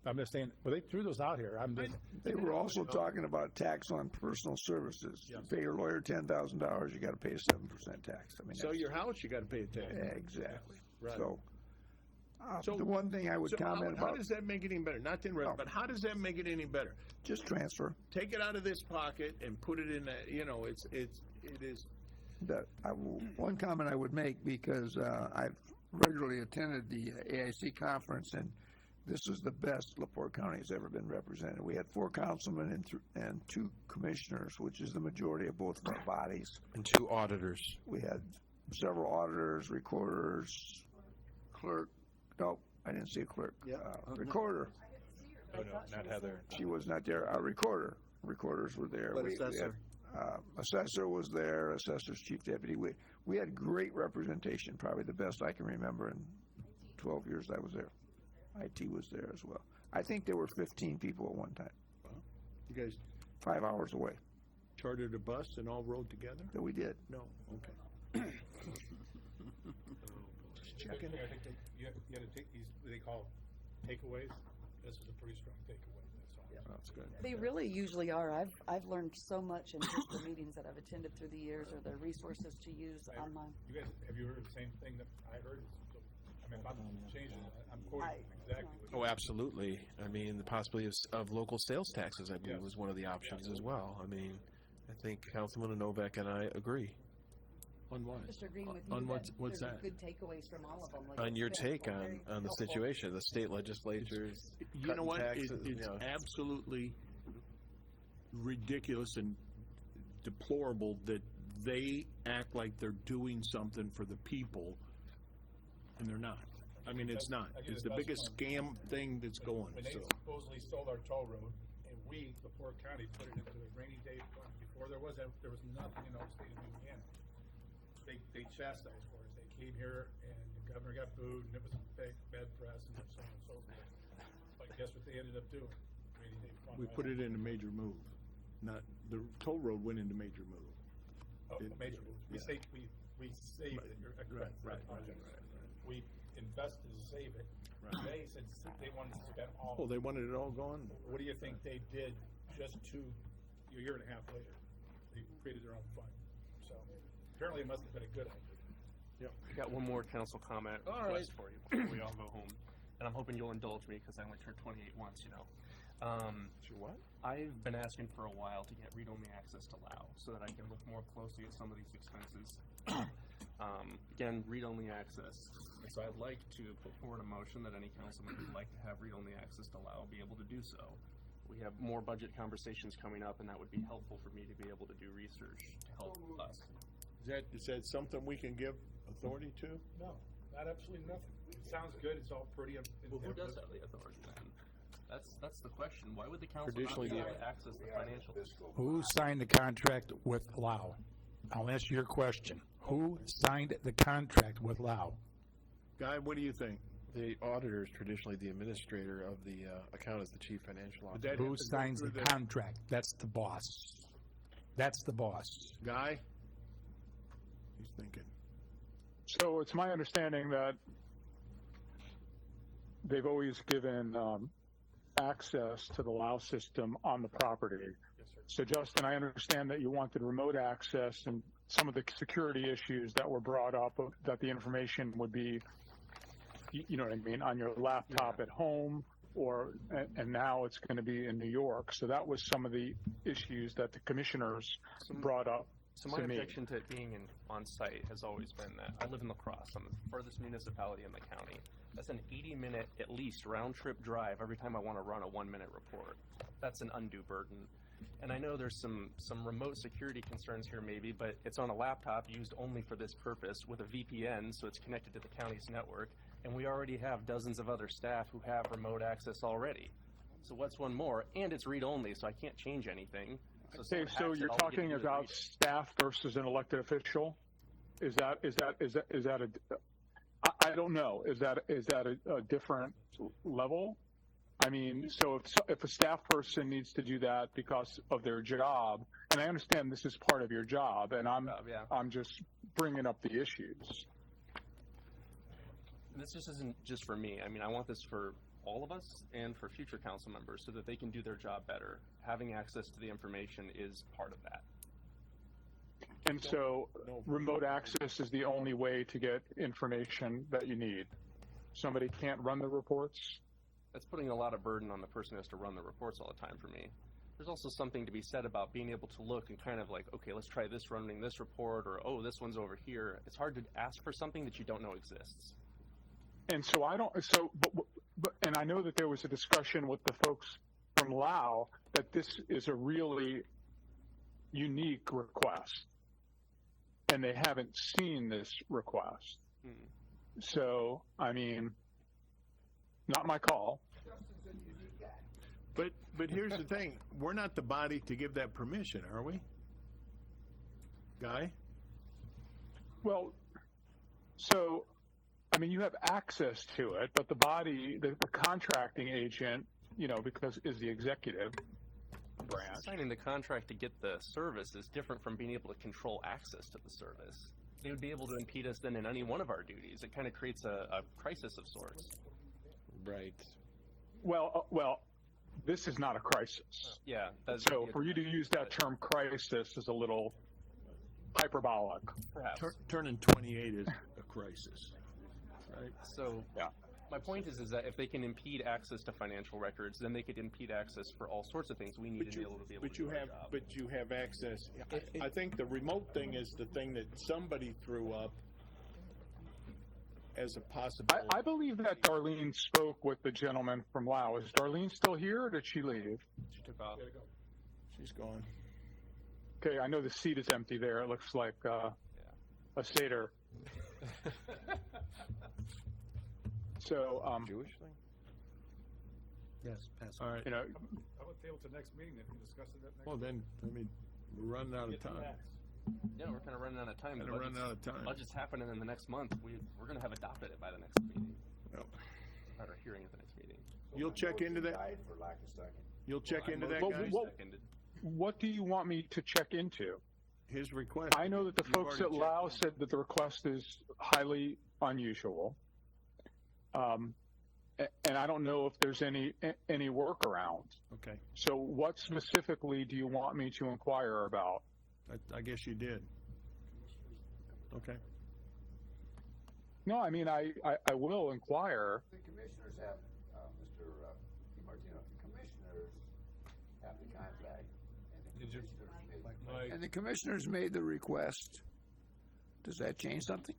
I'm just saying, well, they threw those out here. They were also talking about tax on personal services. Yes. You pay your lawyer $10,000, you got to pay a 7% tax. I mean, Sell your house, you got to pay a tax. Exactly. Right. So the one thing I would comment about. How does that make it any better? Not to interrupt, but how does that make it any better? Just transfer. Take it out of this pocket and put it in that. It is. One comment I would make, because I've regularly attended the AIC conference, and this is the best LaPorte County has ever been represented. We had 4 councilmen and 2 commissioners, which is the majority of both of our bodies. And 2 auditors. We had several auditors, recorders, clerk. No, I didn't see a clerk. Recorder. Oh, no, not Heather. She was not there. A recorder. Recorders were there. But We assessor? had, assessor was there. Assessor's chief deputy. We had great representation. Probably the best I can remember in 12 years I was there. IT was there as well. I think there were 15 people at one time. You guys 5 hours away. chartered a bus and all rode together? That we did. No. Okay. Just checking. I think you got to take these, what they call takeaways. This is a pretty strong takeaway. That's good. They really usually are. I've learned so much in just the meetings that I've attended through the years, or the resources to use online. You guys, have you heard the same thing that I heard? I mean, if I'm changing, I'm quoting exactly what Oh, absolutely. I mean, the possibility of local sales taxes, I believe, was one of the options as well. I mean, I think Councilman Novak and I agree. On what? Just agreeing with you. On that what's there's that? good takeaways from all of them. Like On you your said, take all on very the helpful. situation, the state legislatures You know cutting what? taxes, It's absolutely ridiculous and deplorable that they act like they're doing something for the people, and they're not. I mean, it's not. It's the biggest scam thing that's going. When they So supposedly sold our toll road, and we, LaPorte County, put it into a rainy day fund before there was nothing in our state of Indiana. They chastised for us. They came here, and the governor got booed, and it was a bad press, and so on and so forth. But guess what they ended up doing? Rainy day fund. we put it in a major move. Not the toll road went into major move. Oh, major move. We saved it. You're correct. Right. We invested to save it. Right. They said they wanted to spend all. Oh, they wanted it all gone? What do you think they did just a year and a half later? They created their own fund. So apparently it must have been a good idea. Yep. Got one more council comment All request right. for you before we all go home. And I'm hoping you'll indulge me because I only turned 28 once, you know. What? I've been asking for a while to get read-only access to LAO so that I can look more closely at some of these expenses. Again, read-only access. And so I'd like to put forward a motion that any councilman who'd like to have read-only access to LAO be able to do so. We have more budget conversations coming up, and that would be helpful for me to be able to do research to help us. Is that something we can give authority to? No, not absolutely nothing. It sounds good, it's all pretty. Well, who does have the authority then? That's the question. Why would the council not Traditionally, be able to access the financials? Who signed the contract with Lao? I'll answer your question. Who signed the contract with Lao? Guy, what do you think? The auditor is traditionally the administrator of the account as the chief financial officer. that Who have to go signs the through contract? That's the boss. That's the boss. Guy? He's thinking. So it's my understanding that they've always given access to the LAO system on the property. So Justin, I understand that you wanted remote access and some of the security issues that were brought up, that the information would be, you know what I mean, on your laptop at home, and now it's going to be in New York. So that was some of the issues that the commissioners brought up. So my to me. objection to it being on site has always been that I live in La Crosse. I'm the furthest municipality in the county. That's an 80-minute, at least, round-trip drive every time I want to run a 1-minute report. That's an undue burden. And I know there's some remote security concerns here maybe, but it's on a laptop used only for this purpose with a VPN, so it's connected to the county's network. And we already have dozens of other staff who have remote access already. So what's one more? And it's read-only, so I can't change anything. Okay, so you're talking about staff versus an elected official? Is that a? I don't know. Is that a different level? I mean, so if a staff person needs to do that because of their job, and I understand this is part of your job, and I'm just bringing up the issues. This just isn't just for me. I mean, I want this for all of us and for future council members so that they can do their job better. Having access to the information is part of that. And so remote access is the only way to get information that you need. Somebody can't run the reports? That's putting a lot of burden on the person who has to run the reports all the time for me. There's also something to be said about being able to look and kind of like, okay, let's try this running this report, or oh, this one's over here. It's hard to ask for something that you don't know exists. And so and I know that there was a discussion with the folks from Lao that this is a really unique request, and they haven't seen this request. So, I mean, not my call. But here's the thing. We're not the body to give that permission, are we? Guy? Well, so, I mean, you have access to it, but the body, the contracting agent, you know, because is the executive branch. Signing the contract to get the service is different from being able to control access to the service. They would be able to impede us then in any one of our duties. It kind of creates a crisis of sorts. Right. Well, this is not a crisis. Yeah. So for you to use that term crisis is a little hyperbolic. Perhaps. Turning 28 is a crisis, right? So my point is that if they can impede access to financial records, then they could impede access for all sorts of things we need to be able to do our job. But you have access. I think the remote thing is the thing that somebody threw up as a possibility. I believe that Darlene spoke with the gentleman from Lao. Is Darlene still here, or did she leave? She took off. She's gone. Okay, I know the seat is empty there. It looks like a Seder. So, Jewish thing? Yes, pass. All right. You know, I would table to next meeting if we discuss it at next. Well, then, I mean, we're running out of time. Yeah, we're kind of running out of time. Kinda running out of time. The budget's happening in the next month. We're going to have adopted it by the next meeting. Yep. At our hearing at the next meeting. You'll check into that? You'll check into that, guys? what do you want me to check into? His request. I know that the You've folks at already Lao said that the request is highly unusual. And I don't know if there's any workaround. Okay. So what specifically do you want me to inquire about? I guess you did. Okay. No, I mean, I will inquire. The commissioners have, Mr. DiMartino, the commissioners have the contract, and the commissioners made the request. Does that change something?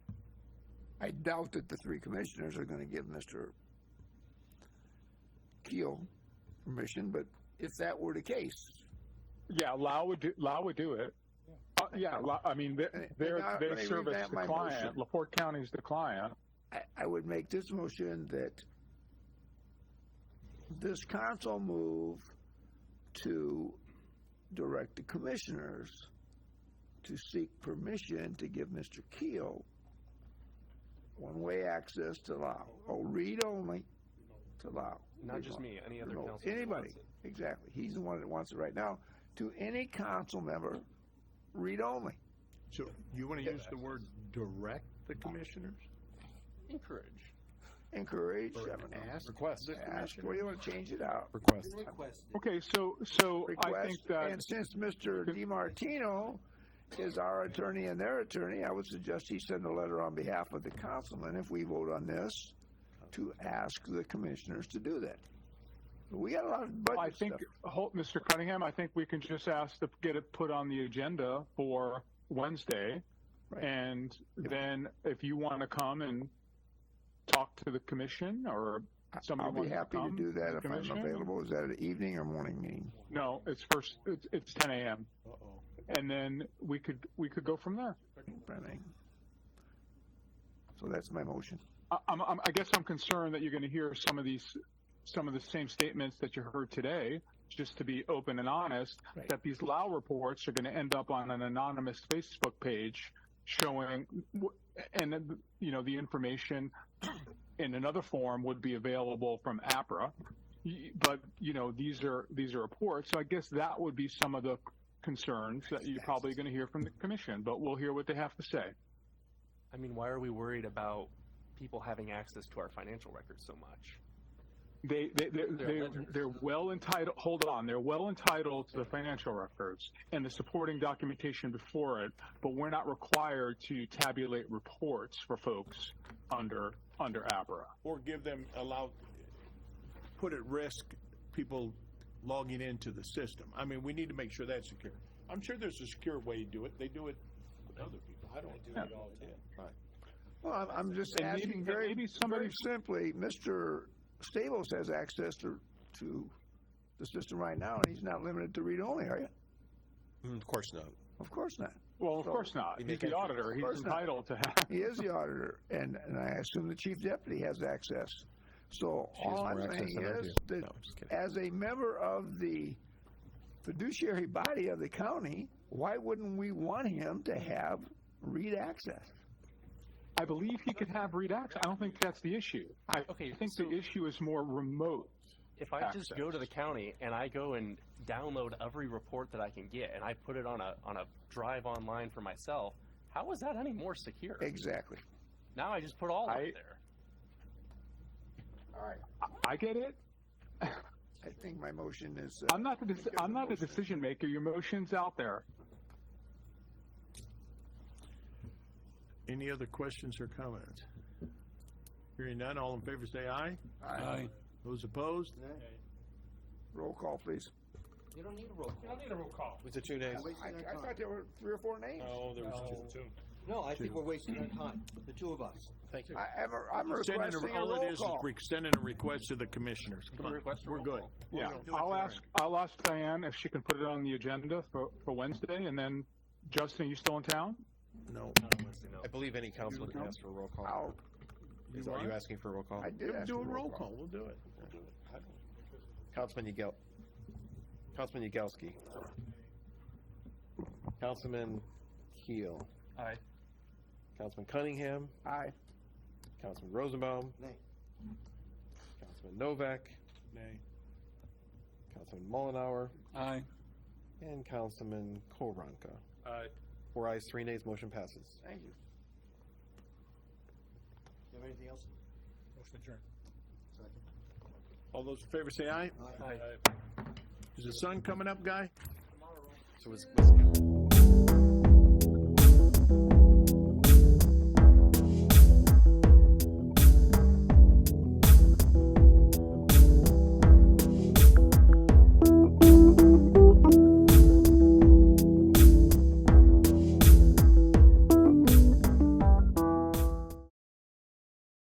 I doubt that the three commissioners are gonna give Mr. Keel permission, but if that were the case. Yeah, Lau would do it. I mean, they service the client. LaPorte County's the client. I would make this motion that this council move to direct the commissioners to seek permission to give Mr. Keel one-way access to Lau. Oh, read only to Lau. Not just me, any other council. Anybody, exactly. He's the one that wants it right now. To any council member, read only. So you want to use the word direct the commissioners? Encourage. Request. Ask. Or you want to change it out? Request. Okay, so I think that. And since Mr. DiMartino is our attorney and their attorney, I would suggest he send a letter on behalf of the councilman, if we vote on this, to ask the commissioners to do that. We got a lot of budget stuff. Mr. Cunningham, I think we can just ask to get it put on the agenda for Wednesday. Right. And then if you want to come and talk to the commission or somebody I'll be happy to do that if I'm available. Is that an evening or morning meeting? No, it's 10 a.m. And then we could go from there. So that's my motion. I guess I'm concerned that you're going to hear some of the same statements that you heard today, just to be open and honest, right, that these Lau reports are going to end up on an anonymous Facebook page showing, and then, the information in another form would be available from APRA. But, these are reports. So I guess that would be some of the concerns that you're probably going to hear from the commission, but we'll hear what they have to say. I mean, why are we worried about people having access to our financial records so much? They're well entitled. Hold on, they're well entitled to the financial records and the supporting documentation before it, but we're not required to tabulate reports for folks under APRA. Or put at risk people logging into the system. I mean, we need to make sure that's secure. I'm sure there's a secure way to do it. They do it with other people. I don't do it all the time. Right. Well, I'm just asking very simply, Mr. Stavos has access to the system right now, and he's not limited to read-only, are you? Of course not. Of course not. Well, of course not. He's the auditor. He's entitled to have. He is the auditor, and I assume the chief deputy has access. So all I'm saying is that as a member of the fiduciary body of the county, why wouldn't we want him to have read access? I believe he could have read access. I don't think that's the issue. I think the issue is more remote. If I just go to the county and I go and download every report that I can get and I put it on a drive online for myself, how is that any more secure? Exactly. Now I just put all of it there. All right. I get it. I think my motion is. I'm not the decision maker. Your motion's out there. Any other questions or comments? Hearing none, all in favor say aye. Aye. Those opposed? Nay. Roll call, please. You don't need a roll call. You don't need a roll call. Was it 2 days? I thought there were 3 or 4 names. No, there was two. No, I think we're wasting our time, the two of us. Thank you. I'm requesting a all roll it is call. sending a request to the commissioners. Come on, we're good. Yeah, I'll ask Diane if she can put it on the agenda for Wednesday, and then Justin, are you still in town? No. I believe any council can ask for a roll call. Are you asking for a roll call? I did ask do a for roll call. We'll do it. Councilman Yagelski. Councilman Keel. Aye. Councilman Cunningham. Aye. Councilman Rosenbaum. Nay. Councilman Novak. Nay. Councilman Mullenhour. Aye. And Councilman Koranka. Aye. 4 ayes, 3 nays, motion passes. Thank you. You have anything else? Motion adjourned. Second. All those in favor say aye. Aye. Is the sun coming up, guy? So was